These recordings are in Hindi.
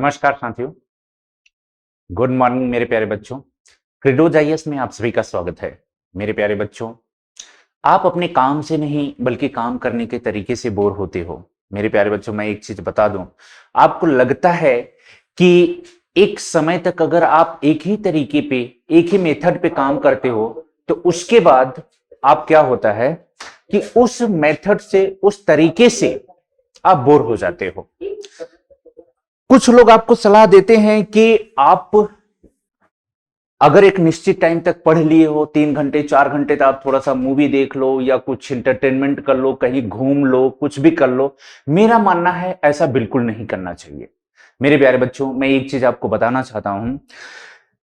नमस्कार साथियों, गुड मॉर्निंग मेरे प्यारे बच्चों। क्रीडोज आईएएस में आप सभी का स्वागत है। मेरे प्यारे बच्चों, आप अपने काम से नहीं बल्कि काम करने के तरीके से बोर होते हो। मेरे प्यारे बच्चों, मैं एक चीज बता दूं, आपको लगता है कि एक समय तक अगर आप एक ही तरीके पे, एक ही मेथड पे काम करते हो तो उसके बाद आप क्या होता है कि उस मेथड से, उस तरीके से आप बोर हो जाते हो। कुछ लोग आपको सलाह देते हैं कि आप अगर एक निश्चित टाइम तक पढ़ लिए हो, 3 घंटे 4 घंटे, तो आप थोड़ा सा मूवी देख लो या कुछ इंटरटेनमेंट कर लो, कहीं घूम लो, कुछ भी कर लो। मेरा मानना है ऐसा बिल्कुल नहीं करना चाहिए। मेरे प्यारे बच्चों, मैं एक चीज आपको बताना चाहता हूं,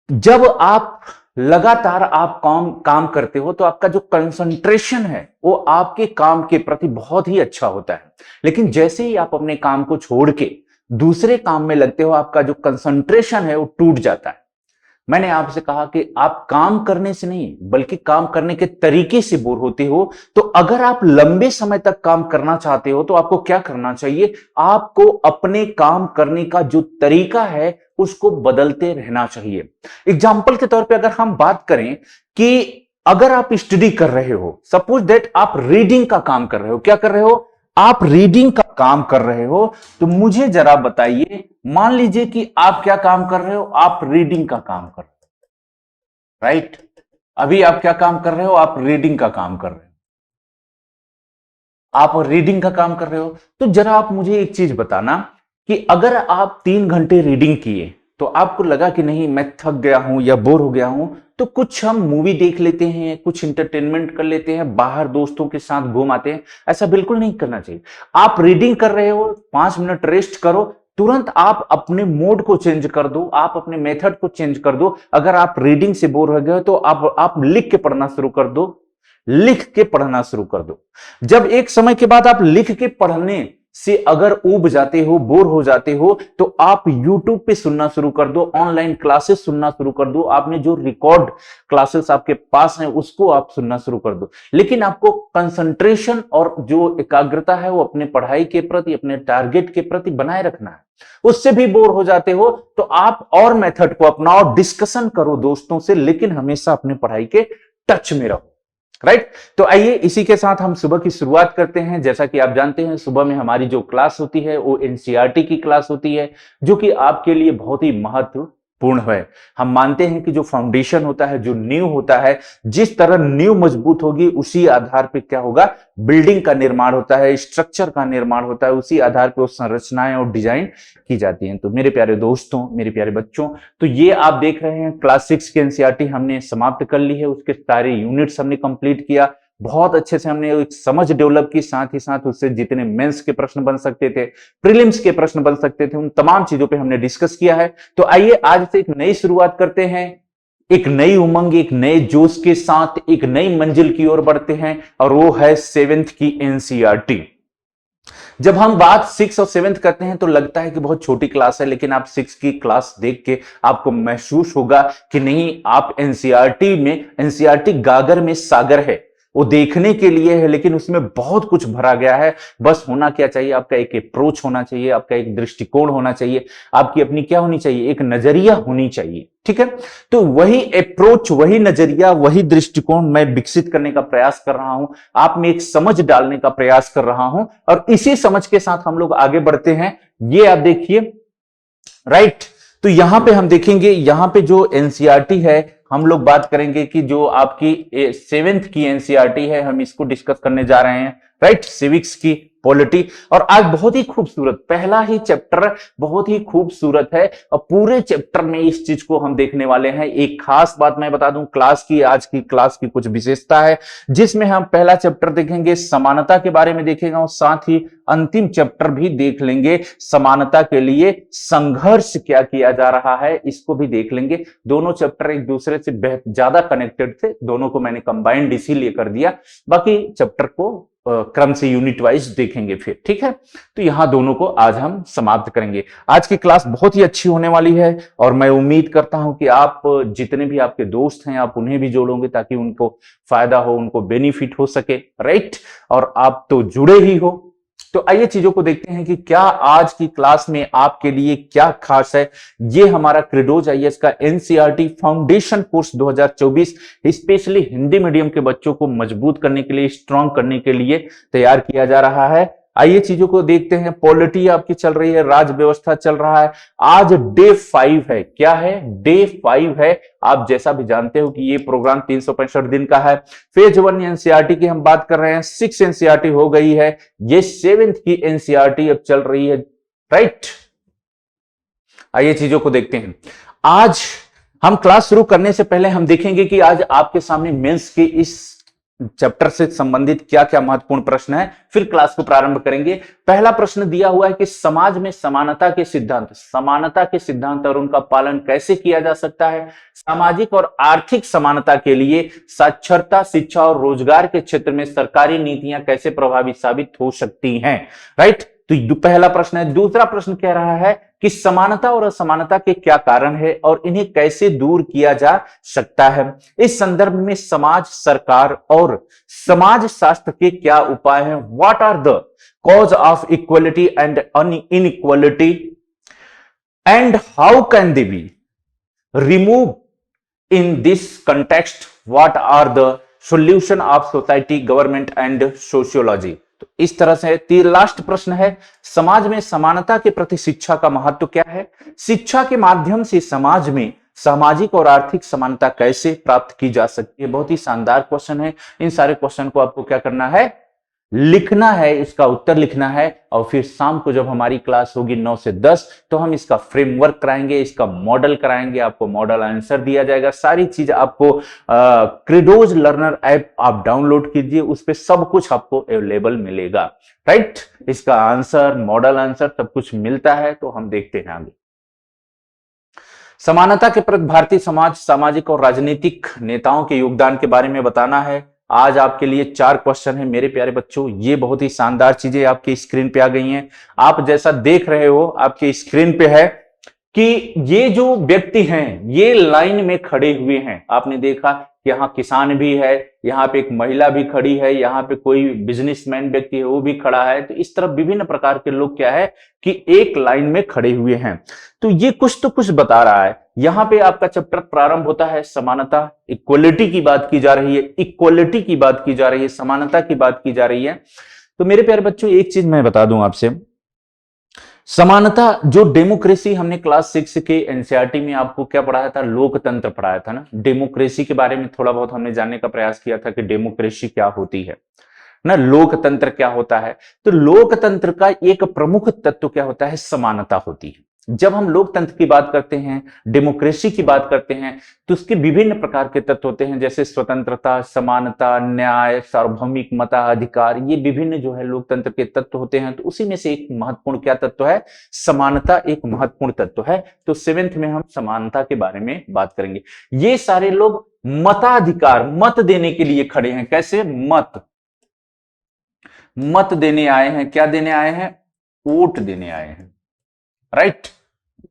जब आप लगातार आप काम करते हो तो आपका जो कंसंट्रेशन है वो आपके काम के प्रति बहुत ही अच्छा होता है। लेकिन जैसे ही आप अपने काम को छोड़ के दूसरे काम में लगते हो, आपका जो कंसंट्रेशन है वो टूट जाता है। मैंने आपसे कहा कि आप काम करने से नहीं बल्कि काम करने के तरीके से बोर होते हो। तो अगर आप लंबे समय तक काम करना चाहते हो तो आपको क्या करना चाहिए? आपको अपने काम करने का जो तरीका है उसको बदलते रहना चाहिए। एग्जाम्पल के तौर पे अगर हम बात करें कि अगर आप स्टडी कर रहे हो, सपोज दैट आप रीडिंग का काम कर रहे हो, क्या कर रहे हो? आप रीडिंग का काम कर रहे हो, तो मुझे जरा बताइए, मान लीजिए कि आप क्या काम कर रहे हो? आप रीडिंग का काम कर रहे हो, राइट? अभी आप क्या काम कर रहे हो? आप रीडिंग का काम कर रहे हो। आप रीडिंग का काम कर रहे हो, तो जरा आप मुझे एक चीज बताना कि अगर आप 3 घंटे रीडिंग किए तो आपको लगा कि नहीं, मैं थक गया हूं या बोर हो गया हूं, तो कुछ हम मूवी देख लेते हैं, कुछ इंटरटेनमेंट कर लेते हैं, बाहर दोस्तों के साथ घूम आते हैं। ऐसा बिल्कुल नहीं करना चाहिए। आप रीडिंग कर रहे हो, 5 मिनट रेस्ट करो, तुरंत आप अपने मोड को चेंज कर दो, आप अपने मेथड को चेंज कर दो। अगर आप रीडिंग से बोर हो गए तो आप लिख के पढ़ना शुरू कर दो, लिख के पढ़ना शुरू कर दो। जब एक समय के बाद आप लिख के पढ़ने से अगर ऊब जाते हो, बोर हो जाते हो, तो आप YouTube पे सुनना शुरू कर दो, ऑनलाइन क्लासेस सुनना शुरू कर दो। आपने जो रिकॉर्ड क्लासेस आपके पास हैं उसको आप सुनना शुरू कर दो। लेकिन आपको कंसंट्रेशन और जो एकाग्रता है वो अपने पढ़ाई के प्रति, अपने टारगेट के प्रति बनाए रखना है। उससे भी बोर हो जाते हो तो आप और मेथड को अपनाओ, डिस्कशन करो दोस्तों से, लेकिन हमेशा अपने पढ़ाई के टच में रहो, राइट? तो आइए इसी के साथ हम सुबह की शुरुआत करते हैं। जैसा कि आप जानते हैं, सुबह में हमारी जो क्लास होती है वो एनसीईआरटी की क्लास होती है, जो कि आपके लिए बहुत ही महत्वपूर्ण है। हम मानते हैं कि जो फाउंडेशन होता है, जो नींव होता है, जिस तरह नींव मजबूत होगी उसी आधार पर क्या होगा? बिल्डिंग का निर्माण होता है, स्ट्रक्चर का निर्माण होता है, उसी आधार पर संरचनाएं और डिजाइन की जाती हैं। तो मेरे प्यारे दोस्तों, मेरे प्यारे बच्चों, तो ये आप देख रहे हैं क्लास 6 की एनसीईआरटी हमने समाप्त कर ली है। उसके सारे यूनिट्स हमने कंप्लीट किया, बहुत अच्छे से हमने एक समझ डेवलप की, साथ ही साथ उससे जितने मेंस के प्रश्न बन सकते थे, प्रीलिम्स के प्रश्न बन सकते थे, उन तमाम चीजों पे हमने डिस्कस किया है। तो आइए आज से एक नई शुरुआत करते हैं, एक नई उमंग, एक नए जोश के साथ एक नई मंजिल की ओर बढ़ते हैं, और वो है 7th की एनसीईआरटी। जब हम बात 6 और 7th करते हैं तो लगता है कि बहुत छोटी क्लास है, लेकिन आप 6 की क्लास देख के आपको महसूस होगा कि नहीं, आप एनसीईआरटी में, एनसीईआरटी गागर में सागर है, वो देखने के लिए है, लेकिन उसमें बहुत कुछ भरा गया है। बस होना क्या चाहिए? आपका एक अप्रोच होना चाहिए, आपका एक दृष्टिकोण होना चाहिए, आपकी अपनी क्या होनी चाहिए? एक नजरिया होनी चाहिए, ठीक है? तो वही अप्रोच, वही नजरिया, वही दृष्टिकोण मैं विकसित करने का प्रयास कर रहा हूं, आप में एक समझ डालने का प्रयास कर रहा हूं, और इसी समझ के साथ हम लोग आगे बढ़ते हैं। ये आप देखिए, राइट? तो यहां पे हम देखेंगे, यहां पे जो एनसीईआरटी है, हम लोग बात करेंगे कि जो आपकी 7th की एनसीईआरटी है, हम इसको डिस्कस करने जा रहे हैं, राइट? सिविक्स की पॉलिटी। और आज बहुत ही खूबसूरत पहला ही चैप्टर बहुत ही खूबसूरत है, और पूरे चैप्टर में इस चीज को हम देखने वाले हैं। एक खास बात मैं बता दूं, क्लास की, आज की क्लास की कुछ विशेषता है, जिसमें हम पहला चैप्टर देखेंगे, समानता के बारे में देखेंगे, और साथ ही अंतिम चैप्टर भी देख लेंगे, समानता के लिए संघर्ष क्या किया जा रहा है, इसको भी देख लेंगे। दोनों चैप्टर एक दूसरे से ज्यादा कनेक्टेड थे, दोनों को मैंने कंबाइंड इसीलिए कर दिया। बाकी चैप्टर को क्रम से यूनिट वाइज देखेंगे फिर, ठीक है? तो यहां दोनों को आज हम समाप्त करेंगे। आज की क्लास बहुत ही अच्छी होने वाली है, और मैं उम्मीद करता हूं कि आप जितने भी आपके दोस्त हैं, आप उन्हें भी जोड़ोगे ताकि उनको फायदा हो, उनको बेनिफिट हो सके, राइट? और आप तो जुड़े ही हो, तो आइए चीजों को देखते हैं कि क्या आज की क्लास में आपके लिए क्या खास है। ये हमारा क्रेडोज आईएएस का NCERT foundation course 2024 specially Hindi medium के बच्चों को मजबूत करने के लिए, स्ट्रांग करने के लिए तैयार किया जा रहा है। आइए चीजों को देखते हैं। पॉलिटी आपकी चल रही है, राज व्यवस्था चल रहा है। आज डे 5 है। क्या है? डे 5 है। आप जैसा भी जानते हो कि ये प्रोग्राम 365 दिन का है। फेज 1 एनसीईआरटी की हम बात कर रहे हैं, 6 एनसीईआरटी हो गई है, ये 7th की एनसीईआरटी अब चल रही है, राइट। आइए चीजों को देखते हैं। आज हम क्लास शुरू करने से पहले हम देखेंगे कि आज आपके सामने मेंस के इस चैप्टर से संबंधित क्या क्या महत्वपूर्ण प्रश्न है, फिर क्लास को प्रारंभ करेंगे। पहला प्रश्न दिया हुआ है कि समाज में समानता के सिद्धांत और उनका पालन कैसे किया जा सकता है। सामाजिक और आर्थिक समानता के लिए साक्षरता, शिक्षा और रोजगार के क्षेत्र में सरकारी नीतियां कैसे प्रभावी साबित हो सकती हैं, राइट। तो पहला प्रश्न है। दूसरा प्रश्न कह रहा है कि समानता और असमानता के क्या कारण है और इन्हें कैसे दूर किया जा सकता है। इस संदर्भ में समाज, सरकार और समाज शास्त्र के क्या उपाय हैं। What are the cause of equality and inequality and how can they be remove in this context. What are the solution of society, government and sociology. तो इस तरह से लास्ट प्रश्न है, समाज में समानता के प्रति शिक्षा का महत्व क्या है। शिक्षा के माध्यम से समाज में सामाजिक और आर्थिक समानता कैसे प्राप्त की जा सकती है। बहुत ही शानदार क्वेश्चन है। इन सारे क्वेश्चन को आपको क्या करना है, लिखना है, इसका उत्तर लिखना है। और फिर शाम को जब हमारी क्लास होगी 9 से 10, तो हम इसका फ्रेमवर्क कराएंगे, इसका मॉडल कराएंगे, आपको मॉडल आंसर दिया जाएगा। सारी चीज आपको क्रेडोज लर्नर ऐप आप डाउनलोड कीजिए, उस पर सब कुछ आपको अवेलेबल मिलेगा, राइट। इसका आंसर, मॉडल आंसर सब कुछ मिलता है। तो हम देखते हैं आगे। समानता के प्रति भारतीय समाज, सामाजिक और राजनीतिक नेताओं के योगदान के बारे में बताना है। आज आपके लिए 4 क्वेश्चन है मेरे प्यारे बच्चों। ये बहुत ही शानदार चीजें आपकी स्क्रीन पे आ गई हैं। आप जैसा देख रहे हो आपके स्क्रीन पे है कि ये जो व्यक्ति हैं ये लाइन में खड़े हुए हैं। आपने देखा यहाँ किसान भी है, यहाँ पे एक महिला भी खड़ी है, यहाँ पे कोई बिजनेसमैन व्यक्ति है वो भी खड़ा है। तो इस तरह विभिन्न प्रकार के लोग क्या है कि एक लाइन में खड़े हुए हैं। तो ये कुछ तो कुछ बता रहा है। यहाँ पे आपका चैप्टर प्रारंभ होता है समानता, इक्वलिटी की बात की जा रही है, इक्वलिटी की बात की जा रही है, समानता की बात की जा रही है। तो मेरे प्यारे बच्चों एक चीज मैं बता दूं आपसे, समानता जो डेमोक्रेसी हमने क्लास 6 के एनसीईआरटी में आपको क्या पढ़ाया था, लोकतंत्र पढ़ाया था ना। डेमोक्रेसी के बारे में थोड़ा बहुत हमने जानने का प्रयास किया था कि डेमोक्रेसी क्या होती है ना, लोकतंत्र क्या होता है। तो लोकतंत्र का एक प्रमुख तत्व क्या होता है, समानता होती है। जब हम लोकतंत्र की बात करते हैं, डेमोक्रेसी की बात करते हैं, तो उसके विभिन्न प्रकार के तत्व होते हैं, जैसे स्वतंत्रता, समानता, न्याय, सार्वभौमिक मताधिकार। ये विभिन्न जो है लोकतंत्र के तत्व होते हैं। तो उसी में से एक महत्वपूर्ण क्या तत्व है, समानता एक महत्वपूर्ण तत्व है। तो 7th में हम समानता के बारे में बात करेंगे। ये सारे लोग मताधिकार, मत देने के लिए खड़े हैं। कैसे? मत देने आए हैं। क्या देने आए हैं? वोट देने आए हैं, राइट।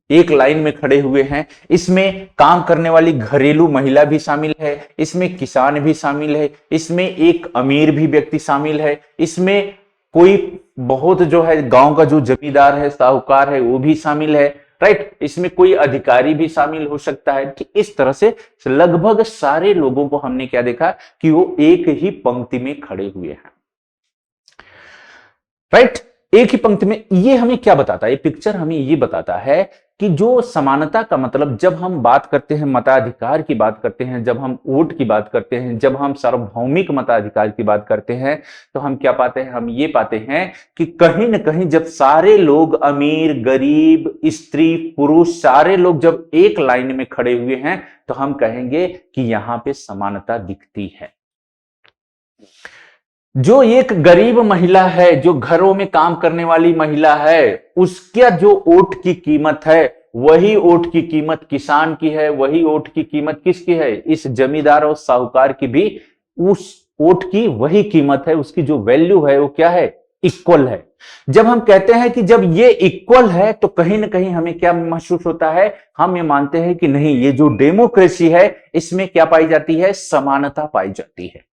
एक लाइन में खड़े हुए हैं। इसमें काम करने वाली घरेलू महिला भी शामिल है, इसमें किसान भी शामिल है, इसमें एक अमीर भी व्यक्ति शामिल है, इसमें कोई बहुत जो है गांव का जो जमींदार है, साहूकार है, वो भी शामिल है, राइट। इसमें कोई अधिकारी भी शामिल हो सकता है। कि इस तरह से लगभग सारे लोगों को हमने क्या देखा कि वो एक ही पंक्ति में खड़े हुए हैं, राइट। एक ही पंक्ति में। ये हमें क्या बताता है, ये पिक्चर हमें ये बताता है कि जो समानता का मतलब, जब हम बात करते हैं मताधिकार की बात करते हैं, जब हम वोट की बात करते हैं, जब हम सार्वभौमिक मताधिकार की बात करते हैं, तो हम क्या पाते हैं, हम ये पाते हैं कि कहीं ना कहीं जब सारे लोग, अमीर, गरीब, स्त्री, पुरुष, सारे लोग जब एक लाइन में खड़े हुए हैं, तो हम कहेंगे कि यहां पे समानता दिखती है। जो एक गरीब महिला है, जो घरों में काम करने वाली महिला है, उसका जो वोट की कीमत है, वही वोट की कीमत किसान की है, वही वोट की कीमत किसकी है, इस जमींदार और साहूकार की भी उस वोट की वही कीमत है। उसकी जो वैल्यू है वो क्या है, इक्वल है। जब हम कहते हैं कि जब ये इक्वल है, तो कहीं ना कहीं हमें क्या महसूस होता है, हम ये मानते हैं कि नहीं, ये जो डेमोक्रेसी है इसमें क्या पाई जाती है, समानता पाई जाती है।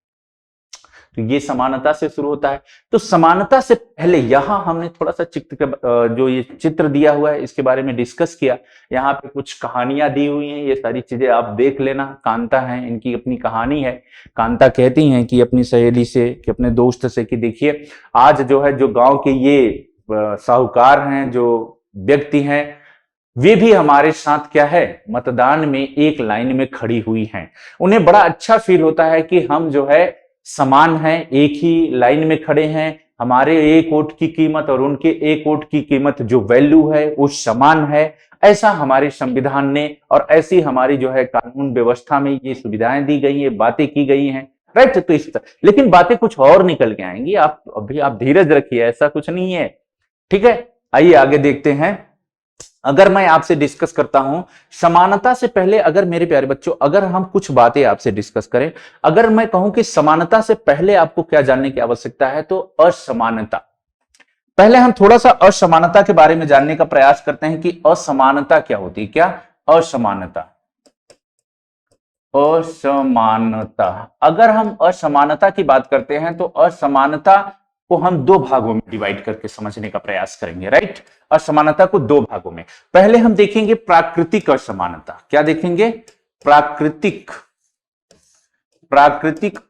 तो ये समानता से शुरू होता है। तो समानता से पहले यहां हमने थोड़ा सा जो ये चित्र दिया हुआ है इसके बारे में डिस्कस किया। यहाँ पे कुछ कहानियां दी हुई हैं, ये सारी चीजें आप देख लेना। कांता है, इनकी अपनी कहानी है। कांता कहती हैं कि अपनी सहेली से, कि अपने दोस्त से, कि देखिए आज जो है, जो गांव के ये साहूकार हैं, जो व्यक्ति हैं, वे भी हमारे साथ क्या है, मतदान में एक लाइन में खड़ी हुई हैं। उन्हें बड़ा अच्छा फील होता है कि हम जो है समान हैं, एक ही लाइन में खड़े हैं, हमारे एक वोट की कीमत और उनके एक वोट की कीमत जो वैल्यू है वो समान है। ऐसा हमारे संविधान ने और ऐसी हमारी जो है कानून व्यवस्था में ये सुविधाएं दी गई हैं, बातें की गई हैं, राइट। तो इस लेकिन बातें कुछ और निकल के आएंगी, आप धीरज रखिए, ऐसा कुछ नहीं है, ठीक है। आइए आगे देखते हैं। अगर मैं आपसे डिस्कस करता हूं समानता से पहले, अगर मेरे प्यारे बच्चों, अगर हम कुछ बातें आपसे डिस्कस करें, अगर मैं कहूं कि समानता से पहले आपको क्या जानने की आवश्यकता है, तो असमानता। पहले हम थोड़ा सा असमानता के बारे में जानने का प्रयास करते हैं कि असमानता क्या होती है। क्या असमानता? असमानता, अगर हम असमानता की बात करते हैं तो असमानता को हम दो भागों में डिवाइड करके समझने का प्रयास करेंगे, राइट। असमानता को दो भागों में, पहले हम देखेंगे प्राकृतिक असमानता। क्या देखेंगे? प्राकृतिक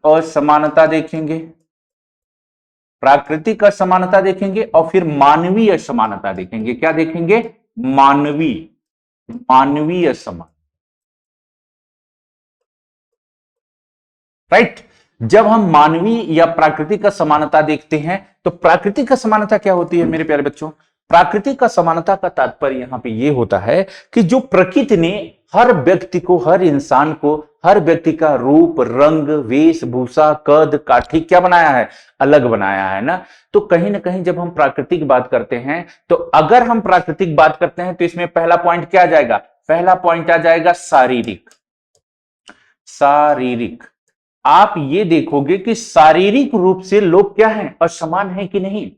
असमानता देखेंगे, प्राकृतिक असमानता देखेंगे, और फिर मानवीय असमानता देखेंगे। क्या देखेंगे? मानवीय असमानता, राइट। जब हम मानवीय या प्राकृतिक असमानता देखते हैं तो प्राकृतिक असमानता क्या होती है मेरे प्यारे बच्चों? प्राकृतिक असमानता का तात्पर्य यहां पे ये होता है कि जो प्रकृति ने हर व्यक्ति को, हर इंसान को, हर व्यक्ति का रूप, रंग, वेशभूषा, कद, काठी क्या बनाया है? अलग बनाया है ना। तो कहीं ना कहीं जब हम प्राकृतिक बात करते हैं, तो अगर हम प्राकृतिक बात करते हैं तो इसमें पहला पॉइंट क्या आ जाएगा? पहला पॉइंट आ जाएगा शारीरिक। आप ये देखोगे कि शारीरिक रूप से लोग क्या हैं? असमान हैं कि नहीं।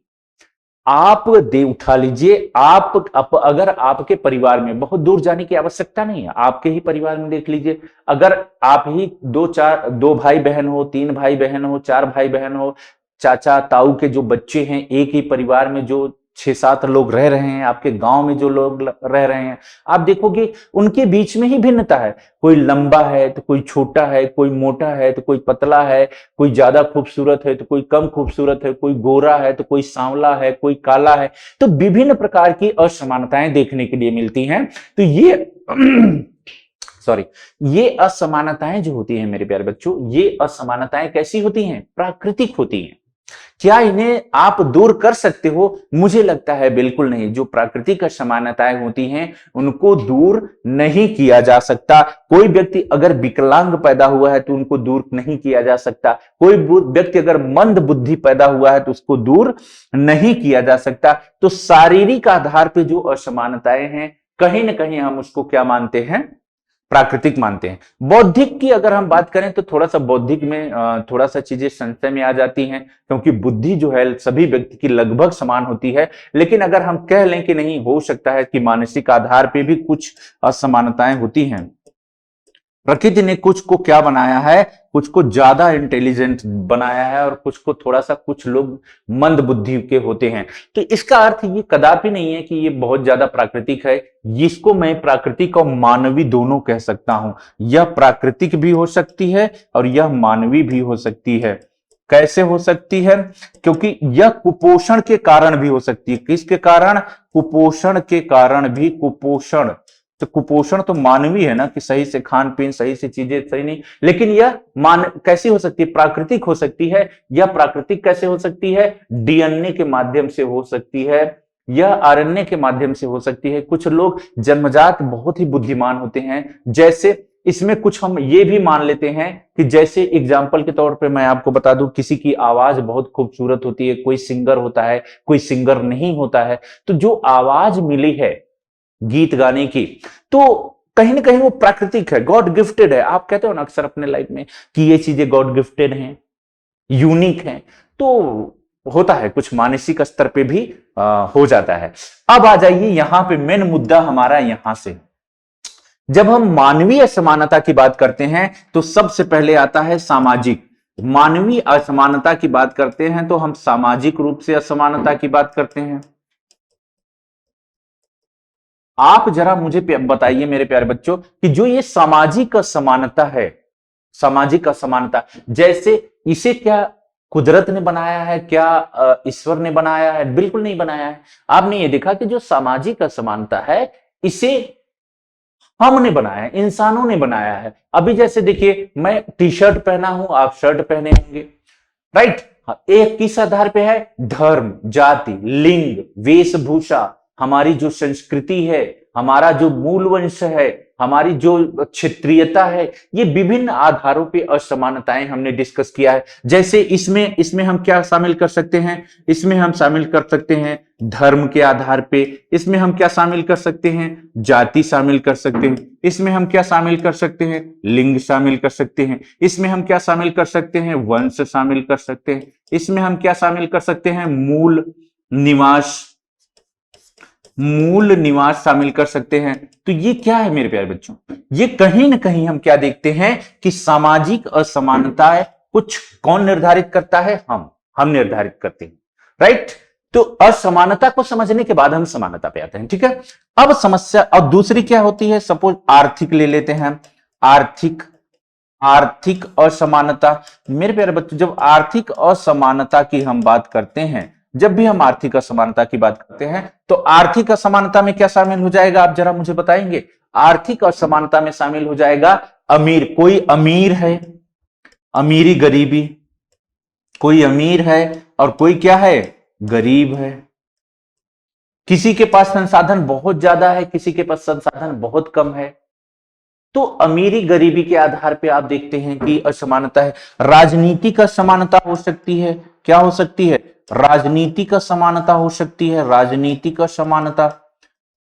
आप उठा लीजिए, अगर आपके परिवार में, बहुत दूर जाने की आवश्यकता नहीं है, आपके ही परिवार में देख लीजिए, अगर आप ही दो भाई बहन हो, तीन भाई बहन हो, चार भाई बहन हो, चाचा ताऊ के जो बच्चे हैं, एक ही परिवार में जो 6-7 लोग रह रहे हैं, आपके गांव में जो लोग रह रहे हैं, आप देखोगे उनके बीच में ही भिन्नता है। कोई लंबा है तो कोई छोटा है, कोई मोटा है तो कोई पतला है, कोई ज्यादा खूबसूरत है तो कोई कम खूबसूरत है, कोई गोरा है तो कोई सांवला है, कोई काला है। तो विभिन्न प्रकार की असमानताएं देखने के लिए मिलती हैं। तो ये असमानताएं जो होती हैं मेरे प्यारे बच्चों, ये असमानताएं कैसी होती हैं? प्राकृतिक होती हैं। क्या इन्हें आप दूर कर सकते हो? मुझे लगता है बिल्कुल नहीं। जो प्राकृतिक असमानताएं होती हैं उनको दूर नहीं किया जा सकता। कोई व्यक्ति अगर विकलांग पैदा हुआ है तो उनको दूर नहीं किया जा सकता। कोई व्यक्ति अगर मंद बुद्धि पैदा हुआ है तो उसको दूर नहीं किया जा सकता। तो शारीरिक आधार पर जो असमानताएं हैं, कहीं ना कहीं हम उसको क्या मानते हैं? प्राकृतिक मानते हैं। बौद्धिक की अगर हम बात करें तो थोड़ा सा बौद्धिक में थोड़ा सा चीजें संशय में आ जाती हैं, क्योंकि बुद्धि जो है सभी व्यक्ति की लगभग समान होती है। लेकिन अगर हम कह लें कि नहीं, हो सकता है कि मानसिक आधार पे भी कुछ असमानताएं होती हैं। प्रकृति ने कुछ को क्या बनाया है? कुछ को ज्यादा इंटेलिजेंट बनाया है और कुछ को थोड़ा सा, कुछ लोग मंद बुद्धि के होते हैं। तो इसका अर्थ ये कदापि नहीं है कि ये बहुत ज्यादा प्राकृतिक है। इसको मैं प्राकृतिक और मानवी दोनों कह सकता हूं। यह प्राकृतिक भी हो सकती है और यह मानवी भी हो सकती है। कैसे हो सकती है? क्योंकि यह कुपोषण के कारण भी हो सकती है। किसके कारण? कुपोषण के कारण भी। तो कुपोषण तो मानवीय है ना, कि सही से खान पीन, सही से चीजें सही नहीं, लेकिन यह कैसी हो सकती है? प्राकृतिक हो सकती है। यह प्राकृतिक कैसे हो सकती है? डीएनए के माध्यम से हो सकती है, यह आरएनए के माध्यम से हो सकती है। कुछ लोग जन्मजात बहुत ही बुद्धिमान होते हैं, जैसे इसमें कुछ हम ये भी मान लेते हैं कि जैसे एग्जाम्पल के तौर पे मैं आपको बता दूं, किसी की आवाज बहुत खूबसूरत होती है, कोई सिंगर होता है, कोई सिंगर नहीं होता है। तो जो आवाज मिली है गीत गाने की, तो कहीं ना कहीं वो प्राकृतिक है, गॉड गिफ्टेड है। आप कहते हो ना अक्सर अपने लाइफ में कि ये चीजें गॉड गिफ्टेड हैं, यूनिक हैं। तो होता है, कुछ मानसिक स्तर पे भी हो जाता है। अब आ जाइए यहां पे, मेन मुद्दा हमारा यहां से, जब हम मानवीय समानता की बात करते हैं तो सबसे पहले आता है सामाजिक। मानवीय असमानता की बात करते हैं तो हम सामाजिक रूप से असमानता की बात करते हैं। आप जरा मुझे बताइए मेरे प्यारे बच्चों कि जो ये सामाजिक असमानता है, सामाजिक असमानता, जैसे इसे क्या कुदरत ने बनाया है, क्या ईश्वर ने बनाया है? बिल्कुल नहीं बनाया है। आपने ये देखा कि जो सामाजिक असमानता है इसे हमने बनाया है, इंसानों ने बनाया है। अभी जैसे देखिए, मैं टी शर्ट पहना हूं, आप शर्ट पहने होंगे, राइट? एक किस आधार पे है? धर्म, जाति, लिंग, वेशभूषा, हमारी जो संस्कृति है, हमारा जो मूल वंश है, हमारी जो क्षेत्रीयता है, ये विभिन्न आधारों पे असमानताएं हमने डिस्कस किया है। जैसे इसमें इसमें हम क्या शामिल कर सकते हैं? इसमें हम शामिल कर सकते हैं धर्म के आधार पे, इसमें हम क्या शामिल कर सकते हैं? जाति शामिल कर सकते हैं, इसमें हम क्या शामिल कर सकते हैं? लिंग शामिल कर सकते हैं, इसमें हम क्या शामिल कर सकते हैं? वंश शामिल कर सकते हैं, इसमें हम क्या शामिल कर सकते हैं? निवास मूल निवास शामिल कर सकते हैं। तो ये क्या है मेरे प्यारे बच्चों? ये कहीं ना कहीं हम क्या देखते हैं कि सामाजिक असमानताएं कुछ कौन निर्धारित करता है? हम निर्धारित करते हैं, राइट? तो असमानता को समझने के बाद हम समानता पे आते हैं, ठीक है? अब समस्या अब दूसरी क्या होती है? सपोज आर्थिक ले लेते हैं, आर्थिक आर्थिक असमानता। मेरे प्यारे बच्चों, जब आर्थिक असमानता की हम बात करते हैं, जब भी हम आर्थिक असमानता की बात करते हैं तो आर्थिक असमानता में क्या शामिल हो जाएगा? आप जरा मुझे बताएंगे। आर्थिक असमानता में शामिल हो जाएगा अमीर, कोई अमीर है, अमीरी गरीबी, कोई अमीर है और कोई क्या है? गरीब है। किसी के पास संसाधन बहुत ज्यादा है, किसी के पास संसाधन बहुत कम है। तो अमीरी गरीबी के आधार पे आप देखते हैं कि असमानता है। राजनीतिक असमानता हो सकती है, क्या हो सकती है? राजनीतिक असमानता हो सकती है, राजनीतिक असमानता।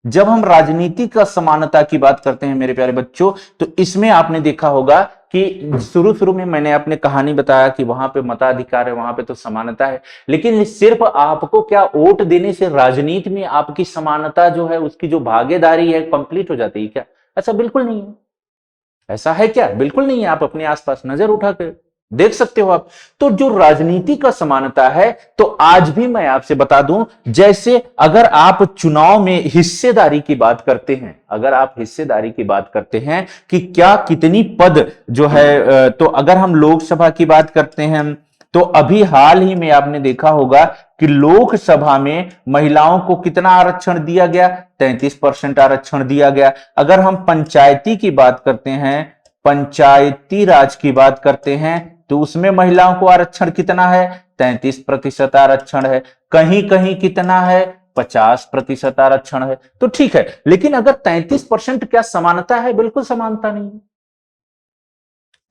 जब हम राजनीतिक असमानता की बात करते हैं मेरे प्यारे बच्चों, तो इसमें आपने देखा होगा कि शुरू शुरू में मैंने अपने कहानी बताया कि वहां पे मताधिकार है, वहां पे तो समानता है, लेकिन सिर्फ आपको क्या वोट देने से राजनीति में आपकी समानता जो है, उसकी जो भागीदारी है, कंप्लीट हो जाती है क्या? ऐसा बिल्कुल नहीं है। ऐसा है क्या? बिल्कुल नहीं है। आप अपने आसपास नजर उठा कर देख सकते हो आप। तो जो राजनीति का समानता है, तो आज भी मैं आपसे बता दूं, जैसे अगर आप चुनाव में हिस्सेदारी की बात करते हैं, अगर आप हिस्सेदारी की बात करते हैं कि क्या कितनी पद जो है, तो अगर हम लोकसभा की बात करते हैं तो अभी हाल ही में आपने देखा होगा कि लोकसभा में महिलाओं को कितना आरक्षण दिया गया? 33% आरक्षण दिया गया। अगर हम पंचायती की बात करते हैं, पंचायती राज की बात करते हैं, तो उसमें महिलाओं को आरक्षण कितना है? 33% आरक्षण है। कहीं कहीं कितना है? 50% आरक्षण है। तो ठीक है, लेकिन अगर 33% क्या समानता है? बिल्कुल समानता नहीं है।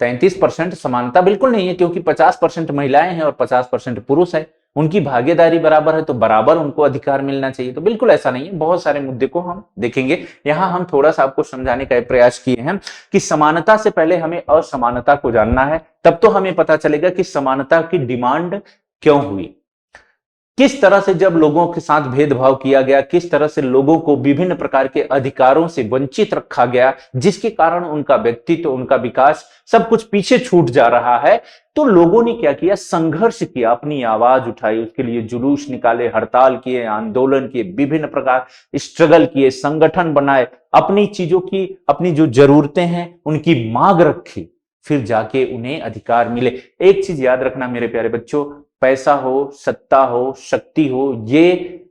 33% समानता बिल्कुल नहीं है, क्योंकि 50% महिलाएं हैं और 50% पुरुष है। उनकी भागीदारी बराबर है तो बराबर उनको अधिकार मिलना चाहिए। तो बिल्कुल ऐसा नहीं है। बहुत सारे मुद्दे को हम देखेंगे। यहां हम थोड़ा सा आपको समझाने का प्रयास किए हैं कि समानता से पहले हमें असमानता को जानना है, तब तो हमें पता चलेगा कि समानता की डिमांड क्यों हुई, किस तरह से जब लोगों के साथ भेदभाव किया गया, किस तरह से लोगों को विभिन्न प्रकार के अधिकारों से वंचित रखा गया, जिसके कारण उनका व्यक्तित्व, उनका विकास सब कुछ पीछे छूट जा रहा है। तो लोगों ने क्या किया? संघर्ष किया, अपनी आवाज उठाई, उसके लिए जुलूस निकाले, हड़ताल किए, आंदोलन किए, विभिन्न प्रकार स्ट्रगल किए, संगठन बनाए, अपनी चीजों की, अपनी जो जरूरतें हैं उनकी मांग रखी, फिर जाके उन्हें अधिकार मिले। एक चीज याद रखना मेरे प्यारे बच्चों, पैसा हो, सत्ता हो, शक्ति हो, ये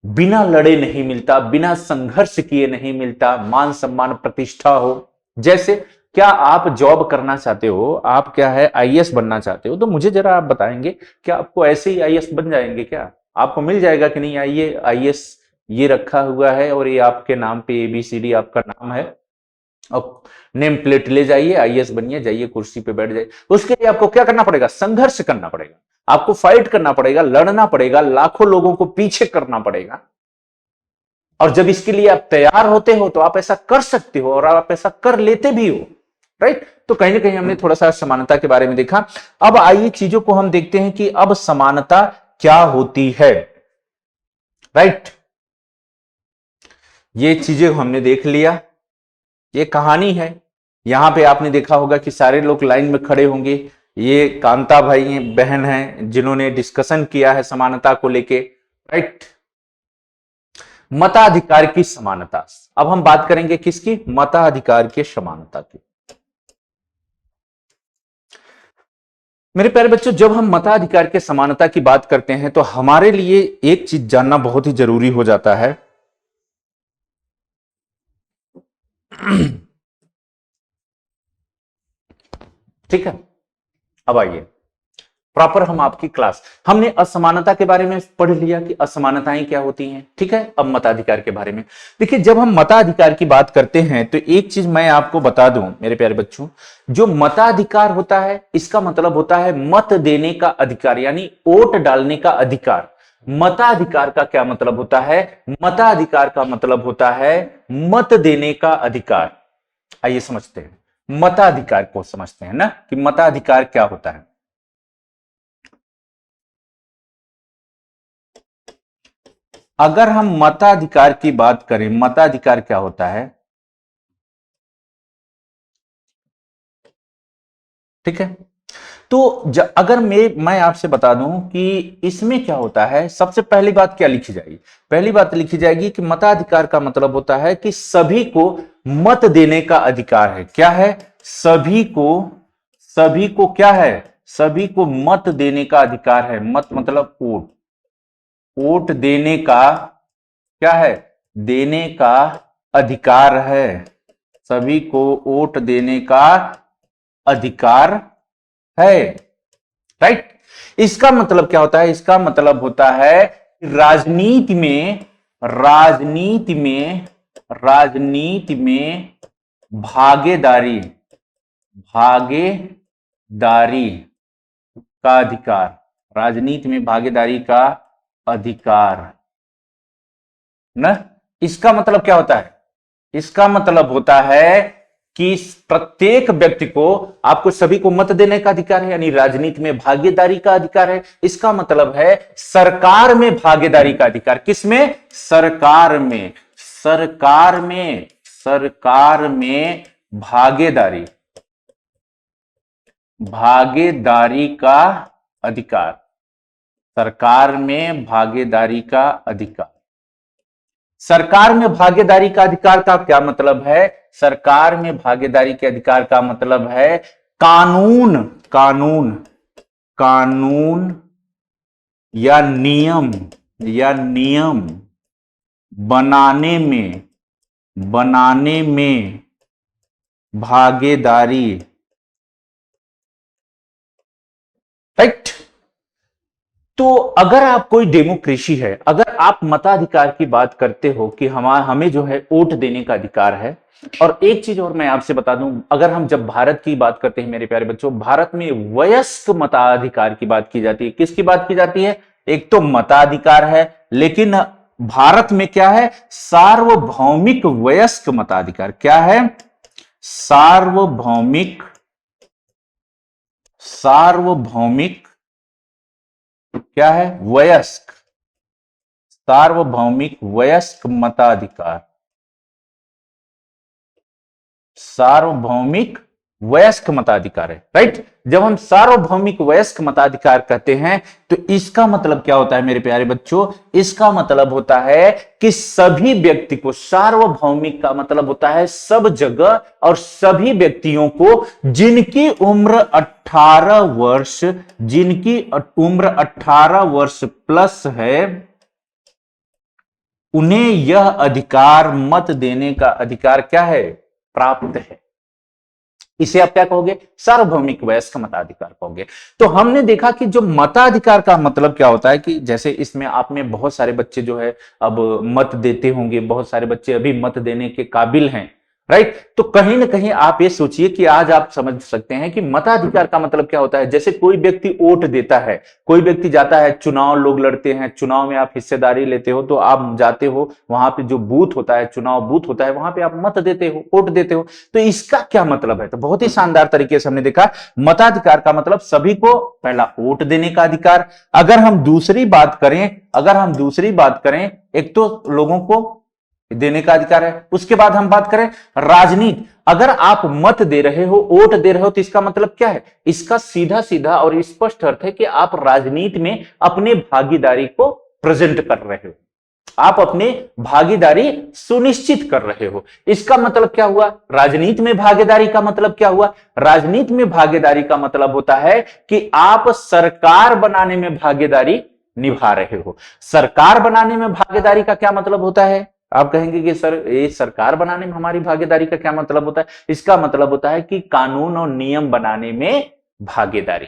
बिना लड़े नहीं मिलता, बिना संघर्ष किए नहीं मिलता। मान सम्मान, प्रतिष्ठा हो, जैसे क्या आप जॉब करना चाहते हो, आप क्या है आईएएस बनना चाहते हो, तो मुझे जरा आप बताएंगे, क्या आपको ऐसे ही आईएएस बन जाएंगे? क्या आपको मिल जाएगा कि नहीं? आइए, आईएएस ये रखा हुआ है और ये आपके नाम पे एबीसीडी आपका नाम है, अब नेम प्लेट ले जाइए, आईएएस बनिए, जाइए कुर्सी पे बैठ जाइए। उसके लिए आपको क्या करना पड़ेगा? संघर्ष करना पड़ेगा, आपको फाइट करना पड़ेगा, लड़ना पड़ेगा, लाखों लोगों को पीछे करना पड़ेगा। और जब इसके लिए आप तैयार होते हो तो आप ऐसा कर सकते हो और आप ऐसा कर लेते भी हो, राइट? तो कहीं ना कहीं हमने थोड़ा सा समानता के बारे में देखा। अब आइए चीजों को हम देखते हैं कि अब समानता क्या होती है, राइट? ये चीजें हमने देख लिया, ये कहानी है। यहां पे आपने देखा होगा कि सारे लोग लाइन में खड़े होंगे, ये कांता भाई बहन है जिन्होंने डिस्कशन किया है समानता को लेके, राइट। मताधिकार की समानता। अब हम बात करेंगे किसकी? मताधिकार के समानता की। मेरे प्यारे बच्चों, जब हम मताधिकार के समानता की बात करते हैं तो हमारे लिए एक चीज जानना बहुत ही जरूरी हो जाता है। ठीक है, अब आइए प्रॉपर हम आपकी क्लास, हमने असमानता के बारे में पढ़ लिया कि असमानताएं क्या होती हैं, ठीक है। अब मताधिकार के बारे में देखिए, जब हम मताधिकार की बात करते हैं तो एक चीज मैं आपको बता दूं मेरे प्यारे बच्चों, जो मताधिकार होता है इसका मतलब होता है मत देने का अधिकार, यानी वोट डालने का अधिकार। मताधिकार का क्या मतलब होता है? मताधिकार का मतलब होता है मत देने का अधिकार। आइए समझते हैं, मताधिकार को समझते हैं ना कि मताधिकार क्या होता है। अगर हम मताधिकार की बात करें, मताधिकार क्या होता है, ठीक है। तो अगर मैं आपसे बता दूं कि इसमें क्या होता है, सबसे पहली बात क्या लिखी जाएगी? पहली बात लिखी जाएगी कि मताधिकार का मतलब होता है कि सभी को मत देने का अधिकार है। क्या है? सभी को क्या है? सभी को मत देने का अधिकार है। मत मतलब वोट, वोट देने का क्या है? देने का अधिकार है। सभी को वोट देने का अधिकार है, राइट। इसका मतलब क्या होता है? इसका मतलब होता है राजनीति में भागीदारी भागीदारी का अधिकार, राजनीति में भागीदारी का अधिकार ना। इसका मतलब क्या होता है? इसका मतलब होता है कि प्रत्येक व्यक्ति को, आपको सभी को मत देने का अधिकार है, यानी राजनीति में भागीदारी का अधिकार है। इसका मतलब है सरकार में भागीदारी का अधिकार। किसमें? सरकार में भागीदारी का अधिकार। सरकार में भागीदारी का अधिकार। सरकार में भागीदारी का अधिकार का क्या मतलब है? सरकार में भागीदारी के अधिकार का मतलब है कानून या नियम बनाने में भागीदारी, राइट। तो अगर आप कोई डेमोक्रेसी है, अगर आप मताधिकार की बात करते हो कि हमें जो है वोट देने का अधिकार है। और एक चीज और मैं आपसे बता दूं, अगर हम जब भारत की बात करते हैं मेरे प्यारे बच्चों, भारत में वयस्क मताधिकार की बात की जाती है। किसकी बात की जाती है? एक तो मताधिकार है, लेकिन भारत में क्या है? सार्वभौमिक वयस्क मताधिकार। क्या है? सार्वभौमिक क्या है? वयस्क, सार्वभौमिक वयस्क मताधिकार। सार्वभौमिक वयस्क मताधिकार है, राइट। जब हम सार्वभौमिक वयस्क मताधिकार कहते हैं तो इसका मतलब क्या होता है मेरे प्यारे बच्चों? इसका मतलब होता है कि सभी व्यक्ति को, सार्वभौमिक का मतलब होता है सब जगह और सभी व्यक्तियों को जिनकी उम्र 18 वर्ष प्लस है, उन्हें यह अधिकार, मत देने का अधिकार क्या है? प्राप्त है। इसे आप क्या कहोगे? सार्वभौमिक वयस्क मताधिकार कहोगे। तो हमने देखा कि जो मताधिकार का मतलब क्या होता है कि जैसे इसमें आप में बहुत सारे बच्चे जो है अब मत देते होंगे, बहुत सारे बच्चे अभी मत देने के काबिल हैं, राइट। तो कहीं ना कहीं आप ये सोचिए कि आज आप समझ सकते हैं कि मताधिकार का मतलब क्या होता है। जैसे कोई व्यक्ति वोट देता है, कोई व्यक्ति जाता है, चुनाव लोग लड़ते हैं, चुनाव में आप हिस्सेदारी लेते हो, तो आप जाते हो वहां पे जो बूथ होता है, चुनाव बूथ होता है, वहां पे आप मत देते हो, वोट देते हो। तो इसका क्या मतलब है? तो बहुत ही शानदार तरीके से हमने देखा, मताधिकार का मतलब सभी को पहला वोट देने का अधिकार। अगर हम दूसरी बात करें, एक तो लोगों को देने का अधिकार है। उसके बाद हम बात करें राजनीति, अगर आप मत दे रहे हो, वोट दे रहे हो, तो इसका मतलब क्या है? इसका सीधा सीधा और स्पष्ट अर्थ है कि आप राजनीति में अपने भागीदारी को प्रेजेंट कर रहे हो, आप अपने भागीदारी सुनिश्चित कर रहे हो। इसका मतलब क्या हुआ? राजनीति में भागीदारी का मतलब क्या हुआ? राजनीति में भागीदारी का मतलब होता है कि आप सरकार बनाने में भागीदारी निभा रहे हो। सरकार बनाने में भागीदारी का क्या मतलब होता है? आप कहेंगे कि सर ये सरकार बनाने में हमारी भागीदारी का क्या मतलब होता है? इसका मतलब होता है कि कानून और नियम बनाने में भागीदारी।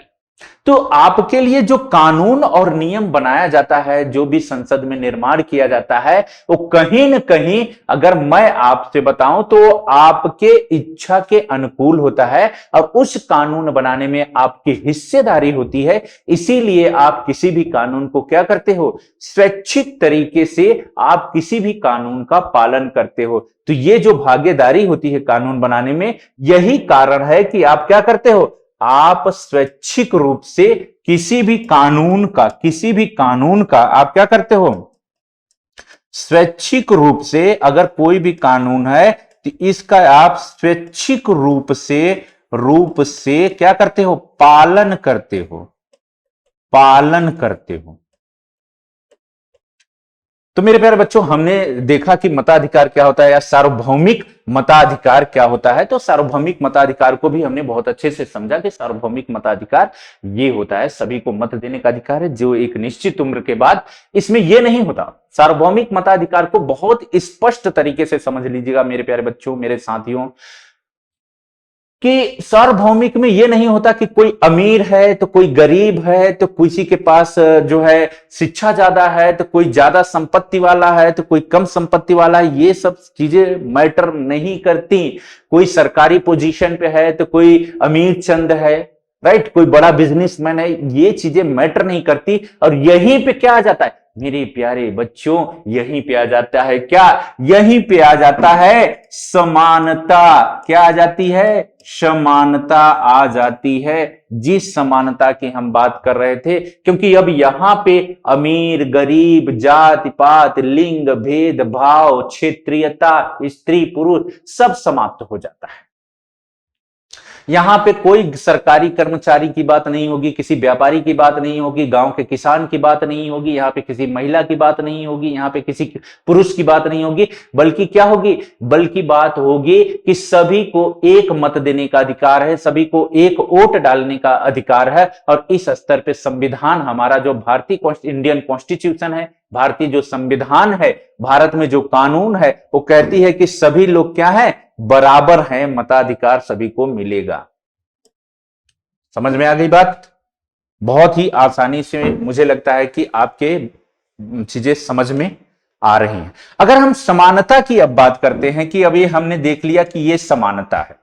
तो आपके लिए जो कानून और नियम बनाया जाता है, जो भी संसद में निर्माण किया जाता है, वो कहीं ना कहीं अगर मैं आपसे बताऊं तो आपके इच्छा के अनुकूल होता है और उस कानून बनाने में आपकी हिस्सेदारी होती है। इसीलिए आप किसी भी कानून को क्या करते हो? स्वैच्छिक तरीके से आप किसी भी कानून का पालन करते हो। तो ये जो भागीदारी होती है कानून बनाने में, यही कारण है कि आप क्या करते हो? आप स्वैच्छिक रूप से किसी भी कानून का आप क्या करते हो? स्वैच्छिक रूप से अगर कोई भी कानून है तो इसका आप स्वैच्छिक रूप से क्या करते हो? पालन करते हो। तो मेरे प्यारे बच्चों, हमने देखा कि मताधिकार क्या होता है या सार्वभौमिक मताधिकार क्या होता है। तो सार्वभौमिक मताधिकार को भी हमने बहुत अच्छे से समझा कि सार्वभौमिक मताधिकार ये होता है, सभी को मत देने का अधिकार है, जो एक निश्चित उम्र के बाद इसमें यह नहीं होता। सार्वभौमिक मताधिकार को बहुत स्पष्ट तरीके से समझ लीजिएगा मेरे प्यारे बच्चों, मेरे साथियों, कि सार्वभौमिक में यह नहीं होता कि कोई अमीर है तो कोई गरीब है, तो किसी के पास जो है शिक्षा ज्यादा है तो कोई ज्यादा संपत्ति वाला है तो कोई कम संपत्ति वाला है। ये सब चीजें मैटर नहीं करती। कोई सरकारी पोजीशन पे है तो कोई अमीर चंद है, राइट, कोई बड़ा बिजनेसमैन है, ये चीजें मैटर नहीं करती। और यहीं पे क्या आ जाता है मेरे प्यारे बच्चों? यहीं पे आ जाता है क्या? यहीं पे आ जाता है समानता। क्या आ जाती है? समानता आ जाती है। जिस समानता की हम बात कर रहे थे, क्योंकि अब यहां पे अमीर गरीब, जाति पात, लिंग भेदभाव, क्षेत्रीयता, स्त्री पुरुष सब समाप्त हो जाता है। यहां पे कोई सरकारी कर्मचारी की बात नहीं होगी, किसी व्यापारी की बात नहीं होगी, गांव के किसान की बात नहीं होगी, यहां पे किसी महिला की बात नहीं होगी, यहां पे किसी पुरुष की बात नहीं होगी, बल्कि क्या होगी? बल्कि बात होगी कि सभी को एक मत देने का अधिकार है, सभी को एक वोट डालने का अधिकार है। और इस स्तर पे संविधान हमारा जो भारतीय इंडियन कॉन्स्टिट्यूशन है, भारतीय जो संविधान है, भारत में जो कानून है, वो कहती है कि सभी लोग क्या है? बराबर हैं, मताधिकार सभी को मिलेगा। समझ में आ गई बात? बहुत ही आसानी से मुझे लगता है कि आपके चीजें समझ में आ रही हैं। अगर हम समानता की अब बात करते हैं कि अभी हमने देख लिया कि ये समानता है,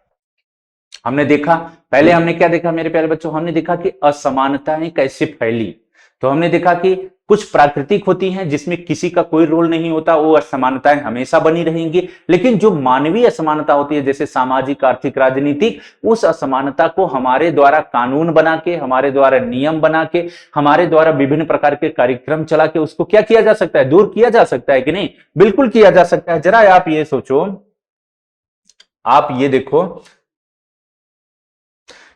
हमने देखा, पहले हमने क्या देखा मेरे प्यारे बच्चों? हमने देखा कि असमानताएं कैसे फैली। तो हमने देखा कि कुछ प्राकृतिक होती हैं जिसमें किसी का कोई रोल नहीं होता, वो असमानताएं हमेशा बनी रहेंगी। लेकिन जो मानवीय असमानता होती है, जैसे सामाजिक, आर्थिक, राजनीतिक, उस असमानता को हमारे द्वारा कानून बना के, हमारे द्वारा नियम बना के, हमारे द्वारा विभिन्न प्रकार के कार्यक्रम चला के उसको क्या किया जा सकता है? दूर किया जा सकता है कि नहीं? बिल्कुल किया जा सकता है। जरा आप ये सोचो, आप ये देखो,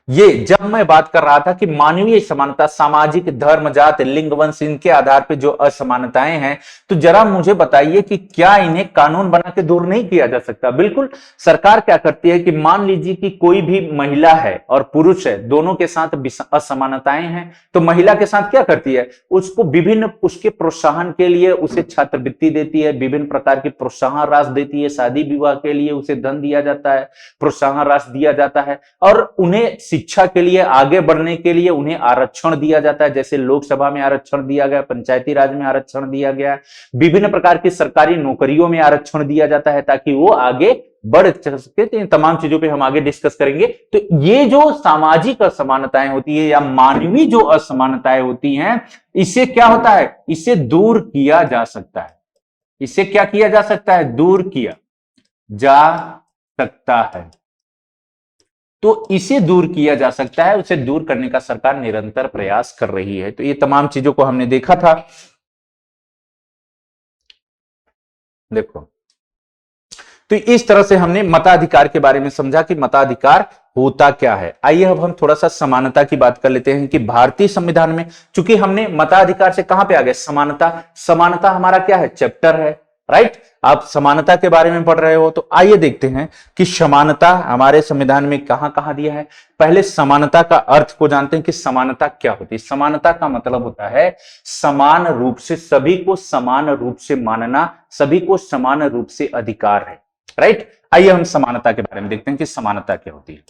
ये जब मैं बात कर रहा था कि मानवीय समानता, सामाजिक, धर्म, जात, लिंग, वंश, इनके आधार पर जो असमानताएं हैं, तो जरा मुझे बताइए कि क्या इन्हें कानून बना के दूर नहीं किया जा सकता? बिल्कुल। सरकार क्या करती है कि मान लीजिए कि कोई भी महिला है और पुरुष है, दोनों के साथ असमानताएं हैं, तो महिला के साथ क्या करती है? उसको विभिन्न, उसके प्रोत्साहन के लिए उसे छात्रवृत्ति देती है, विभिन्न प्रकार की प्रोत्साहन राशि देती है, शादी विवाह के लिए उसे धन दिया जाता है, प्रोत्साहन राशि दिया जाता है, और उन्हें शिक्षा के लिए, आगे बढ़ने के लिए उन्हें आरक्षण दिया जाता है। जैसे लोकसभा में आरक्षण दिया गया, पंचायती राज में आरक्षण दिया गया, विभिन्न प्रकार की सरकारी नौकरियों में आरक्षण दिया जाता है ताकि वो आगे बढ़ सके। तो इन तमाम चीजों पे हम आगे डिस्कस करेंगे। तो ये जो सामाजिक असमानताएं होती है या मानवीय जो असमानताएं होती हैं, इससे क्या होता है? इसे दूर किया जा सकता है। इसे क्या किया जा सकता है? दूर किया जा सकता है। तो इसे दूर किया जा सकता है, उसे दूर करने का सरकार निरंतर प्रयास कर रही है। तो ये तमाम चीजों को हमने देखा था। देखो, तो इस तरह से हमने मताधिकार के बारे में समझा कि मताधिकार होता क्या है। आइए अब हम थोड़ा सा समानता की बात कर लेते हैं कि भारतीय संविधान में, चूंकि हमने मताधिकार से कहां पे आ गए, समानता। समानता हमारा क्या है, चैप्टर है, राइट। आप समानता के बारे में पढ़ रहे हो, तो आइए देखते हैं कि समानता हमारे संविधान में कहां कहां दिया है। पहले समानता का अर्थ को जानते हैं कि समानता क्या होती है। समानता का मतलब होता है समान रूप से, सभी को समान रूप से मानना, सभी को समान रूप से अधिकार है, राइट। आइए हम समानता के बारे में देखते हैं कि समानता क्या होती है।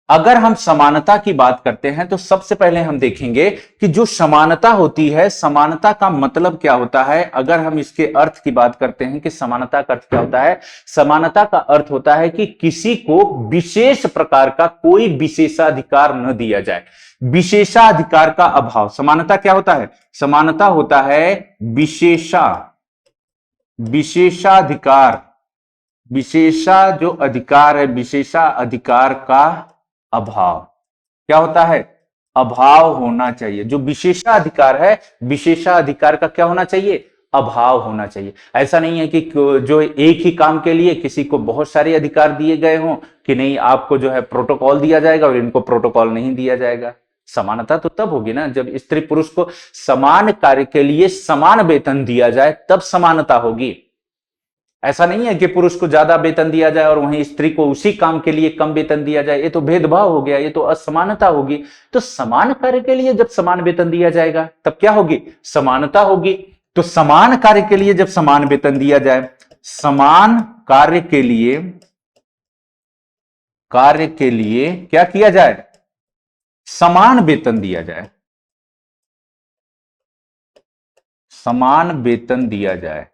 अगर हम समानता की बात करते हैं तो सबसे पहले हम देखेंगे कि जो समानता होती है, समानता का मतलब क्या होता है। अगर हम इसके अर्थ की बात करते हैं कि समानता का अर्थ क्या होता है, समानता का अर्थ होता है कि किसी को विशेष प्रकार का कोई विशेषाधिकार न दिया जाए, विशेषाधिकार का अभाव। समानता क्या होता है, समानता होता है विशेषाधिकार, विशेषा जो अधिकार है, विशेषाधिकार का अभाव। क्या होता है, अभाव होना चाहिए। जो विशेषाधिकार है, विशेषाधिकार का क्या होना चाहिए, अभाव होना चाहिए। ऐसा नहीं है कि जो एक ही काम के लिए किसी को बहुत सारे अधिकार दिए गए हों, कि नहीं आपको जो है प्रोटोकॉल दिया जाएगा और इनको प्रोटोकॉल नहीं दिया जाएगा। समानता तो तब होगी ना जब स्त्री पुरुष को समान कार्य के लिए समान वेतन दिया जाए, तब समानता होगी। ऐसा नहीं है कि पुरुष को ज्यादा वेतन दिया जाए और वहीं स्त्री को उसी काम के लिए कम वेतन दिया जाए, ये तो भेदभाव हो गया, ये तो असमानता होगी। तो समान कार्य के लिए जब समान वेतन दिया जाएगा तब क्या होगी, समानता होगी। तो समान कार्य के लिए जब समान वेतन दिया जाए, समान कार्य के लिए क्या किया जाए, समान वेतन दिया जाए, समान वेतन दिया जाए।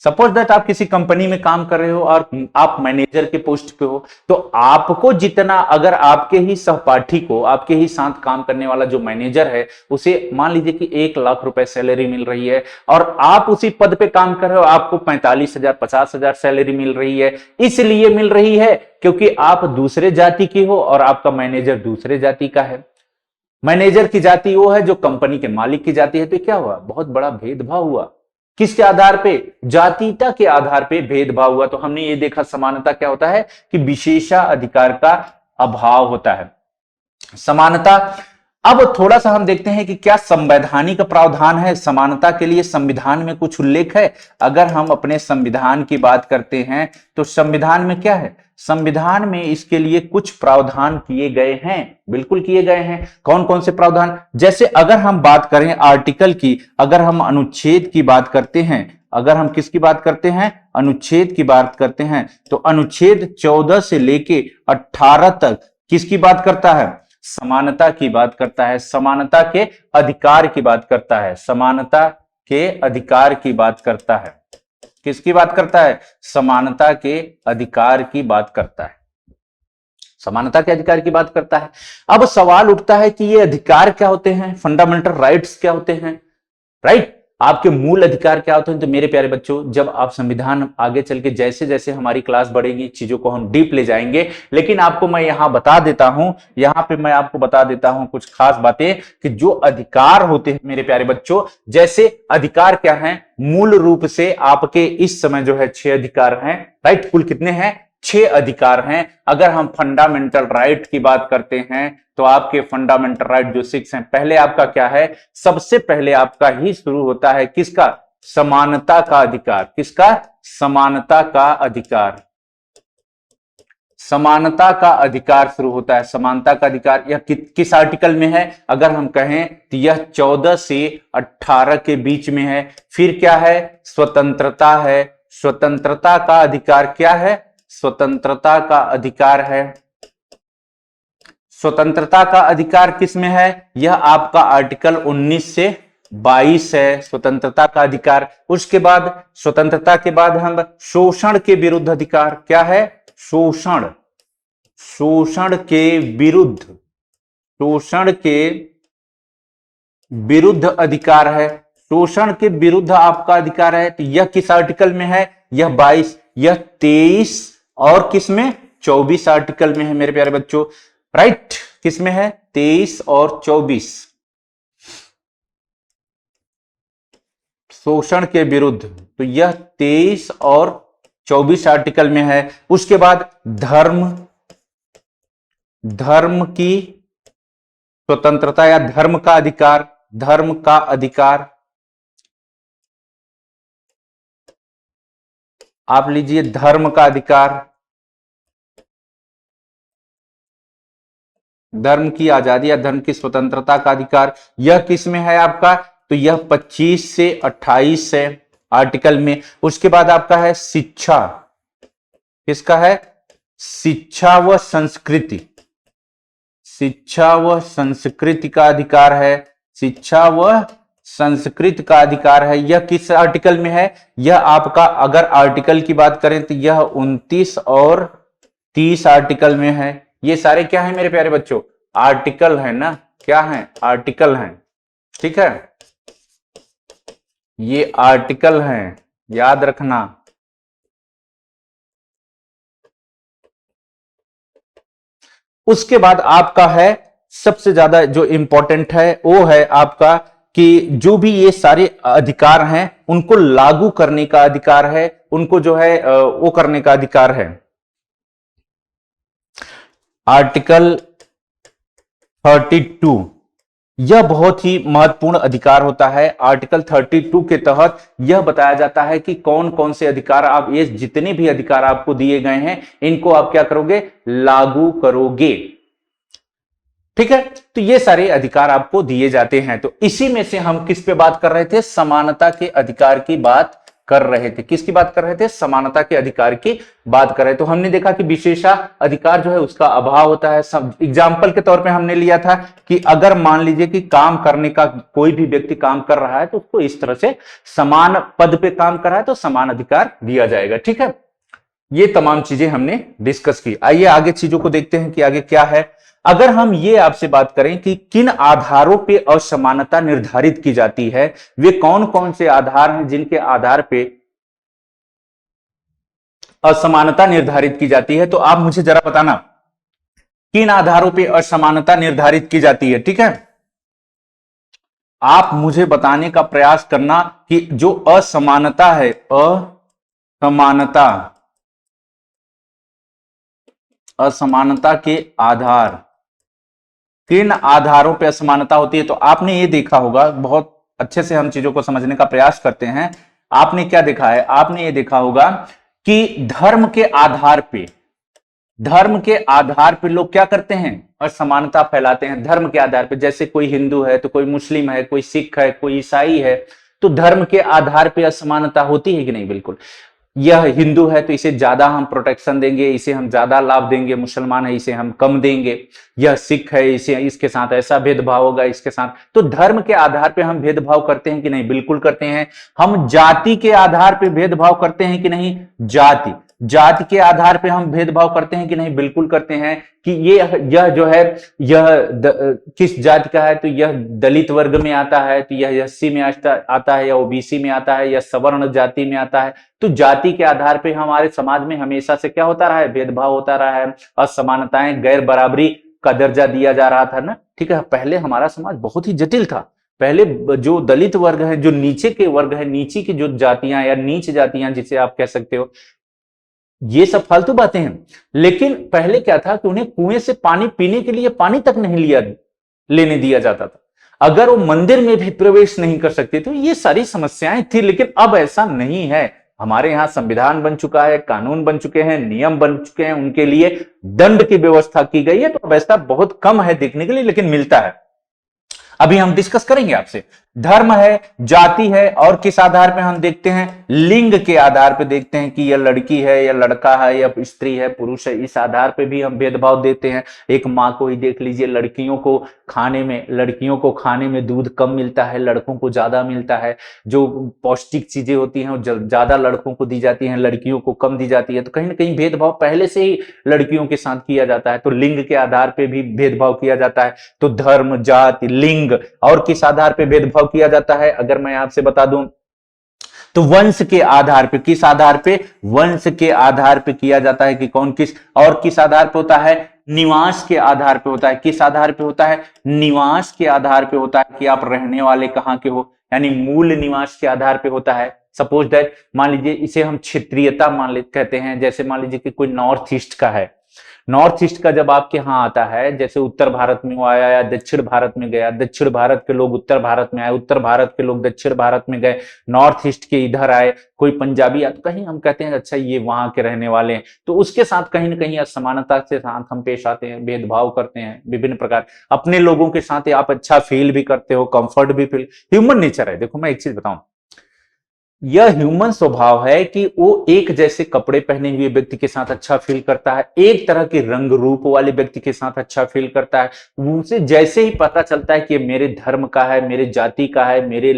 सपोज दैट आप किसी कंपनी में काम कर रहे हो और आप मैनेजर के पोस्ट पे हो, तो आपको जितना, अगर आपके ही सहपाठी को, आपके ही साथ काम करने वाला जो मैनेजर है, उसे मान लीजिए कि 1 लाख रुपए सैलरी मिल रही है और आप उसी पद पे काम कर रहे हो, आपको 45,000 50,000 सैलरी मिल रही है। इसलिए मिल रही है क्योंकि आप दूसरे जाति की हो और आपका मैनेजर दूसरे जाति का है। मैनेजर की जाति वो है जो कंपनी के मालिक की जाति है। तो क्या हुआ, बहुत बड़ा भेदभाव हुआ। किसके आधार पे, जातीयता के आधार पे भेदभाव हुआ। तो हमने ये देखा समानता क्या होता है कि विशेषाधिकार का अभाव होता है, समानता। अब थोड़ा सा हम देखते हैं कि क्या संवैधानिक प्रावधान है समानता के लिए, संविधान में कुछ उल्लेख है। अगर हम अपने संविधान की बात करते हैं तो संविधान में क्या है, संविधान में इसके लिए कुछ प्रावधान किए गए हैं, बिल्कुल किए गए हैं। कौन कौन से प्रावधान, जैसे अगर हम बात करें आर्टिकल की, अगर हम अनुच्छेद की बात करते हैं, अगर हम किसकी बात करते हैं, अनुच्छेद की बात करते हैं, तो अनुच्छेद 14 से लेके 18 तक किसकी बात करता है, समानता की बात करता है, समानता के अधिकार की बात करता है, समानता के अधिकार की बात करता है। किसकी बात करता है, समानता के अधिकार की बात करता है, समानता के अधिकार की बात करता है। अब सवाल उठता है कि ये अधिकार क्या होते हैं, फंडामेंटल राइट्स क्या होते हैं, राइट। आपके मूल अधिकार क्या होते हैं। तो मेरे प्यारे बच्चों, जब आप संविधान आगे चल के जैसे जैसे हमारी क्लास बढ़ेगी, चीजों को हम डीप ले जाएंगे। लेकिन आपको मैं यहां बता देता हूं, यहां पे मैं आपको बता देता हूं कुछ खास बातें कि जो अधिकार होते हैं मेरे प्यारे बच्चों, जैसे अधिकार क्या है, मूल रूप से आपके इस समय जो है 6 अधिकार हैं, राइट। कुल कितने हैं, 6 अधिकार हैं। अगर हम फंडामेंटल राइट की बात करते हैं तो आपके फंडामेंटल राइट जो 6 हैं, पहले आपका क्या है, सबसे पहले आपका ही शुरू होता है किसका, समानता का अधिकार। किसका, समानता का अधिकार, समानता का अधिकार शुरू होता है। समानता का अधिकार यह किस आर्टिकल में है, अगर हम कहें तो यह 14 से 18 के बीच में है। फिर क्या है, स्वतंत्रता है, स्वतंत्रता का अधिकार क्या है, स्वतंत्रता का अधिकार है। स्वतंत्रता का अधिकार किस में है, यह आपका आर्टिकल 19 से 22 है, स्वतंत्रता का अधिकार। उसके बाद स्वतंत्रता के बाद हम शोषण के विरुद्ध अधिकार, क्या है, शोषण, शोषण के विरुद्ध, शोषण के विरुद्ध अधिकार है। शोषण के विरुद्ध आपका अधिकार है, तो यह किस आर्टिकल में है, यह 22, यह 23 और किस में, 24 आर्टिकल में है मेरे प्यारे बच्चों, राइट। किस में है, 23 और 24। शोषण के विरुद्ध, तो यह 23 और 24 आर्टिकल में है। उसके बाद धर्म, धर्म की स्वतंत्रता या धर्म का अधिकार, धर्म का अधिकार आप लीजिए, धर्म का अधिकार, धर्म की आजादी या धर्म की स्वतंत्रता का अधिकार, यह किस में है आपका, तो यह 25 से 28 है आर्टिकल में। उसके बाद आपका है शिक्षा, किसका है, शिक्षा व संस्कृति, शिक्षा व संस्कृति का अधिकार है, शिक्षा व संस्कृत का अधिकार है। यह किस आर्टिकल में है, यह आपका अगर आर्टिकल की बात करें तो यह 29 और 30 आर्टिकल में है। ये सारे क्या है मेरे प्यारे बच्चों, आर्टिकल है ना, क्या है, आर्टिकल हैं, ठीक है, ये आर्टिकल हैं, याद रखना। उसके बाद आपका है सबसे ज्यादा जो इंपॉर्टेंट है वो है आपका कि जो भी ये सारे अधिकार हैं उनको लागू करने का अधिकार है, उनको जो है वो करने का अधिकार है। आर्टिकल 32 यह बहुत ही महत्वपूर्ण अधिकार होता है। आर्टिकल 32 के तहत यह बताया जाता है कि कौन कौन से अधिकार, आप ये जितने भी अधिकार आपको दिए गए हैं इनको आप क्या करोगे, लागू करोगे, ठीक है। तो ये सारे अधिकार आपको दिए जाते हैं। तो इसी में से हम किस पे बात कर रहे थे, समानता के अधिकार की बात कर रहे थे। किसकी बात कर रहे थे, समानता के अधिकार की बात कर रहे थे। तो हमने देखा कि विशेषाधिकार जो है उसका अभाव होता है। एग्जाम्पल के तौर पे हमने लिया था कि अगर मान लीजिए कि काम करने का कोई भी व्यक्ति काम कर रहा है तो उसको इस तरह से समान पद पे काम कर रहा है तो समान अधिकार दिया जाएगा, ठीक है। ये तमाम चीजें हमने डिस्कस की। आइए आगे चीजों को देखते हैं कि आगे क्या है। अगर हम ये आपसे बात करें कि किन आधारों पे असमानता निर्धारित की जाती है, वे कौन कौन से आधार हैं जिनके आधार पे असमानता निर्धारित की जाती है, तो आप मुझे जरा बताना किन आधारों पे असमानता निर्धारित की जाती है, ठीक है। आप मुझे बताने का प्रयास करना कि जो असमानता है, असमानता के आधार, किन आधारों पर असमानता होती है। तो आपने ये देखा होगा, बहुत अच्छे से हम चीजों को समझने का प्रयास करते हैं। आपने क्या देखा है, आपने ये देखा होगा कि धर्म के आधार पे, धर्म के आधार पे लोग क्या करते हैं, असमानता फैलाते हैं। धर्म के आधार पे, जैसे कोई हिंदू है तो कोई मुस्लिम है, कोई सिख है, कोई ईसाई है, तो धर्म के आधार पे असमानता होती है कि नहीं, बिल्कुल। यह हिंदू है तो इसे ज्यादा हम प्रोटेक्शन देंगे, इसे हम ज्यादा लाभ देंगे, मुसलमान है इसे हम कम देंगे, यह सिख है इसे इसके साथ ऐसा भेदभाव होगा, इसके साथ। तो धर्म के आधार पे हम भेदभाव करते हैं कि नहीं, बिल्कुल करते हैं। हम जाति के आधार पे भेदभाव करते हैं कि नहीं, जाति के आधार पे हम भेदभाव करते हैं कि नहीं, बिल्कुल करते हैं। कि यह जो है किस जाति का है, तो यह दलित वर्ग में आता है, तो यह एससी में आता है, या ओबीसी में आता है, या सवर्ण जाति में आता है। तो जाति के आधार पे हमारे समाज में हमेशा से क्या होता रहा है, भेदभाव होता रहा है, असमानताएं, गैर बराबरी का दर्जा दिया जा रहा था ना, ठीक है। पहले हमारा समाज बहुत ही जटिल था। पहले जो दलित वर्ग है, जो नीचे के वर्ग है, नीचे की जो जातियां या नीच जातियां जिसे आप कह सकते हो, ये सब फालतू बातें हैं। लेकिन पहले क्या था कि उन्हें कुएं से पानी पीने के लिए पानी तक नहीं लेने दिया जाता था, अगर वो मंदिर में भी प्रवेश नहीं कर सकते। तो ये सारी समस्याएं थी, लेकिन अब ऐसा नहीं है। हमारे यहाँ संविधान बन चुका है, कानून बन चुके हैं, नियम बन चुके हैं, उनके लिए दंड की व्यवस्था की गई है। तो अब ऐसा बहुत कम है देखने के लिए, लेकिन मिलता है। अभी हम डिस्कस करेंगे आपसे। धर्म है, जाति है, और किस आधार पे हम देखते हैं, लिंग के आधार पे देखते हैं कि यह लड़की है या लड़का है, या स्त्री है, पुरुष है। इस आधार पे भी हम भेदभाव देते हैं। एक माँ को ही देख लीजिए, लड़कियों को खाने में दूध कम मिलता है, लड़कों को ज्यादा मिलता है। जो पौष्टिक चीजें होती हैं वो ज्यादा लड़कों को दी जाती हैं, लड़कियों को कम दी जाती है। तो कहीं ना कहीं भेदभाव पहले से ही लड़कियों के साथ किया जाता है। तो लिंग के आधार पे भी भेदभाव किया जाता है। तो धर्म, जाति, लिंग, और किस आधार पे भेदभाव किया जाता है, अगर मैं आपसे बता दूं तो वंश के आधार पे। किस आधार पे, वंश के आधार पे किया जाता है कि कौन किस, और किस आधार पे होता है, निवास के आधार पे होता है। किस आधार पे होता है? निवास के आधार पे होता है कि आप रहने वाले कहाँ के हो, यानी मूल निवास के आधार पे होता है। सपोज दैट, मान लीजिए इसे हम क्षेत्रीयता कहते हैं। जैसे मान लीजिए कि कोई नॉर्थ ईस्ट का है, नॉर्थ ईस्ट का जब आपके यहाँ आता है, जैसे उत्तर भारत में वो आया या दक्षिण भारत में गया, दक्षिण भारत के लोग उत्तर भारत में आए, उत्तर भारत के लोग दक्षिण भारत में गए, नॉर्थ ईस्ट के इधर आए, कोई पंजाबी आया, तो कहीं हम कहते हैं अच्छा ये वहां के रहने वाले हैं, तो उसके साथ कहीं ना कहीं असमानता से साथ हम पेश आते हैं, भेदभाव करते हैं विभिन्न प्रकार। अपने लोगों के साथ आप अच्छा फील भी करते हो, कंफर्ट भी फील, ह्यूमन नेचर है। देखो मैं एक चीज बताऊं, यह ह्यूमन स्वभाव है कि वो एक जैसे कपड़े पहने हुए व्यक्ति के साथ अच्छा फील करता है, एक तरह के रंग रूप वाले व्यक्ति के साथ अच्छा फील करता है। उसे जैसे ही पता चलता है कि मेरे धर्म का है, मेरे जाति का है, मेरे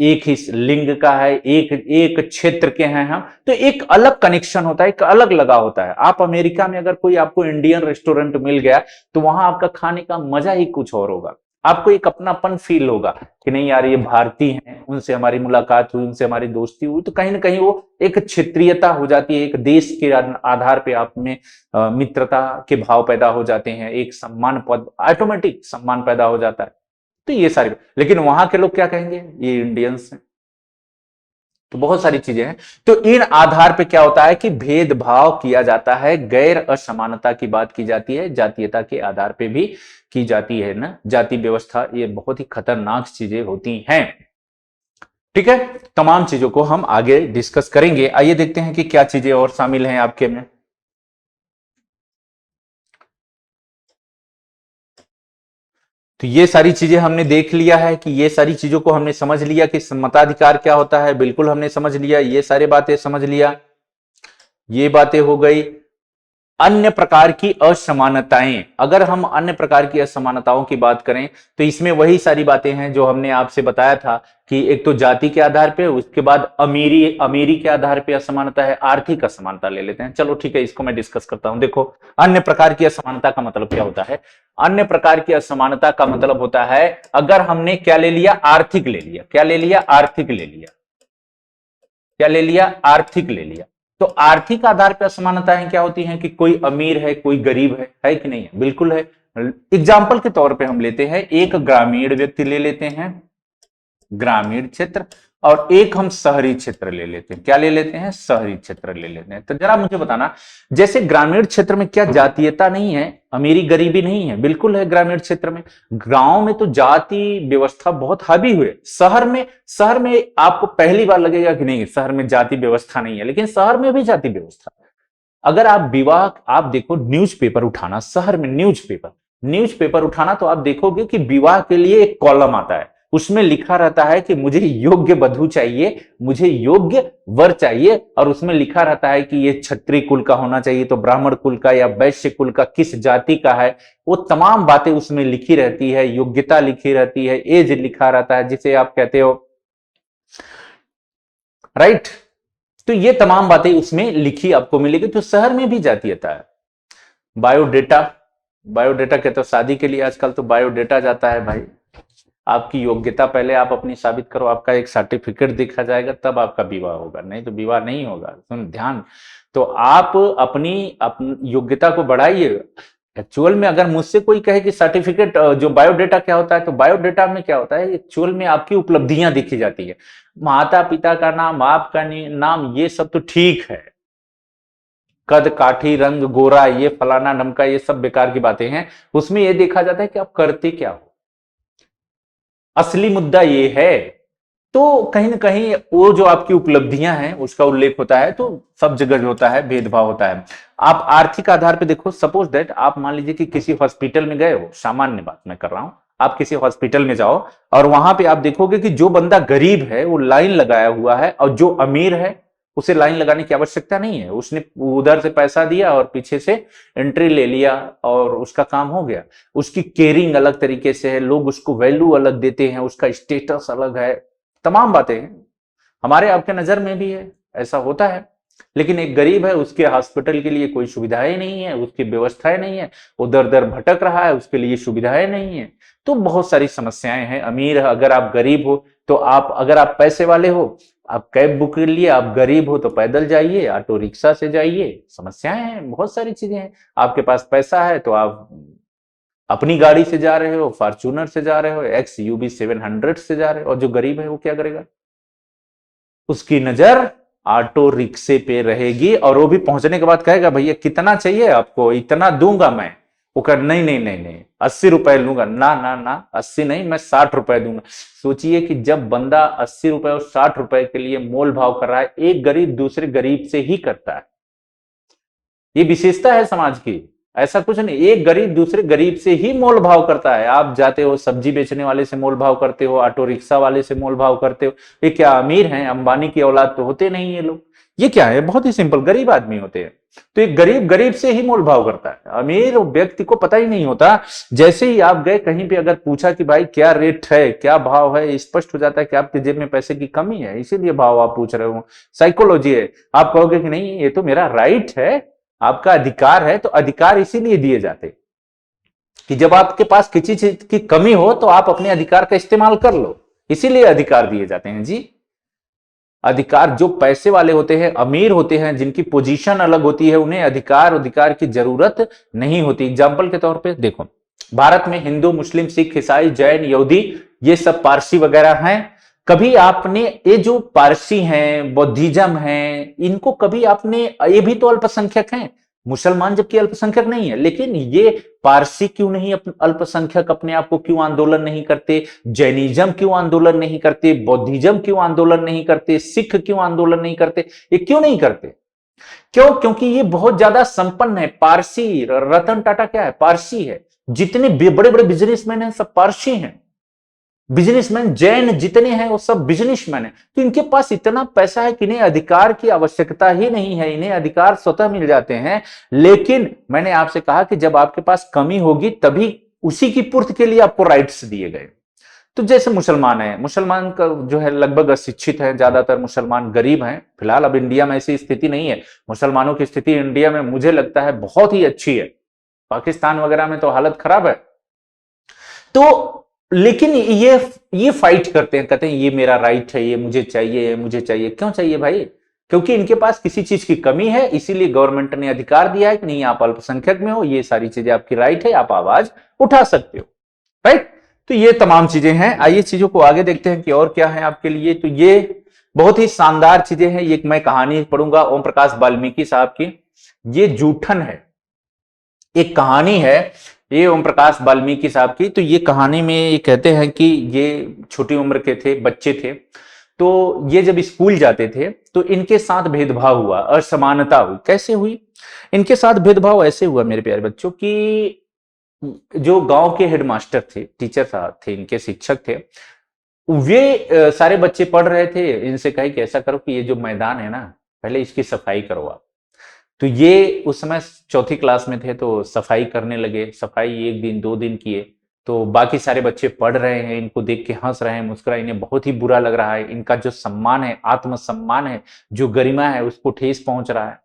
एक ही लिंग का है, एक एक क्षेत्र के हैं हम, तो एक अलग कनेक्शन होता है, एक अलग लगाव होता है। आप अमेरिका में अगर कोई आपको इंडियन रेस्टोरेंट मिल गया तो वहां आपका खाने का मजा ही कुछ और होगा, आपको एक अपनापन फील होगा कि नहीं यार ये भारतीय हैं, उनसे हमारी मुलाकात हुई, उनसे हमारी दोस्ती हुई, तो कहीं ना कहीं वो एक क्षेत्रीयता हो जाती है, एक देश के आधार पे आप में मित्रता के भाव पैदा हो जाते हैं, एक सम्मान पद, ऑटोमेटिक सम्मान पैदा हो जाता है। तो ये सारी, लेकिन वहां के लोग क्या कहेंगे, ये इंडियंस हैं, तो बहुत सारी चीजें हैं। तो इन आधार पे क्या होता है कि भेदभाव किया जाता है, गैर असमानता की बात की जाती है, जातीयता के आधार पे भी की जाती है ना, जाति व्यवस्था, ये बहुत ही खतरनाक चीजें होती हैं। ठीक है, तमाम चीजों को हम आगे डिस्कस करेंगे। आइए देखते हैं कि क्या चीजें और शामिल हैं आपके में। तो ये सारी चीजें हमने देख लिया है कि ये सारी चीजों को हमने समझ लिया कि मताधिकार क्या होता है, बिल्कुल हमने समझ लिया, ये सारी बातें समझ लिया, ये बातें हो गई। अन्य प्रकार की असमानताएं, अगर हम अन्य प्रकार की असमानताओं की बात करें तो इसमें वही सारी बातें हैं जो हमने आपसे बताया था कि एक तो जाति के आधार पे, उसके बाद अमीरी अमीरी के आधार पे असमानता है, आर्थिक असमानता ले लेते हैं। चलो ठीक है, इसको मैं डिस्कस करता हूं। देखो, अन्य प्रकार की असमानता का मतलब क्या होता है? अन्य प्रकार की असमानता का मतलब होता है, अगर हमने क्या ले लिया, आर्थिक ले लिया, क्या ले लिया, आर्थिक ले लिया, क्या ले लिया, आर्थिक ले लिया। तो आर्थिक आधार पर असमानताएं क्या होती हैं कि कोई अमीर है, कोई गरीब है कि नहीं है? बिल्कुल है। एग्जाम्पल के तौर पे हम लेते हैं, एक ग्रामीण व्यक्ति ले लेते हैं, ग्रामीण क्षेत्र, और एक हम शहरी क्षेत्र ले लेते हैं। क्या ले लेते हैं? शहरी क्षेत्र ले लेते हैं। तो जरा मुझे बताना, जैसे ग्रामीण क्षेत्र में क्या जातीयता नहीं है, अमीरी गरीबी नहीं है? बिल्कुल है। ग्रामीण क्षेत्र में, गांव में तो जाति व्यवस्था बहुत हावी हुई है। शहर में आपको पहली बार लगेगा कि नहीं, शहर में जाति व्यवस्था नहीं है, लेकिन शहर में भी जाति व्यवस्था। अगर आप विवाह, आप देखो न्यूज़पेपर उठाना, शहर में न्यूज़पेपर उठाना, तो आप देखोगे कि विवाह के लिए एक कॉलम आता है, उसमें लिखा रहता है कि मुझे योग्य वधू चाहिए, मुझे योग्य वर चाहिए, और उसमें लिखा रहता है कि ये क्षत्रिय कुल का होना चाहिए, तो ब्राह्मण कुल का या वैश्य कुल का, किस जाति का है, वो तमाम बातें उसमें लिखी रहती है, योग्यता लिखी रहती है, एज लिखा रहता है, जिसे आप कहते हो राइट। तो ये तमाम बातें उसमें लिखी आपको मिलेगी। तो शहर में भी जातीयता है। बायोडेटा कहते हो, शादी के लिए आजकल तो बायोडेटा जाता है भाई। आपकी योग्यता पहले आप अपनी साबित करो, आपका एक सर्टिफिकेट देखा जाएगा, तब आपका विवाह होगा, नहीं तो विवाह नहीं होगा। सुन ध्यान, तो आप अपनी योग्यता को बढ़ाइए। एक्चुअल में अगर मुझसे कोई कहे कि सर्टिफिकेट, जो बायोडेटा क्या होता है, तो बायोडेटा में क्या होता है, एक्चुअल में आपकी उपलब्धियां देखी जाती है, माता पिता का नाम, आपका नाम, ये सब तो ठीक है, कद काठी रंग गोरा ये फलाना ढमका, ये सब बेकार की बातें हैं। उसमें ये देखा जाता है कि आप करते क्या हो, असली मुद्दा ये है। तो कहीं ना कहीं वो जो आपकी उपलब्धियां हैं उसका उल्लेख होता है। तो सब जगह जो होता है भेदभाव होता है। आप आर्थिक आधार पे देखो, सपोज दैट आप मान लीजिए कि किसी हॉस्पिटल में गए हो, सामान्य बात मैं कर रहा हूं, आप किसी हॉस्पिटल में जाओ और वहां पे आप देखोगे कि जो बंदा गरीब है वो लाइन लगाया हुआ है, और जो अमीर है उसे लाइन लगाने की आवश्यकता नहीं है, उसने उधर से पैसा दिया और पीछे से एंट्री ले लिया और उसका काम हो गया। उसकी केयरिंग अलग तरीके से है, लोग उसको वैल्यू अलग देते हैं, उसका स्टेटस अलग है, तमाम बातें हैं। हमारे आपके नजर में भी है, ऐसा होता है। लेकिन एक गरीब है, उसके हॉस्पिटल के लिए कोई सुविधाएं नहीं है, उसकी व्यवस्थाएं नहीं है, वो दर दर भटक रहा है, उसके लिए सुविधाएं नहीं है। तो बहुत सारी समस्याएं हैं। अमीर, अगर आप गरीब हो तो आप, अगर आप पैसे वाले हो, आप कैब बुक कर लिए, आप गरीब हो तो पैदल जाइए, ऑटो रिक्शा से जाइए, समस्याएं हैं, बहुत सारी चीजें हैं। आपके पास पैसा है तो आप अपनी गाड़ी से जा रहे हो, फॉर्च्यूनर से जा रहे हो, XUV 700 से जा रहे हो, और जो गरीब है वो क्या करेगा? उसकी नजर ऑटो रिक्शे पे रहेगी, और वो भी पहुंचने के बाद कहेगा भैया कितना चाहिए आपको, इतना दूंगा मैं। वो कह नहीं नहीं नहीं नहीं 80 रुपए लूंगा, ना ना ना 80 नहीं, मैं 60 रुपए दूंगा। सोचिए कि जब बंदा 80 रुपए और 60 रुपए के लिए मोल भाव कर रहा है, एक गरीब दूसरे गरीब से ही करता है। ये विशेषता है समाज की, ऐसा कुछ नहीं, एक गरीब दूसरे गरीब से ही मोल भाव करता है। आप जाते हो सब्जी बेचने वाले से मोल भाव करते हो, ऑटो रिक्शा वाले से मोल भाव करते हो। ये क्या अमीर हैं? अंबानी की औलाद तो होते नहीं ये लोग। ये क्या है? बहुत ही सिंपल, गरीब आदमी होते हैं। तो एक गरीब गरीब से ही मोल भाव करता है, अमीर व्यक्ति को पता ही नहीं होता। जैसे ही आप गए कहीं पे, अगर पूछा कि भाई क्या रेट है, क्या भाव है, स्पष्ट हो जाता है कि आपकी जेब में पैसे की कमी है, इसीलिए भाव आप पूछ रहे हो। साइकोलॉजी है। आप कहोगे कि नहीं ये तो मेरा राइट है, आपका अधिकार है। तो अधिकार इसीलिए दिए जाते कि जब आपके पास किसी चीज की कमी हो तो आप अपने अधिकार का इस्तेमाल कर लो, इसीलिए अधिकार दिए जाते हैं जी। अधिकार जो पैसे वाले होते हैं, अमीर होते हैं, जिनकी पोजीशन अलग होती है, उन्हें अधिकार की जरूरत नहीं होती। एग्जाम्पल के तौर पे देखो, भारत में हिंदू, मुस्लिम, सिख, ईसाई, जैन, यहूदी, ये सब पारसी वगैरह हैं। कभी आपने ये जो पारसी हैं, बौद्धिज्म हैं, इनको कभी आपने, ये भी तो अल्पसंख्यक हैं, मुसलमान जबकि अल्पसंख्यक नहीं है, लेकिन ये पारसी क्यों नहीं अल्पसंख्यक अपने आप को क्यों आंदोलन नहीं करते? जैनिज्म क्यों आंदोलन नहीं करते? बौद्धिज्म क्यों आंदोलन नहीं करते? सिख क्यों आंदोलन नहीं करते? ये क्यों नहीं करते? क्यों? क्योंकि ये बहुत ज्यादा संपन्न है। पारसी, रतन टाटा क्या है? पारसी है। जितने बड़े बड़े बिजनेसमैन हैं सब पारसी हैं। बिजनेसमैन जैन जितने हैं वो सब बिजनेसमैन हैं। तो इनके पास इतना पैसा है कि इन्हें अधिकार की आवश्यकता ही नहीं है, इन्हें अधिकार स्वतः मिल जाते हैं। लेकिन मैंने आपसे कहा कि जब आपके पास कमी होगी तभी उसी की पूर्ति के लिए आपको राइट्स दिए गए। तो जैसे मुसलमान है, मुसलमान का जो है लगभग अशिक्षित है, ज्यादातर मुसलमान गरीब हैं। फिलहाल अब इंडिया में ऐसी स्थिति नहीं है। मुसलमानों की स्थिति इंडिया में मुझे लगता है बहुत ही अच्छी है। पाकिस्तान वगैरह में तो हालत खराब है। तो लेकिन ये फाइट करते हैं, कहते हैं ये मेरा राइट है, ये मुझे चाहिए, ये मुझे चाहिए। क्यों चाहिए भाई? क्योंकि इनके पास किसी चीज की कमी है, इसीलिए गवर्नमेंट ने अधिकार दिया है कि नहीं आप अल्पसंख्यक में हो, ये सारी चीजें आपकी राइट है, आप आवाज उठा सकते हो। राइट? तो ये तमाम चीजें हैं। आइए चीजों को आगे देखते हैं कि और क्या है आपके लिए। तो ये बहुत ही शानदार चीजें हैं। ये मैं कहानी पढ़ूंगा ओम प्रकाश वाल्मीकि साहब की। ये जूठन है, एक कहानी है ये ओम प्रकाश वाल्मीकि साहब की। तो ये कहानी में ये कहते हैं कि ये छोटी उम्र के थे, बच्चे थे। तो ये जब स्कूल जाते थे तो इनके साथ भेदभाव हुआ, असमानता हुई। कैसे हुई? इनके साथ भेदभाव ऐसे हुआ मेरे प्यारे बच्चों कि जो गांव के हेडमास्टर थे, टीचर साहब थे, इनके शिक्षक थे, वे सारे बच्चे पढ़ रहे थे। इनसे कहे कि ऐसा करो कि ये जो मैदान है ना, पहले इसकी सफाई करो आप। तो ये उस समय चौथी क्लास में थे, तो सफाई करने लगे। सफाई 1 दिन 2 दिन किए तो बाकी सारे बच्चे पढ़ रहे हैं, इनको देख के हंस रहे हैं, मुस्कुरा, इन्हें बहुत ही बुरा लग रहा है। इनका जो सम्मान है, आत्मसम्मान है, जो गरिमा है, उसको ठेस पहुंच रहा है।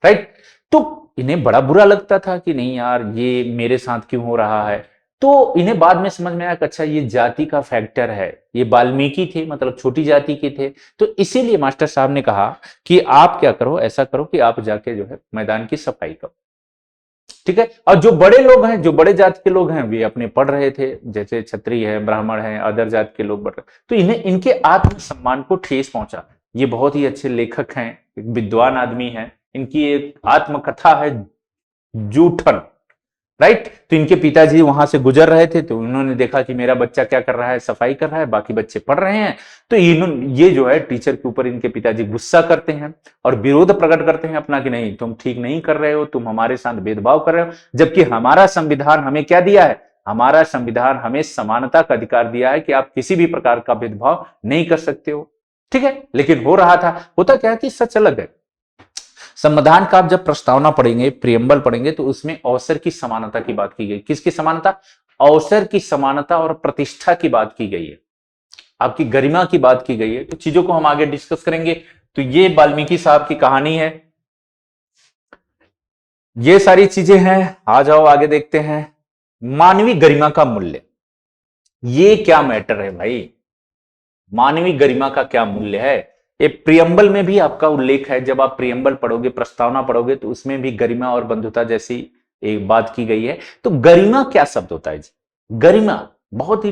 राइट? तो इन्हें बड़ा बुरा लगता था कि नहीं यार ये मेरे साथ क्यों हो रहा है। तो इन्हें बाद में समझ में आया कि अच्छा ये जाति का फैक्टर है। ये वाल्मीकि थे, मतलब छोटी जाति के थे। तो इसीलिए मास्टर साहब ने कहा कि आप क्या करो, ऐसा करो कि आप जाके जो है मैदान की सफाई करो। ठीक है? और जो बड़े लोग हैं, जो बड़े जाति के लोग हैं, वे अपने पढ़ रहे थे, जैसे क्षत्रिय है, ब्राह्मण है, अदर जाति के लोग पढ़ रहे। तो इन्हें इनके आत्मसम्मान को ठेस पहुंचा। ये बहुत ही अच्छे लेखक हैं, एक विद्वान आदमी है। इनकी एक आत्मकथा है जूठन। राइट? तो इनके पिताजी वहां से गुजर रहे थे, तो उन्होंने देखा कि मेरा बच्चा क्या कर रहा है, सफाई कर रहा है, बाकी बच्चे पढ़ रहे हैं। तो ये जो है टीचर के ऊपर इनके पिताजी गुस्सा करते हैं और विरोध प्रकट करते हैं अपना कि नहीं तुम ठीक नहीं कर रहे हो, तुम हमारे साथ भेदभाव कर रहे हो। जबकि हमारा संविधान हमें क्या दिया है? हमारा संविधान हमें समानता का अधिकार दिया है कि आप किसी भी प्रकार का भेदभाव नहीं कर सकते हो। ठीक है? लेकिन हो रहा था, होता क्या है कि सच अलग है। संविधान का आप जब प्रस्तावना पढ़ेंगे, प्रियम्बल पढ़ेंगे, तो उसमें अवसर की समानता की बात की गई। किसकी समानता? अवसर की समानता और प्रतिष्ठा की बात की गई है, आपकी गरिमा की बात की गई है। तो चीजों को हम आगे डिस्कस करेंगे। तो ये वाल्मीकि साहब की कहानी है, ये सारी चीजें हैं। आ जाओ आगे देखते हैं। मानवीय गरिमा का मूल्य, ये क्या मैटर है भाई? मानवीय गरिमा का क्या मूल्य है? ये प्रियम्बल में भी आपका उल्लेख है, जब आप प्रियम्बल पढ़ोगे, प्रस्तावना पढ़ोगे, तो उसमें भी गरिमा और बंधुता जैसी एक बात की गई है। तो गरिमा क्या शब्द होता है जी? गरिमा बहुत ही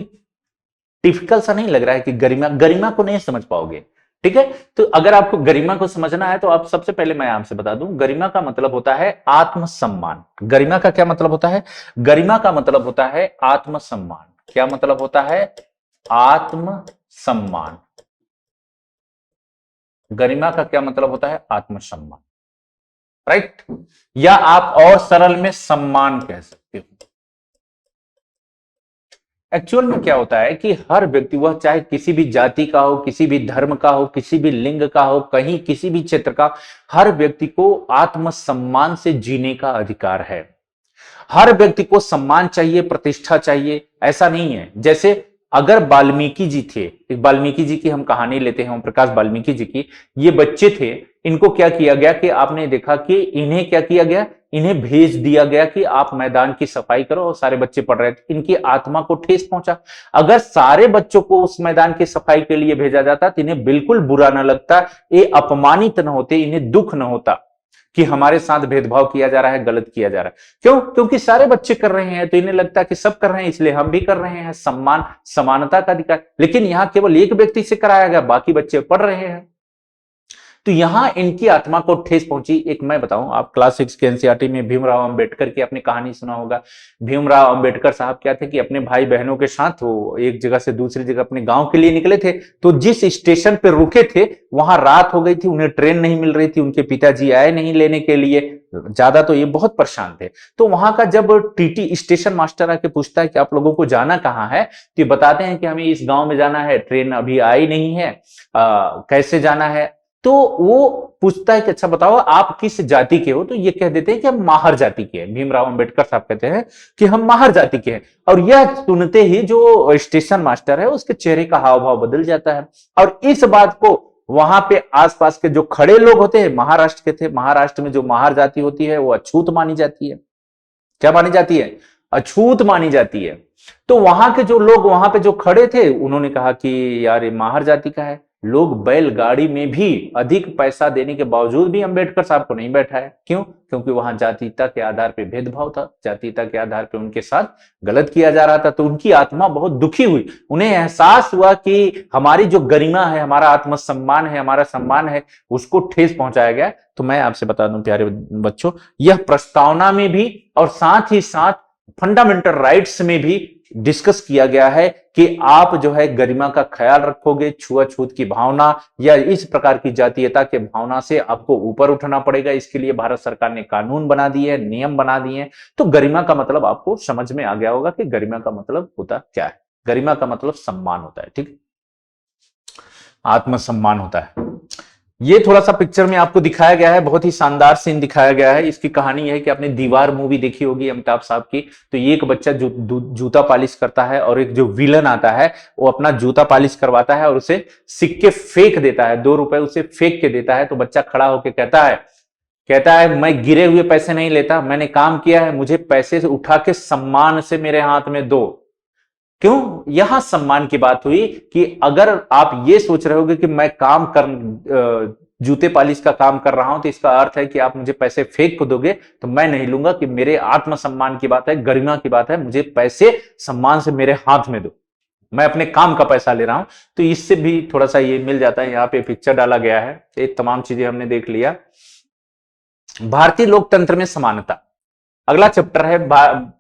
टिपिकल सा नहीं लग रहा है कि गरिमा, गरिमा को नहीं समझ पाओगे, ठीक है। तो अगर आपको गरिमा को समझना है तो आप सबसे पहले मैं आपसे बता दूं, गरिमा का मतलब होता है आत्मसम्मान। गरिमा का क्या मतलब होता है? गरिमा का मतलब होता है आत्मसम्मान। क्या मतलब होता है? आत्मसम्मान। गरिमा का क्या मतलब होता है? आत्मसम्मान, राइट। या आप और सरल में सम्मान कह सकते हो। एक्चुअल में क्या होता है कि हर व्यक्ति, वह चाहे किसी भी जाति का हो, किसी भी धर्म का हो, किसी भी लिंग का हो, कहीं किसी भी क्षेत्र का, हर व्यक्ति को आत्मसम्मान से जीने का अधिकार है। हर व्यक्ति को सम्मान चाहिए, प्रतिष्ठा चाहिए। ऐसा नहीं है जैसे अगर वाल्मीकि जी थे, एक वाल्मीकि जी की हम कहानी लेते हैं, ओम प्रकाश वाल्मीकि जी की। ये बच्चे थे, इनको क्या किया गया कि आपने देखा कि इन्हें क्या किया गया, इन्हें भेज दिया गया कि आप मैदान की सफाई करो, और सारे बच्चे पढ़ रहे थे। इनकी आत्मा को ठेस पहुंचा। अगर सारे बच्चों को उस मैदान की सफाई के लिए भेजा जाता तो इन्हें बिल्कुल बुरा ना लगता, ये अपमानित न होते, इन्हें दुख न होता कि हमारे साथ भेदभाव किया जा रहा है, गलत किया जा रहा है। क्यों? क्योंकि सारे बच्चे कर रहे हैं तो इन्हें लगता है कि सब कर रहे हैं इसलिए हम भी कर रहे हैं। सम्मान, समानता का अधिकार। लेकिन यहां केवल एक व्यक्ति से कराया गया, बाकी बच्चे पढ़ रहे हैं, तो यहां इनकी आत्मा को ठेस पहुंची। एक मैं बताऊं, आप क्लास 6 के एनसीईआरटी में भीमराव अंबेडकर की आपने कहानी सुना होगा। भीमराव अंबेडकर साहब क्या थे कि अपने भाई बहनों के साथ वो एक जगह से दूसरी जगह अपने गांव के लिए निकले थे। तो जिस स्टेशन पे रुके थे वहां रात हो गई थी, उन्हें ट्रेन नहीं मिल रही थी, उनके पिताजी आए नहीं लेने के लिए, ज्यादा तो ये बहुत परेशान थे। तो वहां का जब टीटी स्टेशन मास्टर आके पूछता है कि आप लोगों को जाना कहाँ है, तो ये बताते हैं कि हमें इस गांव में जाना है, ट्रेन अभी आई नहीं है, कैसे जाना है। तो वो पूछता है कि अच्छा बताओ आप किस जाति के हो, तो ये कह देते हैं कि हम माहर जाति के हैं। भीमराव अंबेडकर साहब कहते हैं कि हम माहर जाति के हैं। और यह सुनते ही जो स्टेशन मास्टर है उसके चेहरे का हाव भाव बदल जाता है। और इस बात को वहां पे आसपास के जो खड़े लोग होते हैं, महाराष्ट्र के थे, महाराष्ट्र में जो माहर जाति होती है वो अछूत मानी जाती है। क्या मानी जाती है? अछूत मानी जाती है। तो वहां के जो लोग वहां पे जो खड़े थे उन्होंने कहा कि यार ये माहर जाति का है। लोग बैलगाड़ी में भी अधिक पैसा देने के बावजूद भी अंबेडकर साहब को नहीं बैठाया। क्यों? क्योंकि वहां जातीयता के आधार पे भेदभाव था, जातीयता के आधार पे उनके साथ गलत किया जा रहा था। तो उनकी आत्मा बहुत दुखी हुई। उन्हें एहसास हुआ कि हमारी जो गरिमा है, हमारा आत्मसम्मान है, हमारा सम्मान है, उसको ठेस पहुंचाया गया। तो मैं आपसे बता दूं प्यारे बच्चों, यह प्रस्तावना में भी और साथ ही साथ फंडामेंटल राइट्स में भी डिस्कस किया गया है कि आप जो है गरिमा का ख्याल रखोगे। छुआछूत की भावना या इस प्रकार की जातीयता के भावना से आपको ऊपर उठना पड़ेगा। इसके लिए भारत सरकार ने कानून बना दिए, नियम बना दिए। तो गरिमा का मतलब आपको समझ में आ गया होगा कि गरिमा का मतलब होता क्या है। गरिमा का मतलब सम्मान होता है, ठीक, आत्मसम्मान होता है। ये थोड़ा सा पिक्चर में आपको दिखाया गया है, बहुत ही शानदार सीन दिखाया गया है। इसकी कहानी यह है कि आपने दीवार मूवी देखी होगी अमिताभ साहब की। तो ये एक बच्चा जूता पॉलिश करता है और एक जो विलन आता है वो अपना जूता पॉलिश करवाता है और उसे सिक्के फेंक देता है, 2 रुपए उसे फेंक के देता है। तो बच्चा खड़ा होकर कहता है मैं गिरे हुए पैसे नहीं लेता, मैंने काम किया है, मुझे पैसे से उठा के सम्मान से मेरे हाथ में दो। क्यों? यहां सम्मान की बात हुई कि अगर आप ये सोच रहे होगे कि मैं काम कर जूते पॉलिश का काम कर रहा हूं तो इसका अर्थ है कि आप मुझे पैसे फेंक को दोगे, तो मैं नहीं लूंगा। कि मेरे आत्मसम्मान की बात है, गरिमा की बात है, मुझे पैसे सम्मान से मेरे हाथ में दो, मैं अपने काम का पैसा ले रहा हूं। तो इससे भी थोड़ा सा ये मिल जाता है। यहाँ पे पिक्चर डाला गया है, ये तमाम चीजें हमने देख लिया। भारतीय लोकतंत्र में समानता, अगला चैप्टर है।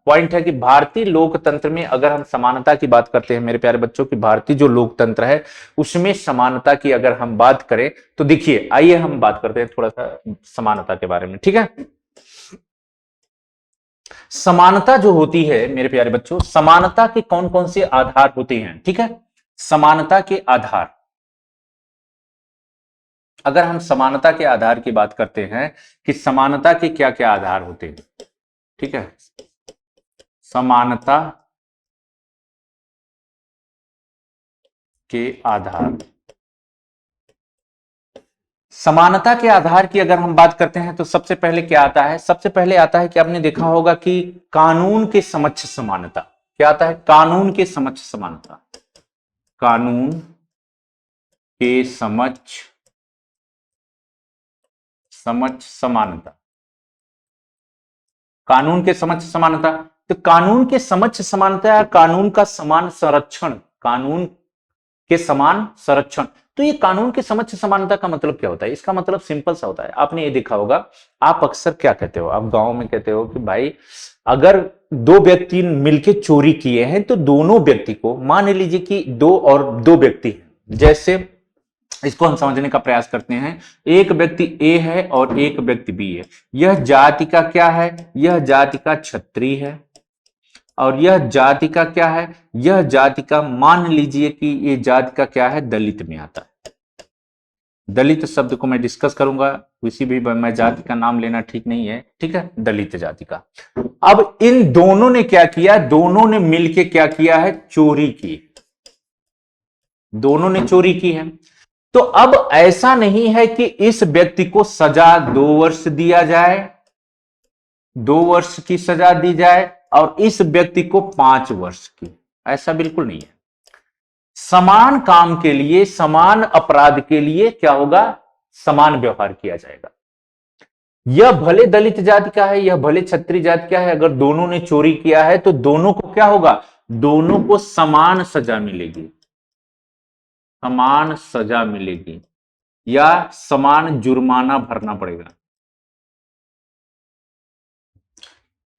पॉइंट है कि भारतीय लोकतंत्र में अगर हम समानता की बात करते हैं मेरे प्यारे बच्चों की, भारतीय जो लोकतंत्र है उसमें समानता की अगर हम बात करें तो देखिए, आइए हम बात करते हैं थोड़ा सा समानता के बारे में, ठीक है। समानता जो होती है मेरे प्यारे बच्चों, समानता के कौन कौन से आधार होते हैं, ठीक है। समानता के आधार, अगर हम समानता के आधार की बात करते हैं कि समानता के क्या क्या आधार होते हैं, ठीक है। समानता के आधार, समानता के आधार की अगर हम बात करते हैं तो सबसे पहले क्या आता है? सबसे पहले आता है कि आपने देखा होगा कि कानून के समक्ष समानता। क्या आता है? कानून के समक्ष समानता। कानून के समक्ष समक्ष समानता, कानून के समक्ष समानता। तो कानून के समक्ष समानता या कानून का समान संरक्षण, कानून के समान संरक्षण। तो ये कानून के समक्ष समानता का मतलब क्या होता है? इसका मतलब सिंपल सा होता है, आपने ये देखा होगा, आप अक्सर क्या कहते हो, आप गांव में कहते हो कि भाई अगर दो व्यक्ति मिलके चोरी किए हैं तो दोनों व्यक्ति को, मान लीजिए कि दो व्यक्ति हैं, जैसे इसको हम समझने का प्रयास करते हैं, एक व्यक्ति ए है और एक व्यक्ति बी है। यह जाति का क्या है? यह जाति का क्षत्रिय है और यह जाति का क्या है? यह जाति का, मान लीजिए कि ये जाति का क्या है, दलित में आता है। दलित शब्द को मैं डिस्कस करूंगा, किसी भी मैं जाति का नाम लेना ठीक नहीं है, ठीक है, दलित जाति का। अब इन दोनों ने क्या किया? दोनों ने मिलके क्या किया है? चोरी की। दोनों ने चोरी की है। तो अब ऐसा नहीं है कि इस व्यक्ति को सजा 2 वर्ष दिया जाए, 2 वर्ष की सजा दी जाए और इस व्यक्ति को 5 वर्ष की, ऐसा बिल्कुल नहीं है। समान काम के लिए, समान अपराध के लिए क्या होगा? समान व्यवहार किया जाएगा। यह भले दलित जाति का है, यह भले क्षत्रिय जाति का है, अगर दोनों ने चोरी किया है तो दोनों को क्या होगा? दोनों को समान सजा मिलेगी, समान सजा मिलेगी या समान जुर्माना भरना पड़ेगा।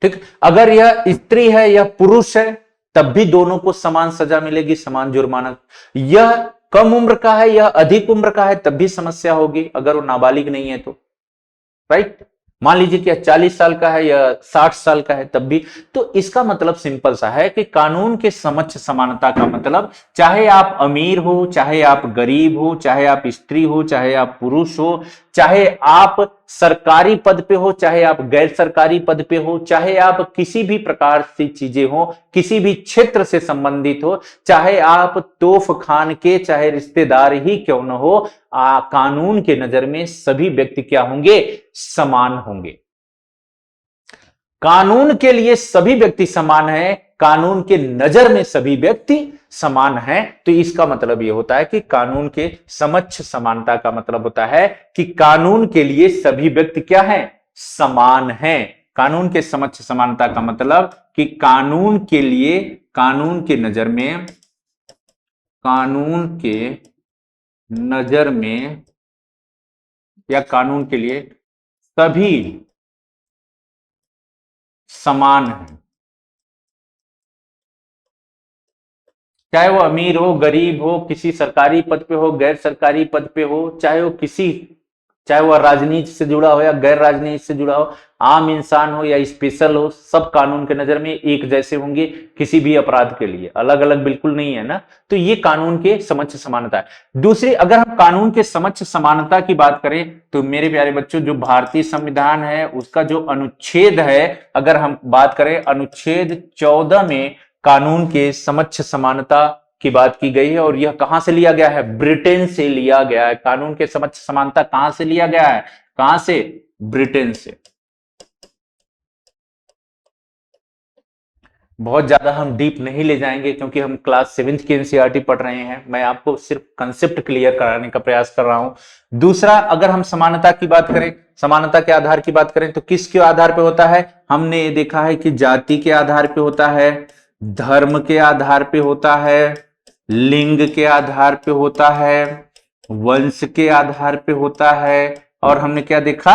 ठीक, अगर यह स्त्री है या पुरुष है तब भी दोनों को समान सजा मिलेगी, समान जुर्माना। यह कम उम्र का है या अधिक उम्र का है तब भी समस्या होगी, अगर वो नाबालिग नहीं है तो, राइट। मान लीजिए कि 40 साल का है या 60 साल का है तब भी। तो इसका मतलब सिंपल सा है कि कानून के समक्ष समानता का मतलब, चाहे आप अमीर हो, चाहे आप गरीब हो, चाहे आप स्त्री हो, चाहे आप पुरुष हो, चाहे आप सरकारी पद पे हो, चाहे आप गैर सरकारी पद पे हो, चाहे आप किसी भी प्रकार से चीजें हो, किसी भी क्षेत्र से संबंधित हो, चाहे आप तोफ खान के चाहे रिश्तेदार ही क्यों न हो, कानून के नजर में सभी व्यक्ति क्या होंगे? समान होंगे। कानून के लिए सभी व्यक्ति समान है, कानून के नजर में सभी व्यक्ति समान है। तो इसका मतलब यह होता है कि कानून के समक्ष समानता का मतलब होता है कि कानून के लिए सभी व्यक्ति क्या है? समान है। कानून के समक्ष समानता का मतलब कि कानून के लिए, कानून के नजर में, कानून के नजर में या कानून के लिए सभी समान है, चाहे वो अमीर हो, गरीब हो, किसी सरकारी पद पे हो, गैर सरकारी पद पे हो, चाहे वो राजनीति से जुड़ा हो या गैर राजनीति से जुड़ा हो, आम इंसान हो या स्पेशल हो, सब कानून के नजर में एक जैसे होंगे। किसी भी अपराध के लिए अलग अलग बिल्कुल नहीं है ना। तो ये कानून के समक्ष समानता है। दूसरी, अगर हम कानून के समक्ष समानता की बात करें तो मेरे प्यारे बच्चों, जो भारतीय संविधान है उसका जो अनुच्छेद है, अगर हम बात करें अनुच्छेद 14 में कानून के समक्ष समानता की बात की गई है और यह कहां से लिया गया है? ब्रिटेन से लिया गया है। कानून के समक्ष समानता कहां से लिया गया है? कहां से? ब्रिटेन से। बहुत ज्यादा हम डीप नहीं ले जाएंगे क्योंकि हम क्लास 7th की एनसीईआरटी पढ़ रहे हैं, मैं आपको सिर्फ कंसेप्ट क्लियर कराने का प्रयास कर रहा हूं। दूसरा, अगर हम समानता की बात करें, समानता के आधार की बात करें तो किसके आधार पे होता है? हमने ये देखा है कि जाति के आधार पे होता है, धर्म के आधार पे होता है, लिंग के आधार पे होता है, वंश के आधार पे होता है और हमने क्या देखा?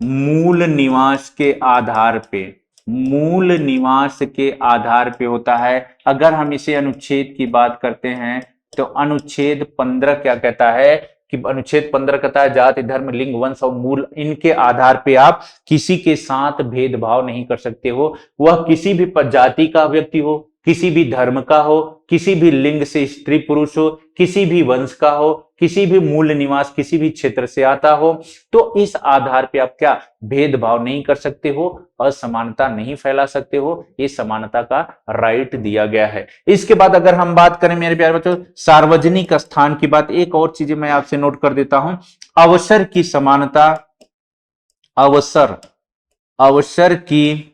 मूल निवास के आधार पे, मूल निवास के आधार पे होता है। अगर हम इसे अनुच्छेद की बात करते हैं तो अनुच्छेद 15 क्या कहता है? कि अनुच्छेद 15 कहता है जाति, धर्म, लिंग, वंश और मूल, इनके आधार पे आप किसी के साथ भेदभाव नहीं कर सकते हो। वह किसी भी जाति का व्यक्ति हो, किसी भी धर्म का हो, किसी भी लिंग से स्त्री पुरुष हो, किसी भी वंश का हो, किसी भी मूल निवास किसी भी क्षेत्र से आता हो, तो इस आधार पे आप क्या भेदभाव नहीं कर सकते हो, असमानता नहीं फैला सकते हो। ये समानता का राइट दिया गया है। इसके बाद अगर हम बात करें मेरे प्यारे बच्चों सार्वजनिक स्थान की बात, एक और चीज मैं आपसे नोट कर देता हूं, अवसर की समानता, अवसर की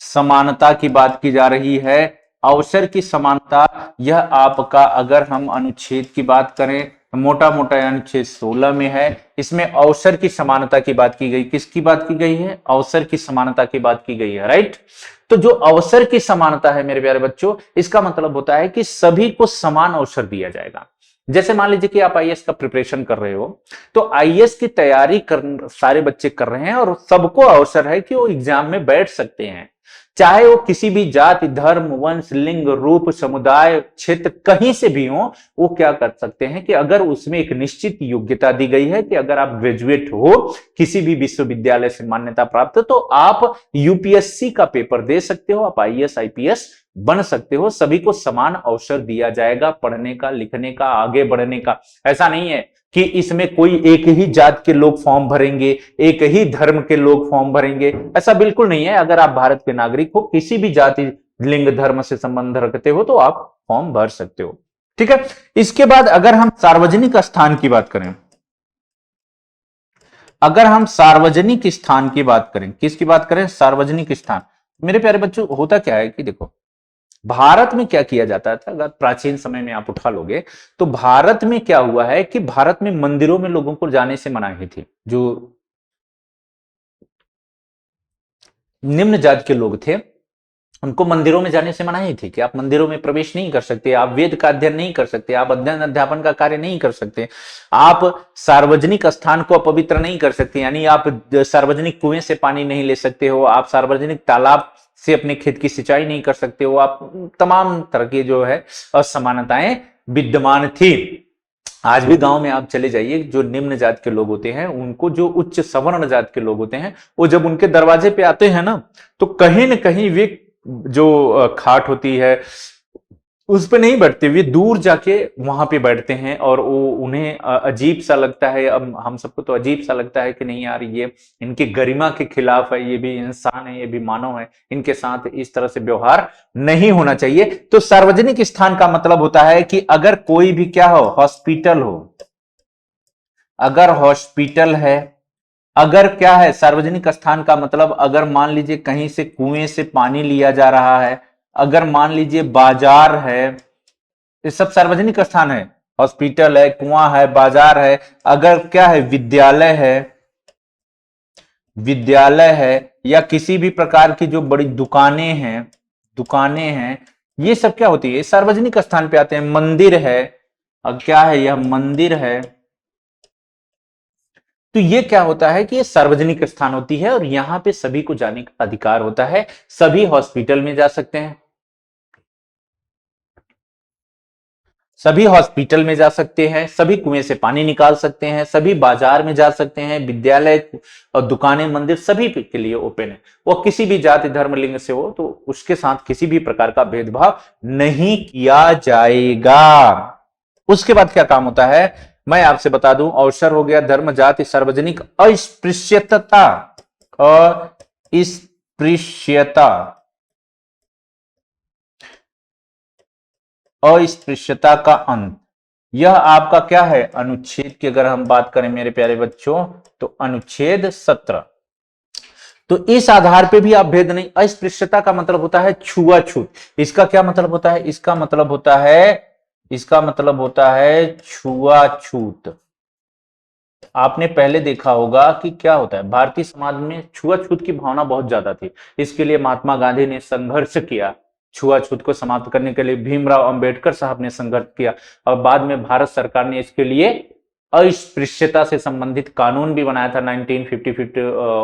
समानता की बात की जा रही है। अवसर की समानता, यह आपका, अगर हम अनुच्छेद की बात करें मोटा मोटा यानी 616 में है। इसमें अवसर की समानता की बात की गई, किसकी बात की गई है, अवसर की समानता की बात की गई है, राइट। तो जो अवसर की समानता है मेरे प्यारे बच्चों, इसका मतलब होता है कि सभी को समान अवसर दिया जाएगा। जैसे मान लीजिए कि आप आईएएस का प्रिपरेशन कर रहे हो, तो आईएएस की तैयारी कर सारे बच्चे कर रहे हैं और सबको अवसर है कि वो एग्जाम में बैठ सकते हैं, चाहे वो किसी भी जाति, धर्म, वंश, लिंग, रूप, समुदाय, क्षेत्र कहीं से भी हो। वो क्या कर सकते हैं कि अगर उसमें एक निश्चित योग्यता दी गई है कि अगर आप ग्रेजुएट हो किसी भी विश्वविद्यालय से मान्यता प्राप्त, तो आप यूपीएससी का पेपर दे सकते हो, आप आईएएस आईपीएस बन सकते हो। सभी को समान अवसर दिया जाएगा पढ़ने का, लिखने का, आगे बढ़ने का। ऐसा नहीं है कि इसमें कोई एक ही जात के लोग फॉर्म भरेंगे, एक ही धर्म के लोग फॉर्म भरेंगे, ऐसा बिल्कुल नहीं है। अगर आप भारत के नागरिक हो, किसी भी जाति, लिंग, धर्म से संबंध रखते हो, तो आप फॉर्म भर सकते हो, ठीक है। इसके बाद अगर हम सार्वजनिक स्थान की बात करें, अगर हम सार्वजनिक स्थान की बात करें, किसकी बात करें, सार्वजनिक स्थान। मेरे प्यारे बच्चों, होता क्या है कि देखो, भारत में क्या किया जाता था, अगर प्राचीन समय में आप उठा लोगे तो भारत में क्या हुआ है कि भारत में मंदिरों में लोगों को जाने से मनाही थी। जो निम्न जाति के लोग थे उनको मंदिरों में जाने से मनाही थी कि आप मंदिरों में प्रवेश नहीं कर सकते, आप वेद का अध्ययन नहीं कर सकते, आप अध्ययन अध्यापन का कार्य नहीं कर सकते, आप सार्वजनिक स्थान को अपवित्र नहीं कर सकते, यानी आप सार्वजनिक कुएं से पानी नहीं ले सकते हो, आप सार्वजनिक तालाब से अपने खेत की सिंचाई नहीं कर सकते हो, आप तमाम तरह की जो है असमानताएं विद्यमान थी। आज भी गांव में आप चले जाइए, जो निम्न जात के लोग होते हैं उनको जो उच्च सवर्ण जात के लोग होते हैं, वो जब उनके दरवाजे पे आते हैं ना, तो कहीं ना कहीं वे जो खाट होती है उस पे नहीं बैठते, वे दूर जाके वहां पे बैठते हैं और वो उन्हें अजीब सा लगता है। अब हम सबको तो अजीब सा लगता है कि नहीं यार, ये इनकी गरिमा के खिलाफ है, ये भी इंसान है, ये भी मानव है, इनके साथ इस तरह से व्यवहार नहीं होना चाहिए। तो सार्वजनिक स्थान का मतलब होता है कि अगर कोई भी क्या हो, हॉस्पिटल हो, अगर हॉस्पिटल है, अगर क्या है, सार्वजनिक स्थान का मतलब अगर मान लीजिए कहीं से कुएं से पानी लिया जा रहा है, अगर मान लीजिए बाजार है, ये सब सार्वजनिक स्थान है। हॉस्पिटल है, कुआं है, बाजार है, अगर क्या है, विद्यालय है, विद्यालय है, या किसी भी प्रकार की जो बड़ी दुकानें हैं, दुकानें हैं, ये सब क्या होती है, सार्वजनिक स्थान पे आते हैं। मंदिर है, अब क्या है, यह मंदिर है, तो ये क्या होता है कि ये सार्वजनिक स्थान होती है और यहां पे सभी को जाने का अधिकार होता है। सभी हॉस्पिटल में जा सकते हैं, सभी हॉस्पिटल में जा सकते हैं, सभी कुएं से पानी निकाल सकते हैं, सभी बाजार में जा सकते हैं, विद्यालय और दुकानें, मंदिर सभी के लिए ओपन है। वो किसी भी जाति, धर्म, लिंग से हो तो उसके साथ किसी भी प्रकार का भेदभाव नहीं किया जाएगा। उसके बाद क्या काम होता है, मैं आपसे बता दूं, अवसर हो गया, धर्म, जाति, सार्वजनिक, अस्पृश्यता, अस्पृश्यता, अस्पृश्यता का अंत, यह आपका क्या है, अनुच्छेद की अगर हम बात करें मेरे प्यारे बच्चों, तो अनुच्छेद 17। तो इस आधार पे भी आप भेद नहीं, अस्पृश्यता का मतलब होता है छुआछूत। इसका क्या मतलब होता है, इसका मतलब होता है, इसका मतलब होता है छुआछूत। आपने पहले देखा होगा कि क्या होता है, भारतीय समाज में छुआछूत की भावना बहुत ज्यादा थी। इसके लिए महात्मा गांधी ने संघर्ष किया, छुआछूत को समाप्त करने के लिए भीमराव अंबेडकर साहब ने संघर्ष किया, और बाद में भारत सरकार ने इसके लिए अस्पृश्यता से संबंधित कानून भी बनाया था।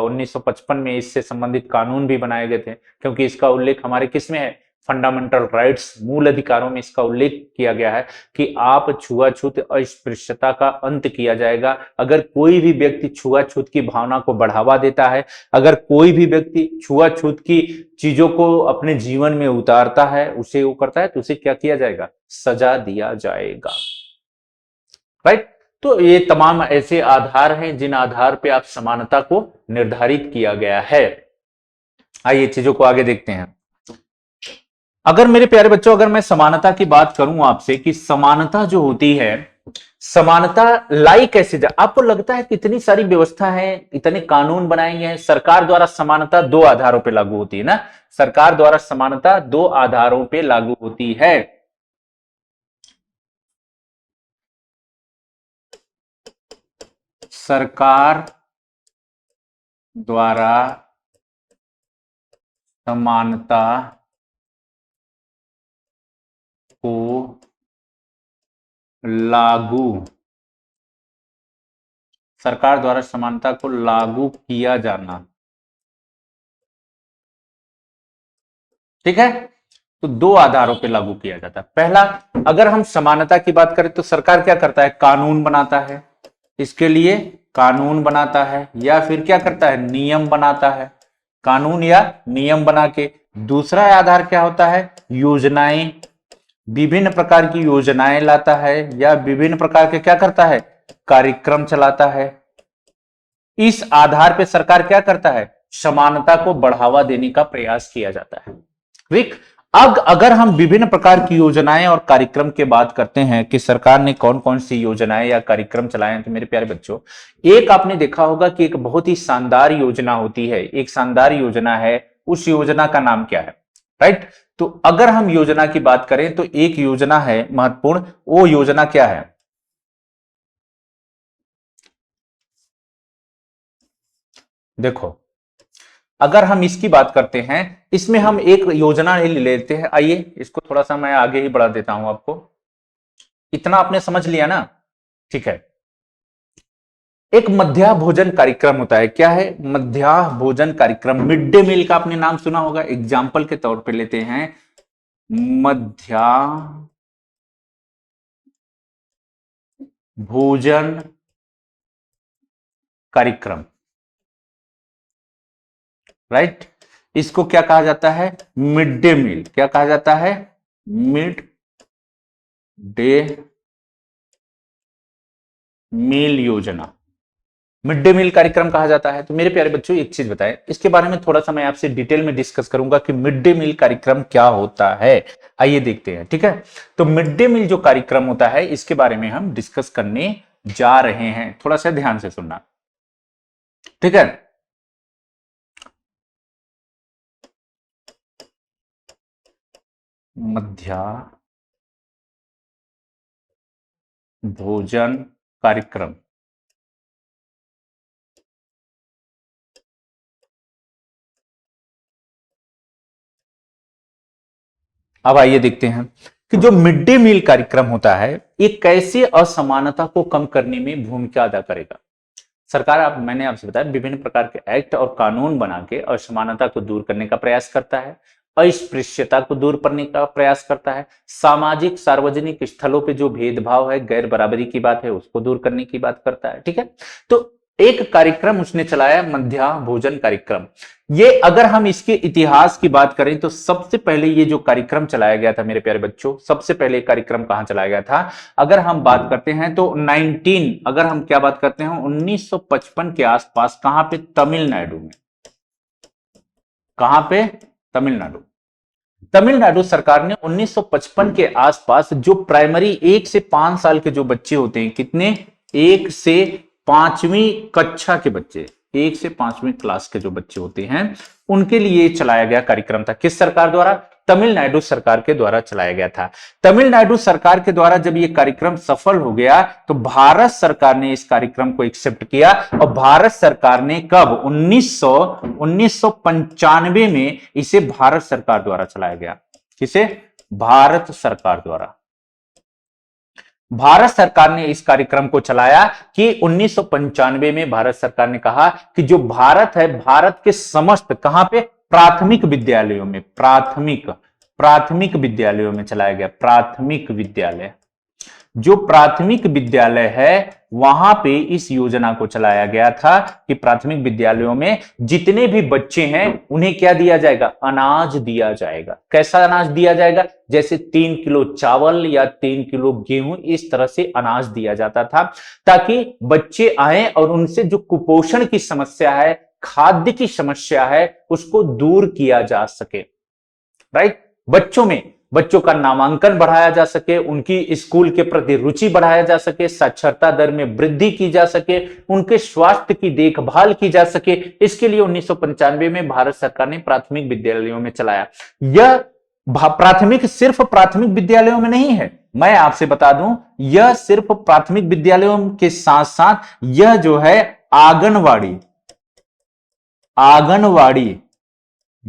1955 में इससे संबंधित कानून भी बनाए गए थे, क्योंकि इसका उल्लेख हमारे किस में है, फंडामेंटल राइट्स, मूल अधिकारों में इसका उल्लेख किया गया है कि आप छुआछूत, अस्पृश्यता का अंत किया जाएगा। अगर कोई भी व्यक्ति छुआछूत की भावना को बढ़ावा देता है, अगर कोई भी व्यक्ति छुआछूत की चीजों को अपने जीवन में उतारता है, उसे वो करता है, तो उसे क्या किया जाएगा, सजा दिया जाएगा, राइट। तो ये तमाम ऐसे आधार हैं जिन आधार पे आप समानता को निर्धारित किया गया है। आइए चीजों को आगे देखते हैं। अगर मेरे प्यारे बच्चों, अगर मैं समानता की बात करूं आपसे कि समानता जो होती है, समानता लाई कैसे जा, आपको लगता है कितनी सारी व्यवस्था है, इतने कानून बनाए गए हैं। सरकार द्वारा समानता दो आधारों पर लागू होती है ना, सरकार द्वारा समानता दो आधारों पर लागू होती है। सरकार द्वारा समानता को लागू, सरकार द्वारा समानता को लागू किया जाना। ठीक है, तो दो आधारों पे लागू किया जाता है। पहला, अगर हम समानता की बात करें तो सरकार क्या करता है, कानून बनाता है, इसके लिए कानून बनाता है, या फिर क्या करता है, नियम बनाता है, कानून या नियम बना के। दूसरा आधार क्या होता है, योजनाएं, विभिन्न प्रकार की योजनाएं लाता है, या विभिन्न प्रकार के क्या करता है, कार्यक्रम चलाता है। इस आधार पे सरकार क्या करता है, समानता को बढ़ावा देने का प्रयास किया जाता है। ठीक, अब अगर हम विभिन्न प्रकार की योजनाएं और कार्यक्रम की बात करते हैं कि सरकार ने कौन कौन सी योजनाएं या कार्यक्रम चलाए हैं, तो मेरे प्यारे बच्चों, एक आपने देखा होगा कि एक बहुत ही शानदार योजना होती है, एक शानदार योजना है, उस योजना का नाम क्या है, राइट। तो अगर हम योजना की बात करें तो एक योजना है महत्वपूर्ण, वो योजना क्या है, देखो अगर हम इसकी बात करते हैं, इसमें हम एक योजना ही ले लेते हैं। आइए इसको थोड़ा सा मैं आगे ही बढ़ा देता हूं आपको, इतना आपने समझ लिया ना, ठीक है। एक मध्याह्न भोजन कार्यक्रम होता है, क्या है, मध्याह्न भोजन कार्यक्रम, मिड डे मील का आपने नाम सुना होगा। एग्जाम्पल के तौर पे लेते हैं मध्याह्न भोजन कार्यक्रम, राइट। इसको क्या कहा जाता है, मिड डे मील, क्या कहा जाता है, मिड डे मील योजना, मिड डे मील कार्यक्रम कहा जाता है। तो मेरे प्यारे बच्चों एक चीज बताएं, इसके बारे में थोड़ा सा मैं आपसे डिटेल में डिस्कस करूंगा कि मिड डे मील कार्यक्रम क्या होता है। आइए देखते हैं, ठीक है। तो मिड डे मील जो कार्यक्रम होता है, इसके बारे में हम डिस्कस करने जा रहे हैं, थोड़ा सा ध्यान से सुनना, ठीक है। मध्याह्न भोजन कार्यक्रम, अब आइए देखते हैं कि जो मिड डे मील कार्यक्रम होता है, ये कैसे असमानता को कम करने में भूमिका अदा करेगा। सरकार, आप मैंने आपसे बताया, विभिन्न प्रकार के एक्ट और कानून बना के असमानता को दूर करने का प्रयास करता है, अस्पृश्यता को दूर करने का प्रयास करता है, सामाजिक सार्वजनिक स्थलों पे जो भेदभाव है, गैर बराबरी की बात है, उसको दूर करने की बात करता है, ठीक है। तो एक कार्यक्रम उसने चलाया, मध्याह्न भोजन कार्यक्रम। ये अगर हम इसके इतिहास की बात करें तो सबसे पहले ये जो कार्यक्रम चलाया गया था मेरे प्यारे बच्चों, सबसे पहले कार्यक्रम कहां चलाया गया था, अगर हम बात करते हैं तो अगर हम क्या बात करते हैं 1955 के आसपास, कहां पे, तमिलनाडु में, कहां पे, तमिलनाडु। तमिलनाडु सरकार ने 1955 के आसपास जो प्राइमरी 1 से 5 साल के जो बच्चे होते हैं, कितने, 1 से 5वीं कक्षा के बच्चे, 1 से 5वीं क्लास के जो बच्चे होते हैं, उनके लिए चलाया गया कार्यक्रम था। किस सरकार द्वारा, तमिलनाडु सरकार के द्वारा चलाया गया था। तमिलनाडु सरकार के द्वारा जब यह कार्यक्रम सफल हो गया तो भारत सरकार ने इस कार्यक्रम को एक्सेप्ट किया, और भारत सरकार ने कब, 1995 में इसे भारत सरकार द्वारा चलाया गया। किसे, भारत सरकार द्वारा। भारत सरकार ने इस कार्यक्रम को चलाया कि 1995 में भारत सरकार ने कहा कि जो भारत है, भारत के समस्त, कहां पे, प्राथमिक विद्यालयों में, प्राथमिक विद्यालयों में चलाया गया। प्राथमिक विद्यालय, जो प्राथमिक विद्यालय है वहां पे इस योजना को चलाया गया था कि प्राथमिक विद्यालयों में जितने भी बच्चे हैं उन्हें क्या दिया जाएगा, अनाज दिया जाएगा। कैसा अनाज दिया जाएगा, जैसे 3 किलो चावल या 3 किलो गेहूं, इस तरह से अनाज दिया जाता था, ताकि बच्चे आए और उनसे जो कुपोषण की समस्या है, खाद्य की समस्या है, उसको दूर किया जा सके, राइट। बच्चों का नामांकन बढ़ाया जा सके, उनकी स्कूल के प्रति रुचि बढ़ाया जा सके, साक्षरता दर में वृद्धि की जा सके, उनके स्वास्थ्य की देखभाल की जा सके। इसके लिए 1995 में भारत सरकार ने प्राथमिक विद्यालयों में चलाया। यह प्राथमिक सिर्फ प्राथमिक विद्यालयों में नहीं है, मैं आपसे बता दूं, यह सिर्फ प्राथमिक विद्यालयों के साथ साथ यह जो है आंगनवाड़ी, आंगनवाड़ी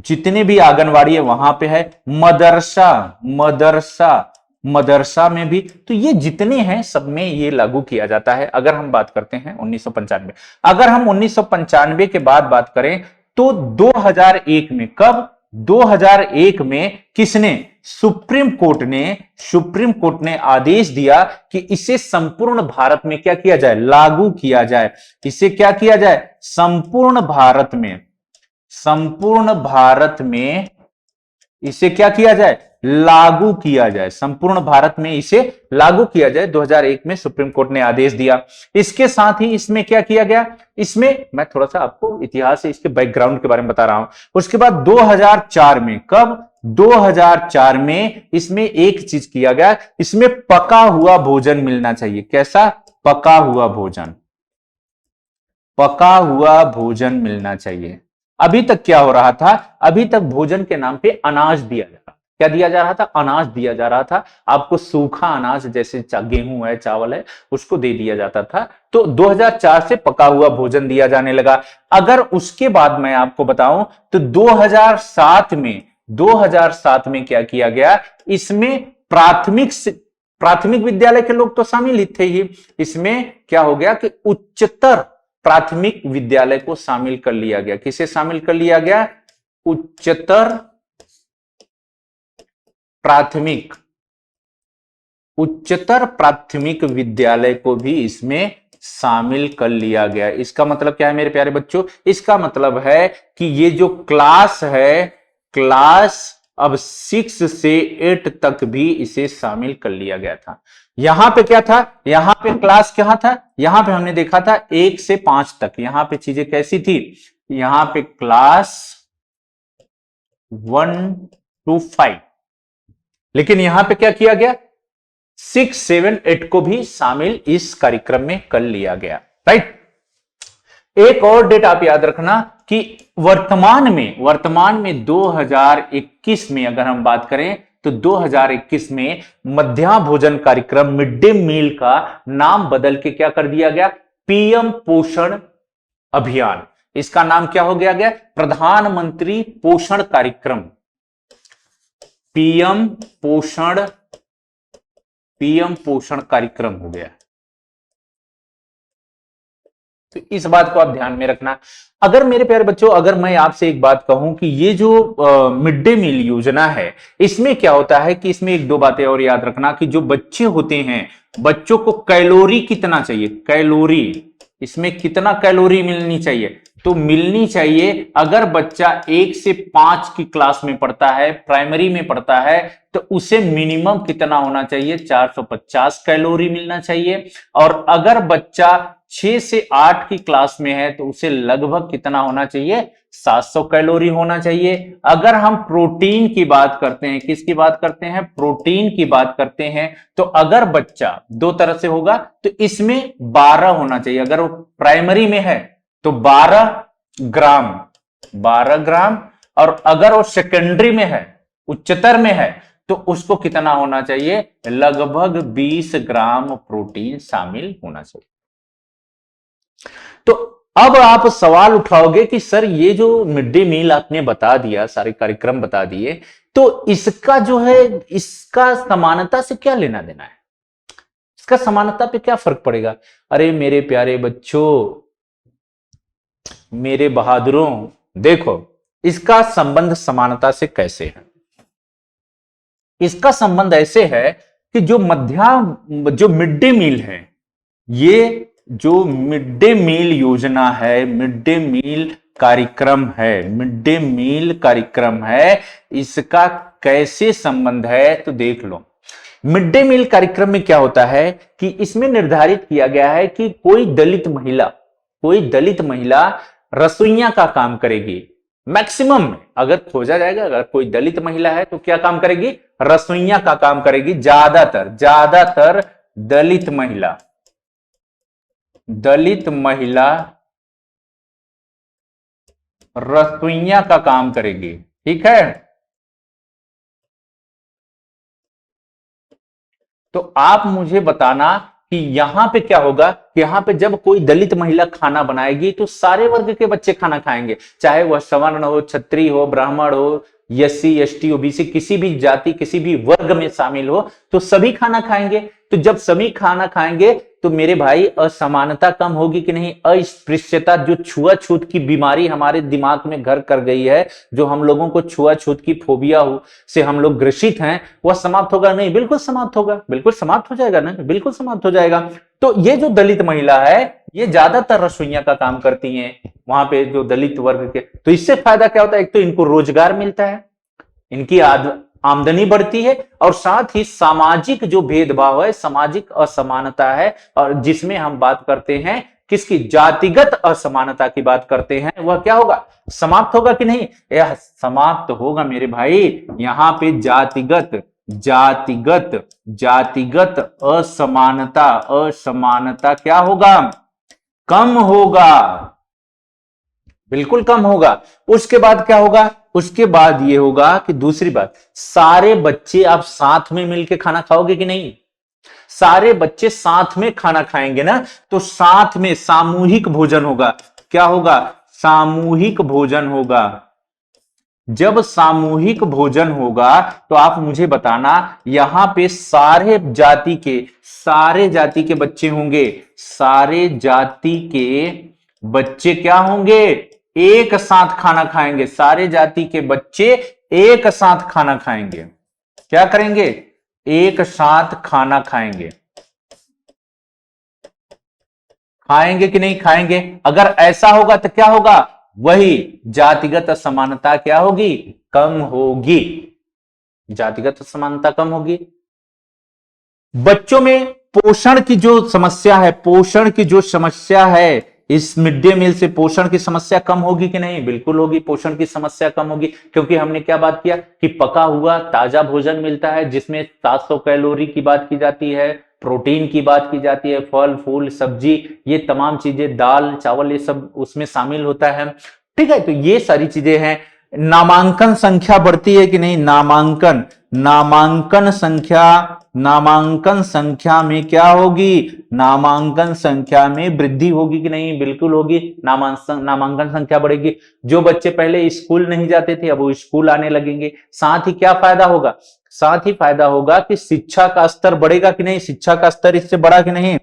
जितने भी आंगनवाड़ी है वहां पे है, मदरसा, मदरसा मदरसा में भी, तो ये जितने हैं सब में ये लागू किया जाता है। अगर हम बात करते हैं 1995, अगर हम 1995 के बाद बात करें तो 2001 में, कब, 2001 में किसने, सुप्रीम कोर्ट ने आदेश दिया कि इसे संपूर्ण भारत में क्या किया जाए, लागू किया जाए। इसे क्या किया जाए, संपूर्ण भारत में, संपूर्ण भारत में इसे क्या किया जाए, लागू किया जाए, संपूर्ण भारत में इसे लागू किया जाए। 2001 में सुप्रीम कोर्ट ने आदेश दिया। इसके साथ ही इसमें क्या किया गया, इसमें मैं थोड़ा सा आपको इतिहास से इसके बैकग्राउंड के बारे में बता रहा हूं। उसके बाद 2004 में, कब, 2004 में इसमें एक चीज किया गया, इसमें पका हुआ भोजन मिलना चाहिए। कैसा, पका हुआ भोजन, पका हुआ भोजन मिलना चाहिए। अभी तक क्या हो रहा था, अभी तक भोजन के नाम पे अनाज दिया जा रहा, क्या दिया जा रहा था, अनाज दिया जा रहा था आपको, सूखा अनाज जैसे गेहूं है, चावल है, उसको दे दिया जाता था। तो 2004 से पका हुआ भोजन दिया जाने लगा। अगर उसके बाद मैं आपको बताऊं तो 2007 में क्या किया गया, इसमें प्राथमिक विद्यालय के लोग तो शामिल ही थे ही, इसमें क्या हो गया कि उच्चतर प्राथमिक विद्यालय को शामिल कर लिया गया। किसे शामिल कर लिया गया, उच्चतर प्राथमिक, उच्चतर प्राथमिक विद्यालय को भी इसमें शामिल कर लिया गया। इसका मतलब क्या है मेरे प्यारे बच्चों, इसका मतलब है कि ये जो क्लास है, क्लास अब 6 से 8 तक भी इसे शामिल कर लिया गया था। यहां पे क्या था, यहां पे क्लास क्या था, यहां पे हमने देखा था 1 से 5 तक, यहां पे चीजें कैसी थी, यहां पे क्लास 1 to 5, लेकिन यहां पे क्या किया गया, 6, 7, 8 को भी शामिल इस कार्यक्रम में कर लिया गया। राइट। एक और डेट आप याद रखना कि वर्तमान में 2021 में अगर हम बात करें तो 2021 में मध्याह्न भोजन कार्यक्रम, मिड डे मील का नाम बदल के क्या कर दिया गया, पीएम पोषण अभियान। इसका नाम क्या हो गया, प्रधानमंत्री पोषण कार्यक्रम, पीएम पोषण कार्यक्रम हो गया। तो इस बात को आप ध्यान में रखना। अगर मेरे प्यारे बच्चों, अगर मैं आपसे एक बात कहूं कि ये जो मिड डे मील योजना है, इसमें क्या होता है कि इसमें एक दो बातें और याद रखना कि जो बच्चे होते हैं, बच्चों को कैलोरी कितना चाहिए, कैलोरी, इसमें कितना कैलोरी मिलनी चाहिए, तो मिलनी चाहिए, अगर बच्चा 1 से 5 की क्लास में पढ़ता है, प्राइमरी में पढ़ता है, तो उसे मिनिमम कितना होना चाहिए, 450 कैलोरी मिलना चाहिए। और अगर बच्चा 6 से 8 की क्लास में है तो उसे लगभग कितना होना चाहिए, 700 कैलोरी होना चाहिए। अगर हम प्रोटीन की बात करते हैं, किसकी बात करते हैं, प्रोटीन की बात करते हैं, तो अगर बच्चा दो तरह से होगा, तो इसमें 12 होना चाहिए। अगर वो प्राइमरी में है तो 12 ग्राम, और अगर वो सेकेंडरी में है, उच्चतर में है, तो उसको कितना होना चाहिए, लगभग 20 ग्राम प्रोटीन शामिल होना चाहिए। तो अब आप सवाल उठाओगे कि सर ये जो मिड डे मील आपने बता दिया, सारे कार्यक्रम बता दिए, तो इसका जो है, इसका समानता से क्या लेना देना है, इसका समानता पे क्या फर्क पड़ेगा। अरे मेरे प्यारे बच्चों, मेरे बहादुरों, देखो इसका संबंध समानता से कैसे है। इसका संबंध ऐसे है कि जो मिड डे मील है, ये जो मिड डे मील योजना है, मिड डे मील कार्यक्रम है, मिड डे मील कार्यक्रम है, इसका कैसे संबंध है, तो देख लो। मिड डे मील कार्यक्रम में क्या होता है कि इसमें निर्धारित किया गया है कि कोई दलित महिला रसोइया का काम करेगी। मैक्सिमम में अगर खोजा जाएगा, अगर कोई दलित महिला है तो क्या काम करेगी, रसोइया का काम करेगी। ज्यादातर दलित महिला रसोइया का काम करेगी। ठीक है, तो आप मुझे बताना कि यहां पे क्या होगा कि यहां पे जब कोई दलित महिला खाना बनाएगी तो सारे वर्ग के बच्चे खाना खाएंगे, चाहे वह सवर्ण हो, क्षत्रिय हो, ब्राह्मण हो, एससी एसटी ओबीसी, किसी भी जाति किसी भी वर्ग में शामिल हो, तो सभी खाना खाएंगे। तो जब सभी खाना खाएंगे तो मेरे भाई असमानता कम होगी कि नहीं? अस्पृश्यता, जो छुआछूत की बीमारी हमारे दिमाग में घर कर गई है, जो हम लोगों को छुआछूत की फोबिया से हम लोग ग्रसित हैं, वह समाप्त होगा नहीं? बिल्कुल समाप्त होगा, बिल्कुल समाप्त हो जाएगा ना, बिल्कुल समाप्त हो जाएगा। तो ये जो दलित महिला है, ये ज्यादातर रसोइया का काम करती हैं वहां पे, जो दलित वर्ग के। तो इससे फायदा क्या होता है? एक तो इनको रोजगार मिलता है, इनकी आमदनी बढ़ती है, और साथ ही सामाजिक जो भेदभाव है, सामाजिक असमानता है, और जिसमें हम बात करते हैं किसकी? जातिगत असमानता की बात करते हैं, वह क्या होगा? समाप्त होगा कि नहीं? यह समाप्त होगा मेरे भाई। यहां पे जातिगत जातिगत जातिगत असमानता असमानता क्या होगा? कम होगा, बिल्कुल कम होगा। उसके बाद क्या होगा? उसके बाद ये होगा कि दूसरी बात, सारे बच्चे आप साथ में मिलकर खाना खाओगे कि नहीं? सारे बच्चे साथ में खाना खाएंगे ना, तो साथ में सामूहिक भोजन होगा। क्या होगा? सामूहिक भोजन होगा। जब सामूहिक भोजन होगा तो आप मुझे बताना, यहां पे सारे जाति के बच्चे होंगे, सारे जाति के बच्चे क्या होंगे? एक साथ खाना खाएंगे। सारे जाति के बच्चे एक साथ खाना खाएंगे। क्या करेंगे? एक साथ खाना खाएंगे। खाएंगे कि नहीं खाएंगे? अगर ऐसा होगा तो क्या होगा? वही जातिगत असमानता क्या होगी? कम होगी। जातिगत असमानता कम होगी। बच्चों में पोषण की जो समस्या है, पोषण की जो समस्या है, इस मिड डे मील से पोषण की समस्या कम होगी कि नहीं? बिल्कुल होगी, पोषण की समस्या कम होगी, क्योंकि हमने क्या बात किया कि पका हुआ ताजा भोजन मिलता है, जिसमें 700 कैलोरी की बात की जाती है, प्रोटीन की बात की जाती है, फल फूल सब्जी, ये तमाम चीजें, दाल चावल, ये सब उसमें शामिल होता है। ठीक है, तो ये सारी चीजें हैं। नामांकन संख्या बढ़ती है कि नहीं? नामांकन संख्या में क्या होगी? नामांकन संख्या में वृद्धि होगी कि नहीं? बिल्कुल होगी। नामांकन संख्या बढ़ेगी। जो बच्चे पहले स्कूल नहीं जाते थे, अब वो स्कूल आने लगेंगे। साथ ही क्या फायदा होगा? साथ ही फायदा होगा कि शिक्षा का स्तर बढ़ेगा कि नहीं? शिक्षा का स्तर इससे बढ़ा कि नहीं?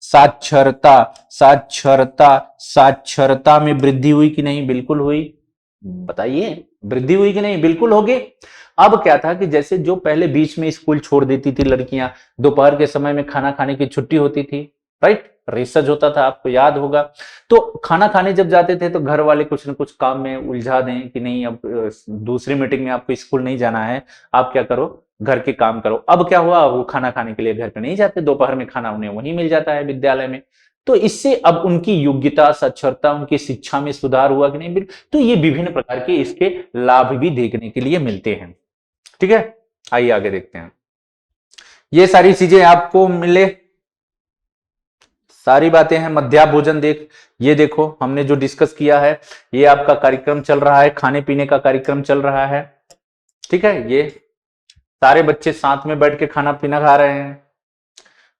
साक्षरता साक्षरता साक्षरता में वृद्धि हुई कि नहीं? बिल्कुल हुई। बताइए, वृद्धि हुई कि नहीं? बिल्कुल होगी। अब क्या था कि जैसे जो पहले बीच में स्कूल छोड़ देती थी लड़कियां, दोपहर के समय में खाना खाने की छुट्टी होती थी, राइट, रिसर्च होता था, आपको याद होगा। तो खाना खाने जब जाते थे तो घर वाले कुछ न कुछ काम में उलझा दें कि नहीं, अब दूसरी मीटिंग में आपको स्कूल नहीं जाना है, आप क्या करो, घर के काम करो। अब क्या हुआ? वो खाना खाने के लिए घर पे नहीं जाते, दोपहर में खाना उन्हें वहीं मिल जाता है विद्यालय में। तो इससे अब उनकी योग्यता, साक्षरता, उनकी शिक्षा में सुधार हुआ कि नहीं? तो ये विभिन्न प्रकार के इसके लाभ भी देखने के लिए मिलते हैं। ठीक है, आइए आगे देखते हैं। ये सारी चीजें आपको मिले, सारी बातें हैं। मध्याह्न भोजन ये देखो हमने जो डिस्कस किया है, ये आपका कार्यक्रम चल रहा है, खाने पीने का कार्यक्रम चल रहा है। ठीक है, ये सारे बच्चे साथ में बैठ के खाना पीना खा रहे हैं।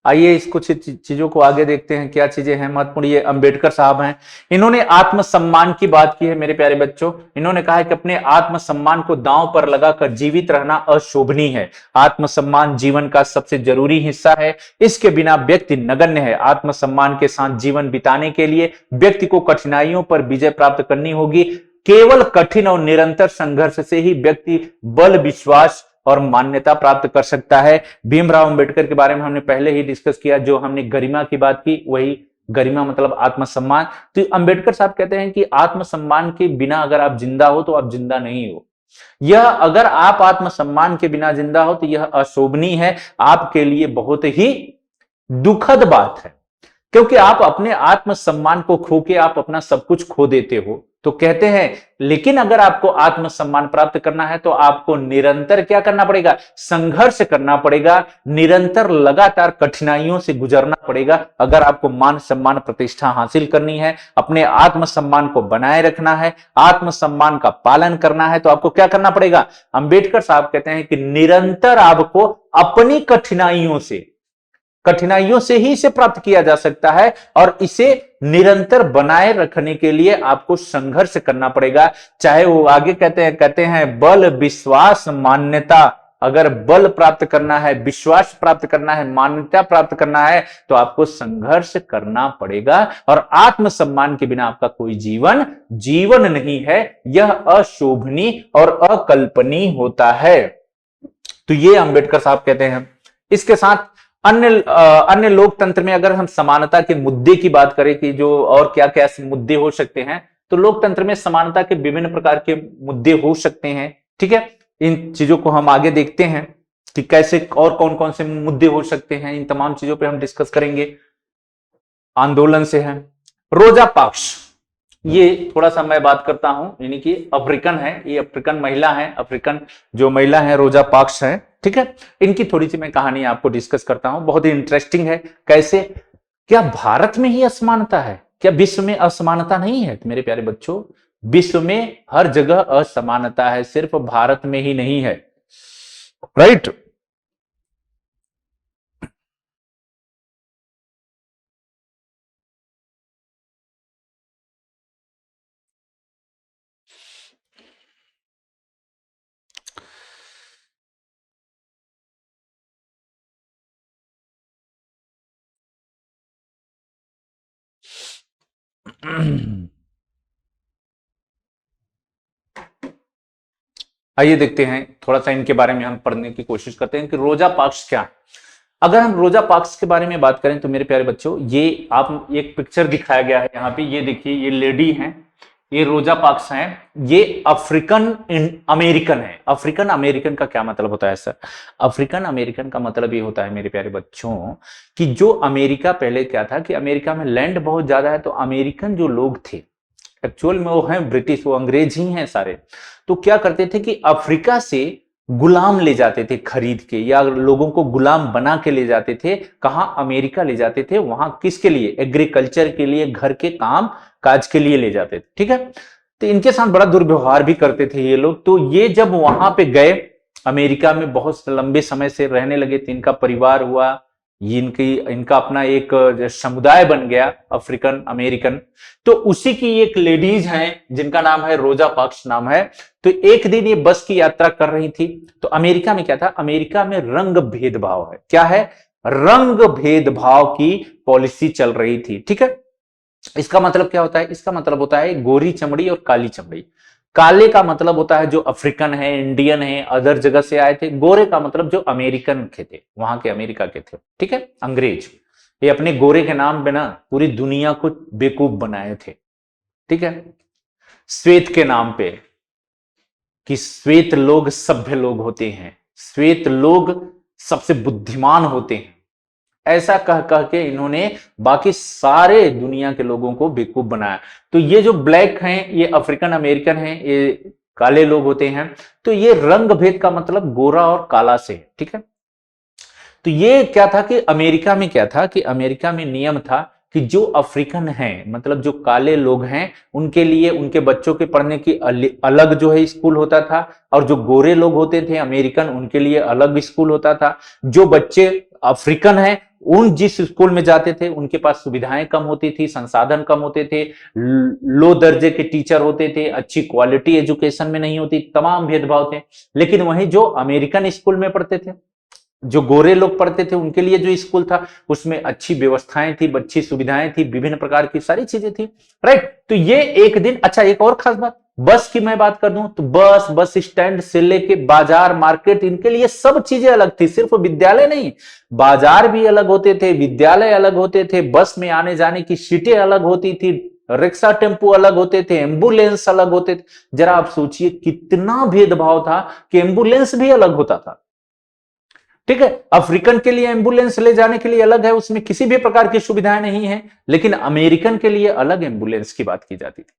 आइए इस कुछ चीजों को आगे देखते हैं, क्या चीजें हैं महत्वपूर्ण। ये अंबेडकर साहब हैं, इन्होंने आत्मसम्मान की बात की है मेरे प्यारे बच्चों। इन्होंने कहा है कि अपने आत्मसम्मान को दांव पर लगाकर जीवित रहना अशोभनीय है। आत्मसम्मान जीवन का सबसे जरूरी हिस्सा है, इसके बिना व्यक्ति नगण्य है। आत्मसम्मान के साथ जीवन बिताने के लिए व्यक्ति को कठिनाइयों पर विजय प्राप्त करनी होगी। केवल कठिन और निरंतर संघर्ष से ही व्यक्ति बल, विश्वास और मान्यता प्राप्त कर सकता है। भीमराव अंबेडकर के बारे में हमने पहले ही डिस्कस किया, जो हमने गरिमा की बात की, वही गरिमा मतलब आत्मसम्मान। तो अंबेडकर साहब कहते हैं कि आत्मसम्मान के बिना अगर आप जिंदा हो तो आप जिंदा नहीं हो। यह अगर आप आत्मसम्मान के बिना जिंदा हो तो यह अशोभनीय है, आपके लिए बहुत ही दुखद बात है। क्योंकि आप अपने आत्मसम्मान को खो के आप अपना सब कुछ खो देते हो। तो कहते हैं लेकिन अगर आपको आत्मसम्मान प्राप्त करना है तो आपको निरंतर क्या करना पड़ेगा, संघर्ष करना पड़ेगा, निरंतर लगातार कठिनाइयों से गुजरना पड़ेगा। अगर आपको मान सम्मान प्रतिष्ठा हासिल करनी है, अपने आत्मसम्मान को बनाए रखना है, आत्मसम्मान का पालन करना है, तो आपको क्या करना पड़ेगा। अंबेडकर साहब कहते हैं कि निरंतर आपको अपनी कठिनाइयों से ही इसे प्राप्त किया जा सकता है, और इसे निरंतर बनाए रखने के लिए आपको संघर्ष करना पड़ेगा। चाहे वो आगे कहते हैं बल विश्वास मान्यता, अगर बल प्राप्त करना है, विश्वास प्राप्त करना है, मान्यता प्राप्त करना है, तो आपको संघर्ष करना पड़ेगा। और आत्मसम्मान के बिना आपका कोई जीवन नहीं है, यह अशोभनीय और अकल्पनीय होता है। तो ये अंबेडकर साहब कहते हैं। इसके साथ अन्य लोकतंत्र में अगर हम समानता के मुद्दे की बात करें कि जो और क्या क्या मुद्दे हो सकते हैं, तो लोकतंत्र में समानता के विभिन्न प्रकार के मुद्दे हो सकते हैं। ठीक है, इन चीजों को हम आगे देखते हैं कि कैसे और कौन कौन से मुद्दे हो सकते हैं। इन तमाम चीजों पे हम डिस्कस करेंगे। आंदोलन से है रोजा पार्क्स, ये थोड़ा सा मैं बात करता हूं, यानी कि अफ्रीकन है, ये अफ्रीकन महिला है, अफ्रीकन जो महिला है रोजा पार्क्स है। ठीक है, इनकी थोड़ी सी मैं कहानी आपको डिस्कस करता हूं, बहुत ही इंटरेस्टिंग है। कैसे, क्या भारत में ही असमानता है, क्या विश्व में असमानता नहीं है? तो मेरे प्यारे बच्चों, विश्व में हर जगह असमानता है, सिर्फ भारत में ही नहीं है। राइट। आइए देखते हैं, थोड़ा सा इनके बारे में हम पढ़ने की कोशिश करते हैं कि रोजा पार्क्स क्या है। अगर हम रोजा पार्क्स के बारे में बात करें तो मेरे प्यारे बच्चों, ये आप एक पिक्चर दिखाया गया है यहाँ पे, ये देखिए, ये लेडी हैं, ये रोजा पार्क्स हैं, ये अफ्रीकन अमेरिकन है। अफ्रीकन अमेरिकन का क्या मतलब होता है सर? अफ्रीकन अमेरिकन का मतलब ये होता है मेरे प्यारे बच्चों कि जो अमेरिका, पहले क्या था कि अमेरिका में लैंड बहुत ज्यादा है, तो अमेरिकन जो लोग थे एक्चुअल में वो हैं ब्रिटिश, वो अंग्रेज ही हैं सारे। तो क्या करते थे कि अफ्रीका से गुलाम ले जाते थे खरीद के, या लोगों को गुलाम बना के ले जाते थे। कहां? अमेरिका ले जाते थे। वहां किसके लिए? एग्रीकल्चर के लिए, घर के काम काज के लिए ले जाते थे। ठीक है, तो इनके साथ बड़ा दुर्व्यवहार भी करते थे ये लोग। तो ये जब वहां पे गए, अमेरिका में बहुत लंबे समय से रहने लगे, तो इनका परिवार हुआ, इनका अपना एक समुदाय बन गया अफ्रीकन अमेरिकन। तो उसी की एक लेडीज हैं जिनका नाम है रोजा पार्क्स नाम है। तो एक दिन ये बस की यात्रा कर रही थी। तो अमेरिका में क्या था? अमेरिका में रंग भेदभाव है। क्या है? रंग भेदभाव की पॉलिसी चल रही थी। ठीक है, इसका मतलब क्या होता है? इसका मतलब होता है गोरी चमड़ी और काली चमड़ी। काले का मतलब होता है जो अफ्रीकन है, इंडियन है, अदर जगह से आए थे। गोरे का मतलब जो अमेरिकन के थे, वहां के अमेरिका के थे। ठीक है, अंग्रेज ये अपने गोरे के नाम पे ना पूरी दुनिया को बेवकूफ बनाए थे। ठीक है, श्वेत के नाम पे कि श्वेत लोग सभ्य लोग होते हैं, श्वेत लोग सबसे बुद्धिमान होते हैं, ऐसा कह कह के इन्होंने बाकी सारे दुनिया के लोगों को बेवकूफ बनाया। तो ये जो ब्लैक हैं, ये अफ्रीकन अमेरिकन हैं, ये काले लोग होते हैं। तो ये रंग भेद का मतलब गोरा और काला से। ठीक है, तो ये क्या था कि अमेरिका में क्या था कि अमेरिका में नियम था कि जो अफ्रीकन हैं, मतलब जो काले लोग हैं, उनके लिए उनके बच्चों के पढ़ने की अलग जो है स्कूल होता था, और जो गोरे लोग होते थे अमेरिकन, उनके लिए अलग स्कूल होता था। जो बच्चे अफ्रीकन हैं उन जिस स्कूल में जाते थे उनके पास सुविधाएं कम होती थी, संसाधन कम होते थे, लो दर्जे के टीचर होते थे, अच्छी क्वालिटी एजुकेशन में नहीं होती, तमाम भेदभाव थे। लेकिन वहीं जो अमेरिकन स्कूल में पढ़ते थे, जो गोरे लोग पढ़ते थे, उनके लिए जो स्कूल था उसमें अच्छी व्यवस्थाएं थी, अच्छी सुविधाएं थी, विभिन्न प्रकार की सारी चीजें थी। राइट। तो ये एक दिन, अच्छा एक और खास बात, बस की मैं बात कर दूं तो बस स्टैंड से लेके बाजार मार्केट, इनके लिए सब चीजें अलग थी। सिर्फ विद्यालय नहीं, बाजार भी अलग होते थे, विद्यालय अलग होते थे, बस में आने जाने की सीटें अलग होती थी, रिक्शा टेम्पो अलग होते थे, एम्बुलेंस अलग होते थे। जरा आप सोचिए कितना भेदभाव था कि एम्बुलेंस भी अलग होता था। ठीक है, अफ्रीकन के लिए एम्बुलेंस ले जाने के लिए अलग है, उसमें किसी भी प्रकार की सुविधाएं नहीं है, लेकिन अमेरिकन के लिए अलग एम्बुलेंस की बात की जाती थी,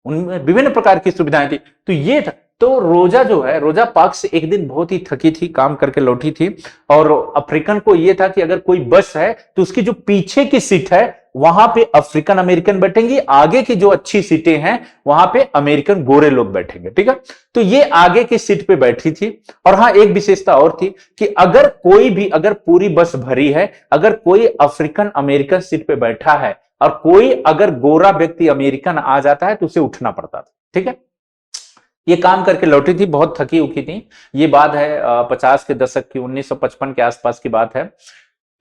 उनमें विभिन्न प्रकार की सुविधाएं थी। तो ये था, तो रोजा जो है, रोजा पार्क्स एक दिन बहुत ही थकी थी, काम करके लौटी थी, और अफ्रीकन को यह था कि अगर कोई बस है तो उसकी जो पीछे की सीट है वहां पे अफ्रीकन अमेरिकन बैठेंगे, आगे की जो अच्छी सीटें हैं वहां पे अमेरिकन गोरे लोग बैठेंगे। ठीक है, तो ये आगे की सीट पे बैठी थी। और हाँ, एक विशेषता और थी कि अगर कोई भी, अगर पूरी बस भरी है, अगर कोई अफ्रीकन अमेरिकन सीट पे बैठा है और कोई अगर गोरा व्यक्ति अमेरिकन आ जाता है तो उसे उठना पड़ता था। ठीक है, ये काम करके लौटी थी, बहुत थकी उकी थी। ये बात है 50 के दशक की, 1955 के आसपास की बात है।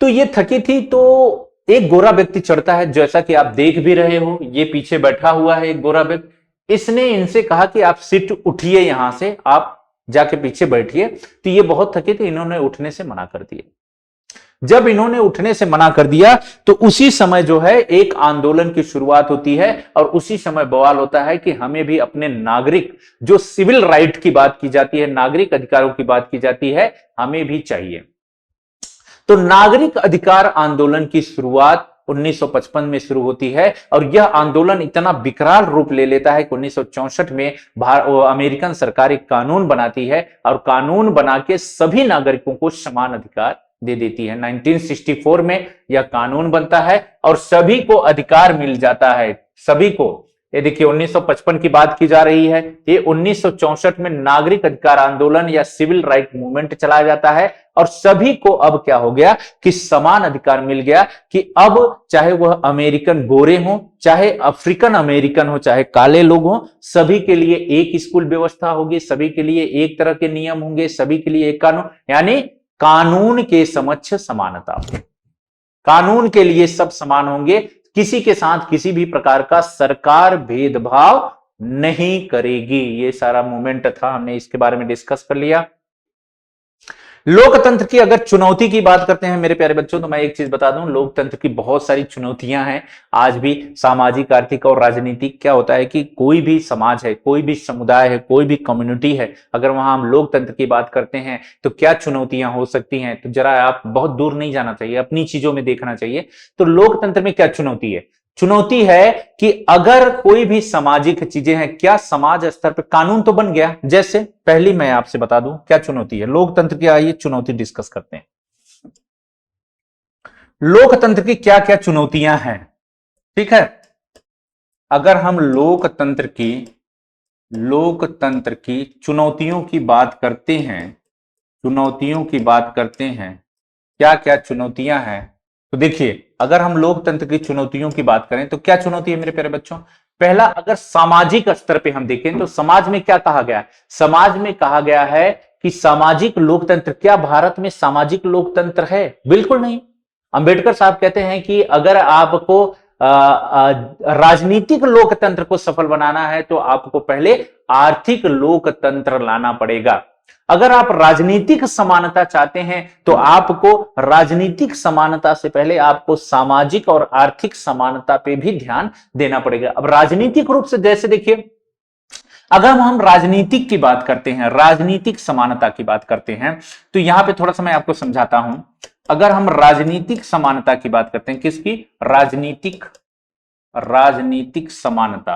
तो ये थकी थी, तो एक गोरा व्यक्ति चढ़ता है, जैसा कि आप देख भी रहे हो, ये पीछे बैठा हुआ है एक गोरा व्यक्ति। इसने इनसे कहा कि आप सीट उठिए, यहां से आप जाके पीछे बैठिए। तो ये बहुत थके थे, इन्होंने उठने से मना कर दिया। जब इन्होंने उठने से मना कर दिया तो उसी समय जो है एक आंदोलन की शुरुआत होती है, और उसी समय बवाल होता है कि हमें भी अपने नागरिक, जो सिविल राइट की बात की जाती है, नागरिक अधिकारों की बात की जाती है, हमें भी चाहिए। तो नागरिक अधिकार आंदोलन की शुरुआत 1955 में शुरू होती है, और यह आंदोलन इतना विकराल रूप ले लेता है कि 1964 में अमेरिकन सरकार एक कानून बनाती है, और कानून बना के सभी नागरिकों को समान अधिकार दे देती है। 1964 में यह कानून बनता है और सभी को अधिकार मिल जाता है, सभी को। ये देखिए 1955 की बात की जा रही है, ये 1964 में नागरिक अधिकार आंदोलन या सिविल राइट मूवमेंट चलाया जाता है, और सभी को अब क्या हो गया कि समान अधिकार मिल गया, कि अब चाहे वह अमेरिकन गोरे हो, चाहे अफ्रीकन अमेरिकन हो, चाहे काले लोग हो, सभी के लिए एक स्कूल व्यवस्था होगी, सभी के लिए एक तरह के नियम होंगे, सभी के लिए एक कानून, यानी कानून के समक्ष समानता, कानून के लिए सब समान होंगे, किसी के साथ किसी भी प्रकार का सरकार भेदभाव नहीं करेगी। ये सारा मूवमेंट था, हमने इसके बारे में डिस्कस कर लिया। लोकतंत्र की अगर चुनौती की बात करते हैं मेरे प्यारे बच्चों, तो मैं एक चीज बता दूं, लोकतंत्र की बहुत सारी चुनौतियां हैं आज भी, सामाजिक, आर्थिक और राजनीतिक। क्या होता है कि कोई भी समाज है, कोई भी समुदाय है, कोई भी कम्युनिटी है, अगर वहां हम लोकतंत्र की बात करते हैं तो क्या चुनौतियां हो सकती हैं, तो जरा आप बहुत दूर नहीं जाना चाहिए, अपनी चीजों में देखना चाहिए। तो लोकतंत्र में क्या चुनौती है? चुनौती है कि अगर कोई भी सामाजिक चीजें हैं, क्या समाज स्तर पर कानून तो बन गया, जैसे पहली मैं आपसे बता दूं क्या चुनौती है लोकतंत्र की। आइए चुनौती डिस्कस करते हैं, लोकतंत्र की क्या क्या चुनौतियां हैं। ठीक है, अगर हम लोकतंत्र की चुनौतियों की बात करते हैं, चुनौतियों की बात करते हैं, क्या क्या चुनौतियां हैं, तो देखिए अगर हम लोकतंत्र की चुनौतियों की बात करें तो क्या चुनौती है मेरे प्यारे बच्चों? पहला, अगर सामाजिक स्तर पे हम देखें तो समाज में क्या कहा गया है? समाज में कहा गया है कि सामाजिक लोकतंत्र, क्या भारत में सामाजिक लोकतंत्र है? बिल्कुल नहीं। अंबेडकर साहब कहते हैं कि अगर आपको राजनीतिक लोकतंत्र को सफल बनाना है तो आपको पहले आर्थिक लोकतंत्र लाना पड़ेगा। अगर आप राजनीतिक समानता चाहते हैं तो आपको राजनीतिक समानता से पहले आपको सामाजिक और आर्थिक समानता पे भी ध्यान देना पड़ेगा। अब राजनीतिक रूप से जैसे देखिए, अगर हम राजनीतिक की बात करते हैं, राजनीतिक समानता की बात करते हैं, तो यहां पे थोड़ा सा मैं आपको समझाता हूं। अगर हम राजनीतिक समानता की बात करते हैं, किसकी? राजनीतिक समानता।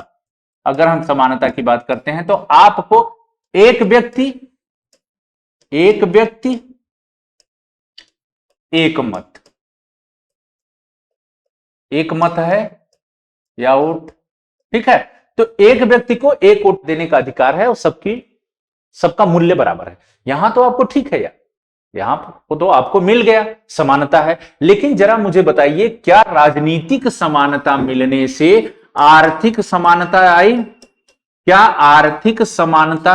अगर हम समानता की बात करते हैं तो आपको एक व्यक्ति एक मत, एक मत है या वोट। ठीक है, तो एक व्यक्ति को एक वोट देने का अधिकार है और सबका मूल्य बराबर है। यहां तो आपको ठीक है यार, यहां को तो आपको मिल गया, समानता है। लेकिन जरा मुझे बताइए, क्या राजनीतिक समानता मिलने से आर्थिक समानता आई? क्या आर्थिक समानता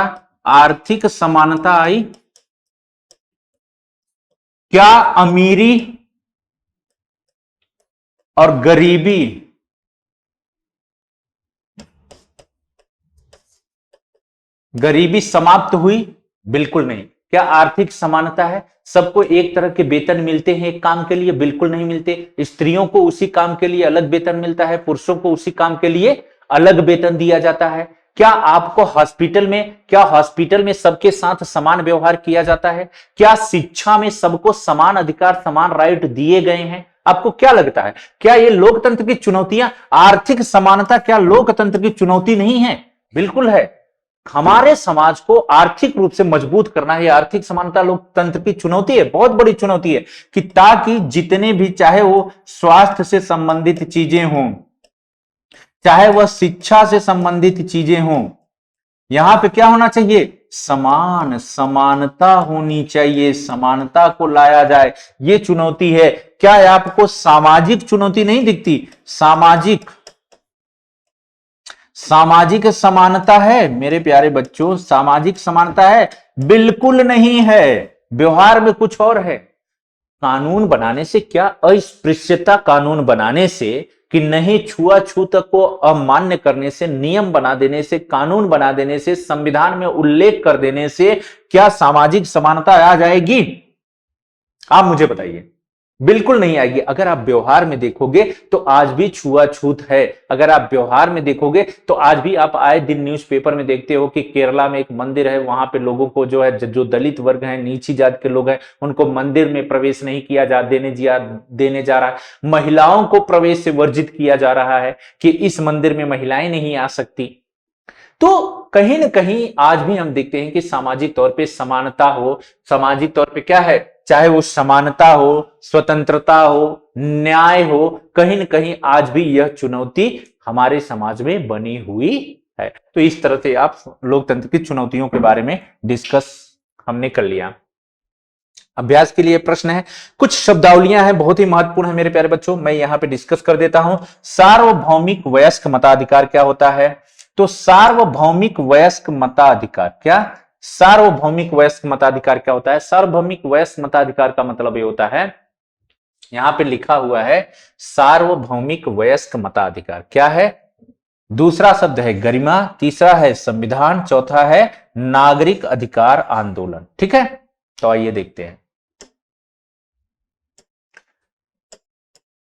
आई? क्या अमीरी और गरीबी समाप्त हुई? बिल्कुल नहीं। क्या आर्थिक समानता है? सबको एक तरह के वेतन मिलते हैं एक काम के लिए? बिल्कुल नहीं मिलते। स्त्रियों को उसी काम के लिए अलग वेतन मिलता है, पुरुषों को उसी काम के लिए अलग वेतन दिया जाता है। क्या आपको हॉस्पिटल में सबके साथ समान व्यवहार किया जाता है? क्या शिक्षा में सबको समान अधिकार, समान राइट दिए गए हैं? आपको क्या लगता है, क्या ये लोकतंत्र की चुनौतियां? आर्थिक समानता क्या लोकतंत्र की चुनौती नहीं है? बिल्कुल है। हमारे समाज को आर्थिक रूप से मजबूत करना है, आर्थिक समानता लोकतंत्र की चुनौती है, बहुत बड़ी चुनौती है, कि ताकि जितने भी, चाहे वो स्वास्थ्य से संबंधित चीजें हों, चाहे वह शिक्षा से संबंधित चीजें हों, यहां पे क्या होना चाहिए? समानता होनी चाहिए, समानता को लाया जाए, ये चुनौती है। क्या आपको सामाजिक चुनौती नहीं दिखती? सामाजिक समानता है मेरे प्यारे बच्चों, सामाजिक समानता है? बिल्कुल नहीं है, व्यवहार में कुछ और है। कानून बनाने से क्या, अस्पृश्यता कानून बनाने से, कि नहीं छुआछूत को अमान्य करने से, नियम बना देने से, कानून बना देने से, संविधान में उल्लेख कर देने से क्या सामाजिक समानता आ जाएगी? आप मुझे बताइए। बिल्कुल नहीं आएगी। अगर आप व्यवहार में देखोगे तो आज भी छुआछूत है। अगर आप व्यवहार में देखोगे तो आज भी आप आए दिन न्यूज़पेपर में देखते हो कि केरला में एक मंदिर है, वहां पे लोगों को जो है, जो दलित वर्ग है, नीची जात के लोग हैं, उनको मंदिर में प्रवेश नहीं किया देने जा रहा है। महिलाओं को प्रवेश से वर्जित किया जा रहा है कि इस मंदिर में महिलाएं नहीं आ सकती। तो कहीं ना कहीं आज भी हम देखते हैं कि सामाजिक तौर पे समानता हो, सामाजिक तौर पे क्या है, चाहे वो समानता हो, स्वतंत्रता हो, न्याय हो, कहीं ना कहीं आज भी यह चुनौती हमारे समाज में बनी हुई है। तो इस तरह से आप लोकतंत्र की चुनौतियों के बारे में डिस्कस हमने कर लिया। अभ्यास के लिए प्रश्न है, कुछ शब्दावलियां हैं बहुत ही महत्वपूर्ण है मेरे प्यारे बच्चों, मैं यहां पे डिस्कस कर देता हूं। सार्वभौमिक वयस्क मताधिकार क्या होता है? तो सार्वभौमिक वयस्क मताधिकार क्या, सार्वभौमिक वयस्क मताधिकार क्या होता है? सार्वभौमिक वयस्क मताधिकार का मतलब ये होता है, यहां पे लिखा हुआ है सार्वभौमिक वयस्क मताधिकार क्या है? दूसरा शब्द है गरिमा, तीसरा है संविधान, चौथा है नागरिक अधिकार आंदोलन। ठीक है, तो आइए देखते हैं।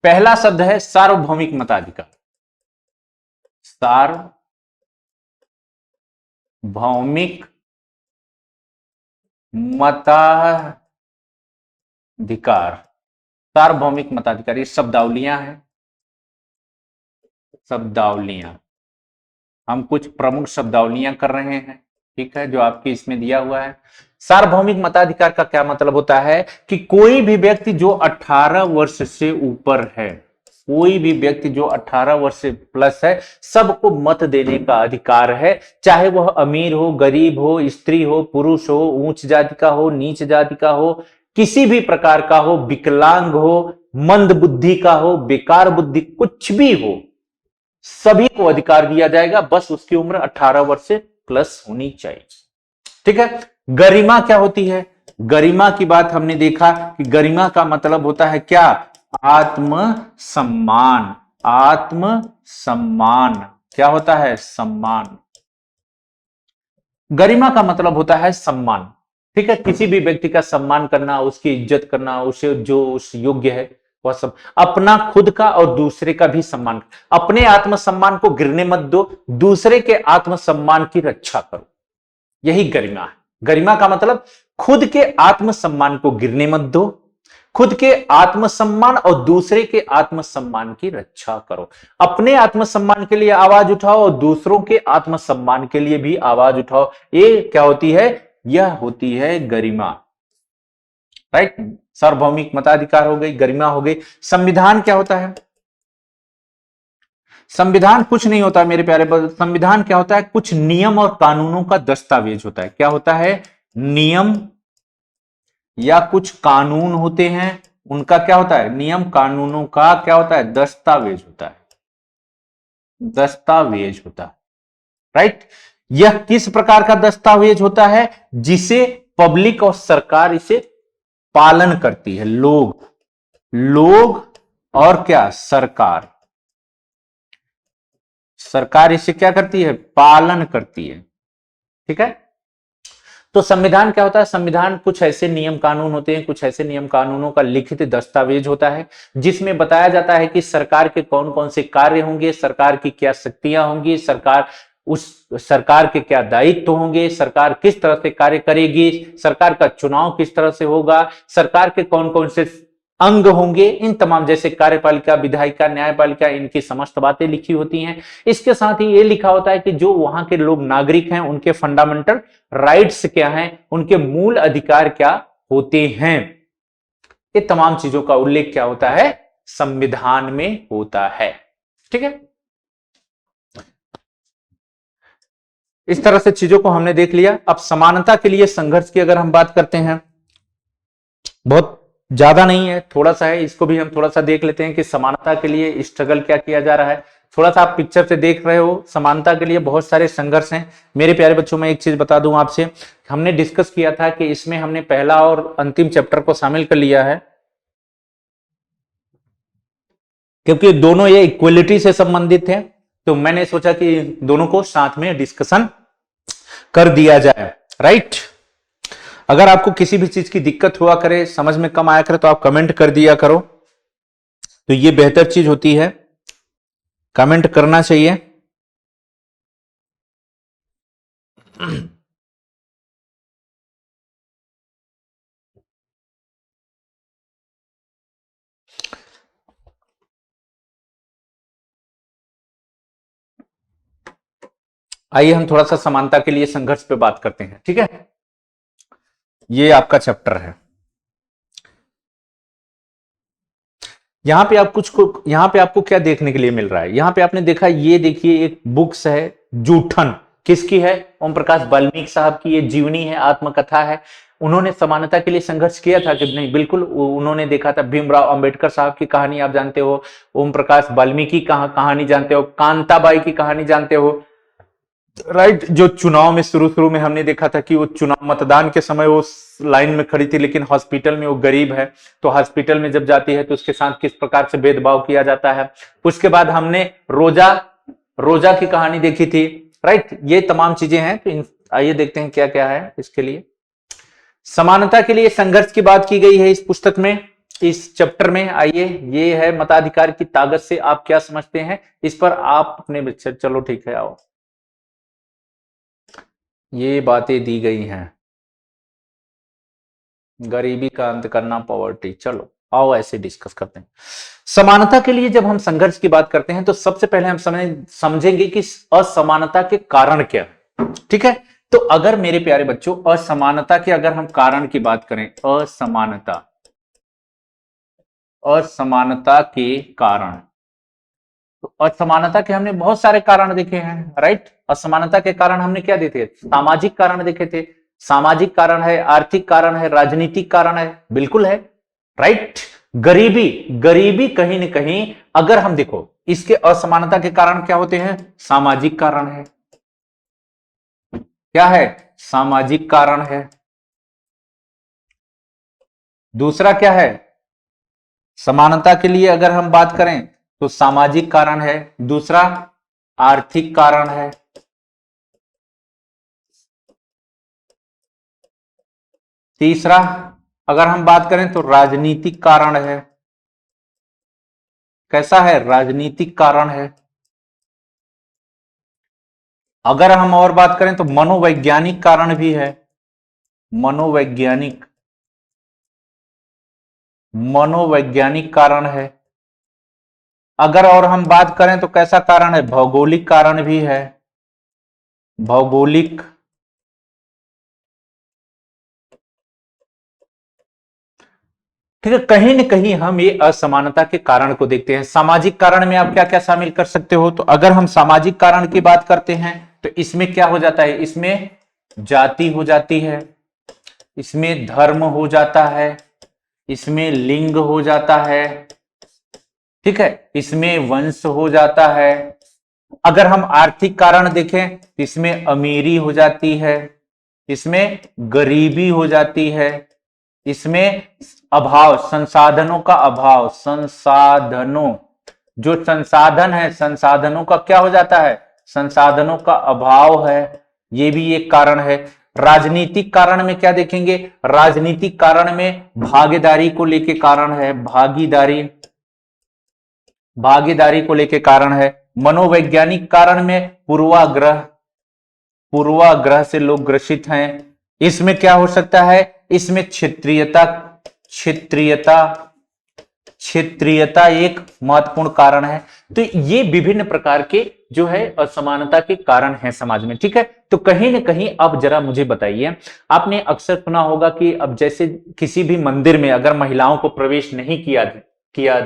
पहला शब्द है सार्वभौमिक मताधिकार। सार्वभौमिक मताधिकार, सार्वभौमिक मताधिकार, ये शब्दावलियां हैं, शब्दावलियां, हम कुछ प्रमुख शब्दावलियां कर रहे हैं, ठीक है, जो आपके इसमें दिया हुआ है। सार्वभौमिक मताधिकार का क्या मतलब होता है कि कोई भी व्यक्ति जो 18 वर्ष से ऊपर है, कोई भी व्यक्ति जो 18 वर्ष से प्लस है, सबको मत देने का अधिकार है, चाहे वह अमीर हो, गरीब हो, स्त्री हो, पुरुष हो, उच्च जाति का हो, नीच जाति का हो, किसी भी प्रकार का हो, विकलांग हो, मंद बुद्धि का हो, बेकार बुद्धि, कुछ भी हो, सभी को अधिकार दिया जाएगा, बस उसकी उम्र 18 वर्ष से प्लस होनी चाहिए। ठीक है। गरिमा क्या होती है? गरिमा की बात हमने देखा कि गरिमा का मतलब होता है क्या? आत्मसम्मान। आत्मसम्मान क्या होता है? सम्मान। गरिमा का मतलब होता है सम्मान। ठीक है, किसी भी व्यक्ति का सम्मान करना, उसकी इज्जत करना, उसे जो उस योग्य है वह सब, अपना खुद का और दूसरे का भी सम्मान। अपने आत्मसम्मान को गिरने मत दो, दूसरे के आत्मसम्मान की रक्षा करो, यही गरिमा है। गरिमा का मतलब खुद के आत्मसम्मान को गिरने मत दो, खुद के आत्मसम्मान और दूसरे के आत्मसम्मान की रक्षा करो। अपने आत्मसम्मान के लिए आवाज उठाओ और दूसरों के आत्मसम्मान के लिए भी आवाज उठाओ। ये क्या होती है? यह होती है गरिमा। राइट। सार्वभौमिक मताधिकार हो गई, गरिमा हो गई। संविधान क्या होता है? संविधान कुछ नहीं होता मेरे प्यारे। संविधान क्या होता है? कुछ नियम और कानूनों का दस्तावेज होता है। क्या होता है? नियम या कुछ कानून होते हैं, उनका क्या होता है? नियम कानूनों का क्या होता है? दस्तावेज होता है। दस्तावेज होता है। राइट। यह किस प्रकार का दस्तावेज होता है? जिसे पब्लिक और सरकार इसे पालन करती है। लोग और क्या? सरकार। सरकार इसे क्या करती है? पालन करती है। ठीक है। तो संविधान क्या होता है? संविधान कुछ ऐसे नियम कानून होते हैं, कुछ ऐसे नियम कानूनों का लिखित दस्तावेज होता है जिसमें बताया जाता है कि सरकार के कौन कौन से कार्य होंगे, सरकार की क्या शक्तियां होंगी, सरकार उस सरकार के क्या दायित्व होंगे, सरकार किस तरह से कार्य करेगी, सरकार का चुनाव किस तरह से होगा, सरकार के कौन कौन से अंग होंगे, इन तमाम जैसे कार्यपालिका, विधायिका, न्यायपालिका, इनकी समस्त बातें लिखी होती हैं। इसके साथ ही ये लिखा होता है कि जो वहां के लोग नागरिक हैं उनके फंडामेंटल राइट्स क्या हैं, उनके मूल अधिकार क्या होते हैं। ये तमाम चीजों का उल्लेख क्या होता है, संविधान में होता है। ठीक है, इस तरह से चीजों को हमने देख लिया। अब समानता के लिए संघर्ष की अगर हम बात करते हैं, बहुत ज्यादा नहीं है, थोड़ा सा है, इसको भी हम थोड़ा सा देख लेते हैं कि समानता के लिए स्ट्रगल क्या किया जा रहा है। थोड़ा सा आप पिक्चर से देख रहे हो, समानता के लिए बहुत सारे संघर्ष हैं। मेरे प्यारे बच्चों, मैं एक चीज बता दूं आपसे, हमने डिस्कस किया था कि इसमें हमने पहला और अंतिम चैप्टर को शामिल कर लिया है, क्योंकि दोनों ये इक्वलिटी से संबंधित है, तो मैंने सोचा कि दोनों को साथ में डिस्कशन कर दिया जाए। राइट, अगर आपको किसी भी चीज की दिक्कत हुआ करे, समझ में कम आया करे, तो आप कमेंट कर दिया करो, तो ये बेहतर चीज होती है, कमेंट करना चाहिए। आइए हम थोड़ा सा समानता के लिए संघर्ष पे बात करते हैं। ठीक है, ये आपका चैप्टर है। यहां पे आप यहां पे आपको क्या देखने के लिए मिल रहा है, यहां पे आपने देखा, ये देखिए एक बुक्स है, जूठन, किसकी है, ओम प्रकाश वाल्मीकि साहब की ये जीवनी है, आत्मकथा है। उन्होंने समानता के लिए संघर्ष किया था कि नहीं? बिल्कुल, उन्होंने देखा था। भीमराव अंबेडकर साहब की कहानी आप जानते हो, ओम प्रकाश वाल्मीकि कहानी जानते हो, कांताबाई की कहानी जानते हो। राइट, जो चुनाव में शुरू में हमने देखा था कि वो चुनाव मतदान के समय वो लाइन में खड़ी थी, लेकिन हॉस्पिटल में वो गरीब है, तो हॉस्पिटल में जब जाती है तो उसके साथ किस प्रकार से भेदभाव किया जाता है। उसके बाद हमने रोजा की कहानी देखी थी। राइट, ये तमाम चीजें हैं। तो आइए देखते हैं क्या क्या है इसके लिए। समानता के लिए संघर्ष की बात की गई है इस पुस्तक में, इस चैप्टर में। आइए, ये है मताधिकार की ताकत से आप क्या समझते हैं, इस पर आप अपने बच्चे, चलो ठीक है, आओ, ये बातें दी गई हैं। गरीबी का अंत करना, पॉवर्टी, चलो आओ ऐसे डिस्कस करते हैं। समानता के लिए जब हम संघर्ष की बात करते हैं तो सबसे पहले हम समझेंगे कि असमानता के कारण क्या है। ठीक है, तो अगर मेरे प्यारे बच्चों असमानता के अगर हम कारण की बात करें, असमानता के कारण, तो असमानता के हमने बहुत सारे कारण देखे हैं। राइट, असमानता के कारण हमने क्या देखे, सामाजिक कारण देखे थे। सामाजिक कारण है, आर्थिक कारण है, राजनीतिक कारण है, बिल्कुल है। राइट, गरीबी कहीं ना कहीं अगर हम देखो, इसके असमानता के कारण क्या होते हैं, सामाजिक कारण है। क्या है, सामाजिक कारण है। दूसरा क्या है, समानता के लिए अगर हम बात करें तो सामाजिक कारण है, दूसरा आर्थिक कारण है, तीसरा अगर हम बात करें तो राजनीतिक कारण है। कैसा है, राजनीतिक कारण है। अगर हम और बात करें तो मनोवैज्ञानिक कारण भी है, मनोवैज्ञानिक कारण है। अगर और हम बात करें तो कैसा कारण है, भौगोलिक कारण भी है, भौगोलिक। ठीक है, कहीं न कहीं हम ये असमानता के कारण को देखते हैं। सामाजिक कारण में आप क्या क्या शामिल कर सकते हो, तो अगर हम सामाजिक कारण की बात करते हैं तो इसमें क्या हो जाता है, इसमें जाति हो जाती है, इसमें धर्म हो जाता है, इसमें लिंग हो जाता है। ठीक है, इसमें वंश हो जाता है। अगर हम आर्थिक कारण देखें तो इसमें अमीरी हो जाती है, इसमें गरीबी हो जाती है, इसमें अभाव, संसाधनों का अभाव, जो संसाधन है, संसाधनों का क्या हो जाता है, संसाधनों का अभाव है, ये भी एक कारण है। राजनीतिक कारण में क्या देखेंगे, राजनीतिक कारण में भागीदारी को लेके कारण है, भागीदारी को लेके कारण है। मनोवैज्ञानिक कारण में पूर्वाग्रह, पूर्वाग्रह से लोग ग्रसित हैं। इसमें क्या हो सकता है, इसमें क्षेत्रीयता क्षेत्रीयता क्षेत्रीयता एक महत्वपूर्ण कारण है। तो ये विभिन्न प्रकार के जो है असमानता के कारण है समाज में, ठीक है। तो कहीं ना कहीं अब जरा मुझे बताइए, आपने अक्सर सुना होगा कि अब जैसे किसी भी मंदिर में अगर महिलाओं को प्रवेश नहीं किया किया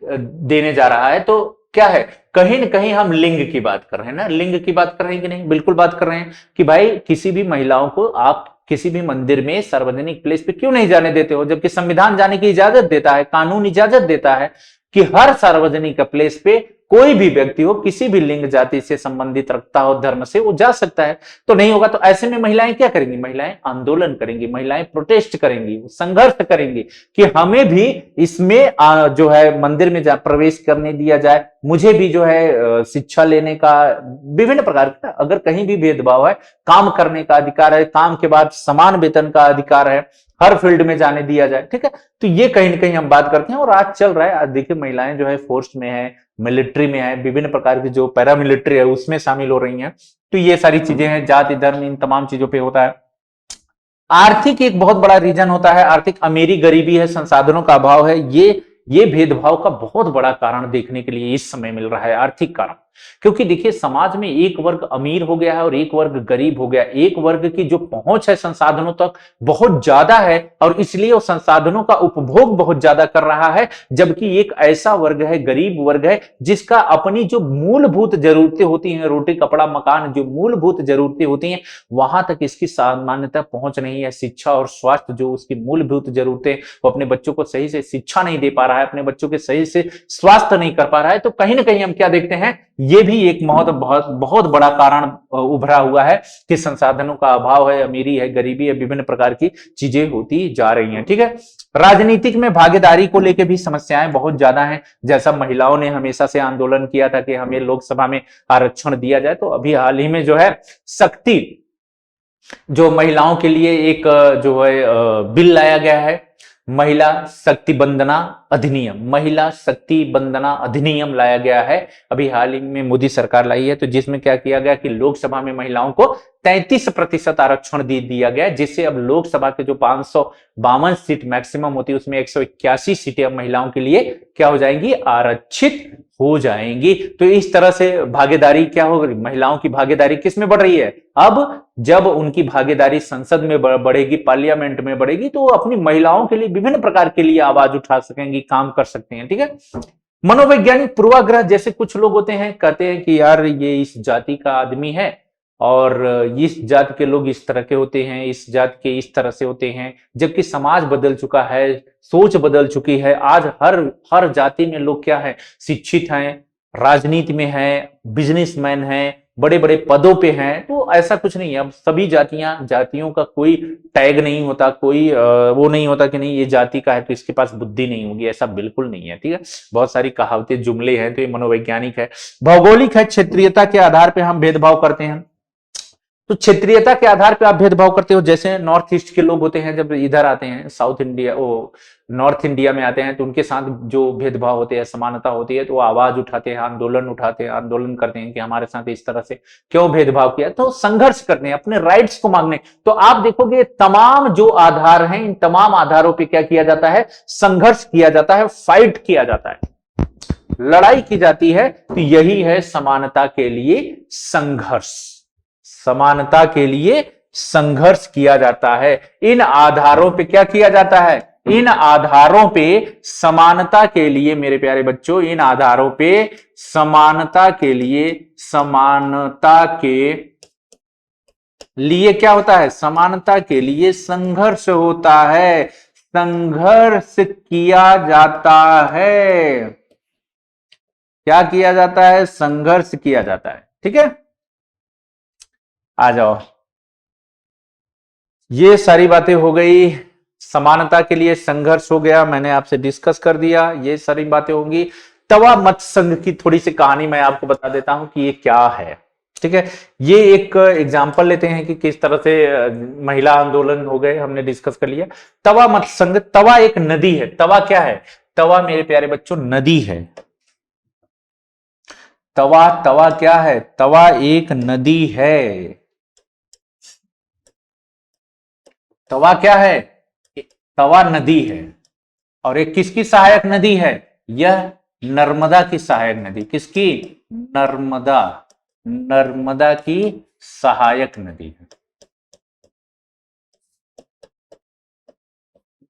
देने जा रहा है, तो क्या है, कहीं ना कहीं हम लिंग की बात कर रहे हैं ना, लिंग की बात कर रहे हैं कि नहीं, बिल्कुल बात कर रहे हैं कि भाई किसी भी महिलाओं को आप किसी भी मंदिर में सार्वजनिक प्लेस पे क्यों नहीं जाने देते हो, जबकि संविधान जाने की इजाजत देता है, कानून इजाजत देता है कि हर सार्वजनिक प्लेस पे कोई भी व्यक्ति हो, किसी भी लिंग जाति से संबंधित रखता हो, धर्म से, वो जा सकता है। तो नहीं होगा, तो ऐसे में महिलाएं क्या करेंगी, महिलाएं आंदोलन करेंगी, महिलाएं प्रोटेस्ट करेंगी, संघर्ष करेंगी कि हमें भी इसमें जो है मंदिर में प्रवेश करने दिया जाए, मुझे भी जो है शिक्षा लेने का, विभिन्न प्रकार का, अगर कहीं भी भेदभाव है, काम करने का अधिकार है, काम के बाद समान वेतन का अधिकार है, हर फील्ड में जाने दिया जाए, ठीक है। तो ये कहीं ना कहीं हम बात करते हैं। और आज चल रहा है, आज देखिए महिलाएं जो है फोर्स में है, मिलिट्री में है, विभिन्न प्रकार की जो पैरामिलिट्री है उसमें शामिल हो रही हैं। तो ये सारी चीजें हैं, जाति धर्म इन तमाम चीजों पे होता है। आर्थिक एक बहुत बड़ा रीजन होता है, आर्थिक अमीरी गरीबी है, संसाधनों का अभाव है, ये भेदभाव का बहुत बड़ा कारण देखने के लिए इस समय मिल रहा है, आर्थिक कारण। क्योंकि देखिए समाज में एक वर्ग अमीर हो गया है और एक वर्ग गरीब हो गया। एक वर्ग की जो पहुंच है संसाधनों तक बहुत ज्यादा है और इसलिए वो संसाधनों का उपभोग बहुत ज्यादा कर रहा है, जबकि एक ऐसा वर्ग है, गरीब वर्ग है, जिसका अपनी जो मूलभूत जरूरतें होती हैं, रोटी कपड़ा मकान, जो मूलभूत जरूरतें होती हैं, वहां तक इसकी सामान्यतः पहुंच नहीं है। शिक्षा और स्वास्थ्य जो उसकी मूलभूत जरूरतें, वो अपने बच्चों को सही से शिक्षा नहीं दे पा रहा है, अपने बच्चों के सही से स्वास्थ्य नहीं कर पा रहा है। तो कहीं ना कहीं हम क्या देखते हैं, ये भी एक बहुत बड़ा कारण उभरा हुआ है कि संसाधनों का अभाव है, अमीरी है, गरीबी है, विभिन्न प्रकार की चीजें होती जा रही हैं, ठीक है। राजनीतिक में भागीदारी को लेकर भी समस्याएं बहुत ज्यादा हैं। जैसा महिलाओं ने हमेशा से आंदोलन किया था कि हमें लोकसभा में आरक्षण दिया जाए, तो अभी हाल ही में जो है शक्ति, जो महिलाओं के लिए एक जो है बिल लाया गया है, महिला शक्ति वंदना अधिनियम, महिला शक्ति वंदना अधिनियम लाया गया है, अभी हाल ही में मोदी सरकार लाई है। तो जिसमें क्या किया गया कि लोकसभा में महिलाओं को 33% आरक्षण दिया गया, जिससे अब लोकसभा के जो 552 सीट मैक्सिमम होती है, उसमें 181 सीटें अब महिलाओं के लिए क्या हो जाएंगी, आरक्षित हो जाएंगी। तो इस तरह से भागीदारी क्या हो गई, महिलाओं की भागीदारी किस में बढ़ रही है, अब जब उनकी भागीदारी संसद में बढ़ेगी, पार्लियामेंट में बढ़ेगी, तो अपनी महिलाओं के लिए विभिन्न प्रकार के लिए आवाज उठा सकेंगी, काम कर सकते हैं, ठीक है। मनोवैज्ञानिक पूर्वाग्रह, जैसे कुछ लोग होते हैं, कहते हैं कि यार ये इस जाति का आदमी है और इस जाति के लोग इस तरह के होते हैं, इस जाति के इस तरह से होते हैं, जबकि समाज बदल चुका है, सोच बदल चुकी है। आज हर जाति में लोग क्या है, शिक्षित हैं, राजनीति में हैं, बिजनेसमैन हैं, बड़े बड़े पदों पे हैं। तो ऐसा कुछ नहीं है, अब सभी जातियों का कोई टैग नहीं होता, कोई वो नहीं होता कि नहीं ये जाति का है तो इसके पास बुद्धि नहीं होगी, ऐसा बिल्कुल नहीं है, ठीक है। बहुत सारी कहावतें जुमले हैं, तो ये मनोवैज्ञानिक है। भौगोलिक है, क्षेत्रीयता के आधार पर हम भेदभाव करते हैं। तो क्षेत्रीयता के आधार पे आप भेदभाव करते हो, जैसे नॉर्थ ईस्ट के लोग होते हैं, जब इधर आते हैं साउथ इंडिया, वो नॉर्थ इंडिया में आते हैं, तो उनके साथ जो भेदभाव होते हैं, समानता होती है, तो वो आवाज उठाते हैं, आंदोलन करते हैं कि हमारे साथ इस तरह से क्यों भेदभाव किया, तो संघर्ष करते हैं अपने राइट्स को मांगने। तो आप देखोगे तमाम जो आधार हैं, इन तमाम आधारों पर क्या किया जाता है, संघर्ष किया जाता है, फाइट किया जाता है, लड़ाई की जाती है। तो यही है समानता के लिए संघर्ष, समानता के लिए संघर्ष किया जाता है। इन आधारों पे क्या किया जाता है, इन आधारों पे समानता के लिए, मेरे प्यारे बच्चों, इन आधारों पे समानता के लिए क्या होता है, समानता के लिए संघर्ष होता है, संघर्ष किया जाता है। क्या किया जाता है, संघर्ष किया जाता है, ठीक है। आ जाओ, ये सारी बातें हो गई, समानता के लिए संघर्ष हो गया, मैंने आपसे डिस्कस कर दिया, ये सारी बातें होंगी। तवा मत संघ की थोड़ी सी कहानी मैं आपको बता देता हूं कि ये क्या है, ठीक है। ये एक एग्जांपल लेते हैं कि किस तरह से महिला आंदोलन हो गए, हमने डिस्कस कर लिया। तवा मत संघ, तवा एक नदी है। तवा क्या है, तवा मेरे प्यारे बच्चों नदी है। तवा क्या है, तवा एक नदी है। तवा क्या है? तवा नदी है, और एक किसकी सहायक नदी है? यह नर्मदा की सहायक नदी। किसकी? नर्मदा, नर्मदा की सहायक नदी है,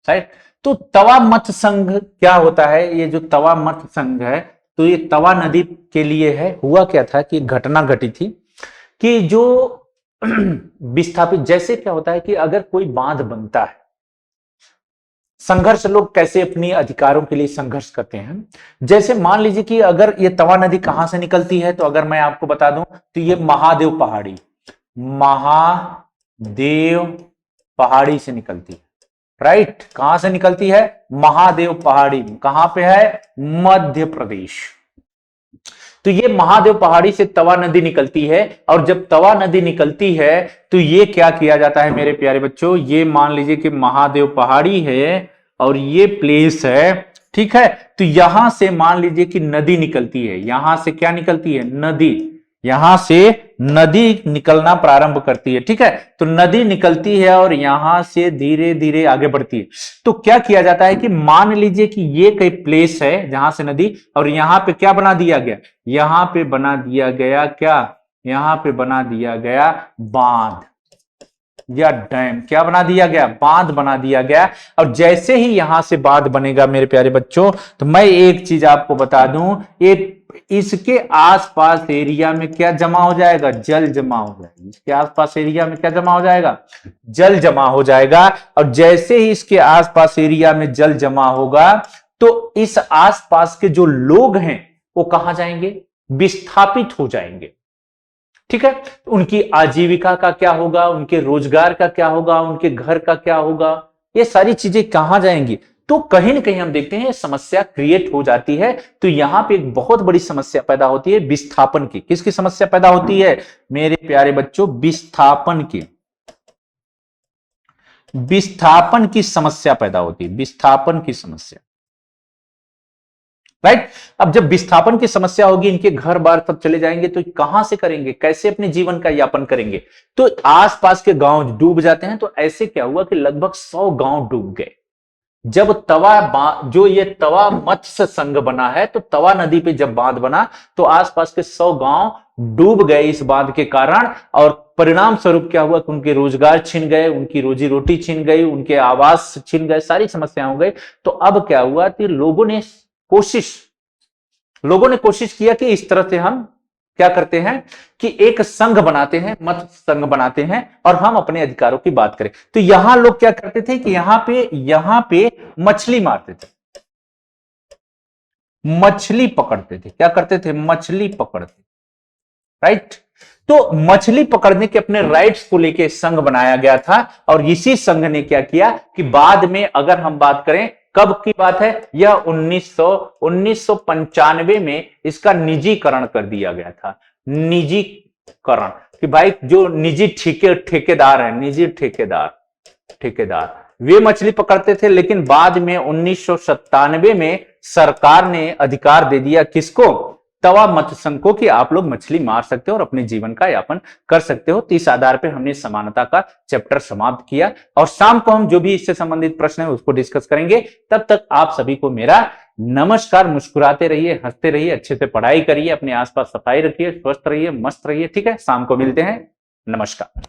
राइट। तो तवा मत्स्य संघ क्या होता है? ये जो तवा मत्स्य संघ है, तो ये तवा नदी के लिए है। हुआ क्या था कि घटना घटी थी कि जो विस्थापित, जैसे क्या होता है कि अगर कोई बांध बनता है, संघर्ष, लोग कैसे अपनी अधिकारों के लिए संघर्ष करते हैं। जैसे मान लीजिए कि अगर ये तवा नदी कहां से निकलती है, तो अगर मैं आपको बता दूं तो ये महादेव पहाड़ी, महादेव पहाड़ी से निकलती है, राइट। कहां से निकलती है? महादेव पहाड़ी। कहां पे है? मध्य प्रदेश। तो ये महादेव पहाड़ी से तवा नदी निकलती है, और जब तवा नदी निकलती है तो ये क्या किया जाता है मेरे प्यारे बच्चों, ये मान लीजिए कि महादेव पहाड़ी है और ये प्लेस है, ठीक है। तो यहां से मान लीजिए कि नदी निकलती है, यहां से क्या निकलती है? नदी, यहां से नदी निकलना प्रारंभ करती है, ठीक है। तो नदी निकलती है और यहां से धीरे धीरे आगे बढ़ती है। तो क्या किया जाता है कि मान लीजिए कि ये कोई प्लेस है जहां से नदी, और यहां पे क्या बना दिया गया? यहां पे बना दिया गया क्या? यहां पे बना दिया गया बांध या डैम। क्या बना दिया गया? बांध बना दिया गया। और जैसे ही यहां से बांध बनेगा मेरे प्यारे बच्चों, तो मैं एक चीज आपको बता दूं, ये इसके आसपास एरिया में क्या जमा हो जाएगा? जल जमा हो जाएगा। इसके आसपास एरिया में क्या जमा हो जाएगा? जल जमा हो जाएगा। और जैसे ही इसके आसपास एरिया में जल जमा होगा, तो इस आसपास के जो लोग हैं वो कहां जाएंगे? विस्थापित हो जाएंगे, ठीक है। उनकी आजीविका का क्या होगा? उनके रोजगार का क्या होगा? उनके घर का क्या होगा? ये सारी चीजें कहां जाएंगी? तो कहीं ना कहीं हम देखते हैं समस्या क्रिएट हो जाती है। तो यहां पे एक बहुत बड़ी समस्या पैदा होती है विस्थापन की। किसकी समस्या पैदा होती है मेरे प्यारे बच्चों? विस्थापन की। विस्थापन की समस्या पैदा होती है, विस्थापन की समस्या, राइट। अब जब विस्थापन की समस्या होगी, इनके घर बार सब चले जाएंगे, तो कहां से करेंगे? कैसे अपने जीवन का यापन करेंगे? तो आसपास के गांव डूब जाते हैं। तो ऐसे क्या हुआ कि लगभग 100 गांव डूब गए। जब जो ये तवा मत्स्य संघ बना है, तो तवा नदी पे जब बांध बना, तो आसपास के 100 गांव डूब गए इस बांध के कारण। और परिणाम स्वरूप क्या हुआ कि उनके रोजगार छिन गए, उनकी रोजी रोटी छिन गई, उनके आवास छिन गए, सारी समस्याएं हो गई। तो अब क्या हुआ कि लोगों ने कोशिश किया कि इस तरह से हम क्या करते हैं कि एक संघ बनाते हैं, मत संघ बनाते हैं, और हम अपने अधिकारों की बात करें। तो यहां लोग क्या करते थे कि यहां पे मछली मारते थे, मछली पकड़ते थे। क्या करते थे? मछली पकड़ते, राइट। तो मछली पकड़ने के अपने राइट्स को लेकर संघ बनाया गया था। और इसी संघ ने क्या किया कि बाद में अगर हम बात करें, कब की बात है? यह 1995 में इसका निजीकरण कर दिया गया था। निजीकरण कि भाई जो निजी ठेकेदार है, निजी ठेकेदार वे मछली पकड़ते थे। लेकिन बाद में 1997 में सरकार ने अधिकार दे दिया किसको? तवा मत्स्य संघ को, कि आप लोग मछली मार सकते हो और अपने जीवन का यापन कर सकते हो। तो इस आधार पे हमने समानता का चैप्टर समाप्त किया, और शाम को हम जो भी इससे संबंधित प्रश्न है उसको डिस्कस करेंगे। तब तक आप सभी को मेरा नमस्कार। मुस्कुराते रहिए, हंसते रहिए, अच्छे से पढ़ाई करिए, अपने आसपास सफाई रखिए, स्वस्थ रहिए, मस्त रहिए, ठीक है। शाम को मिलते हैं। नमस्कार।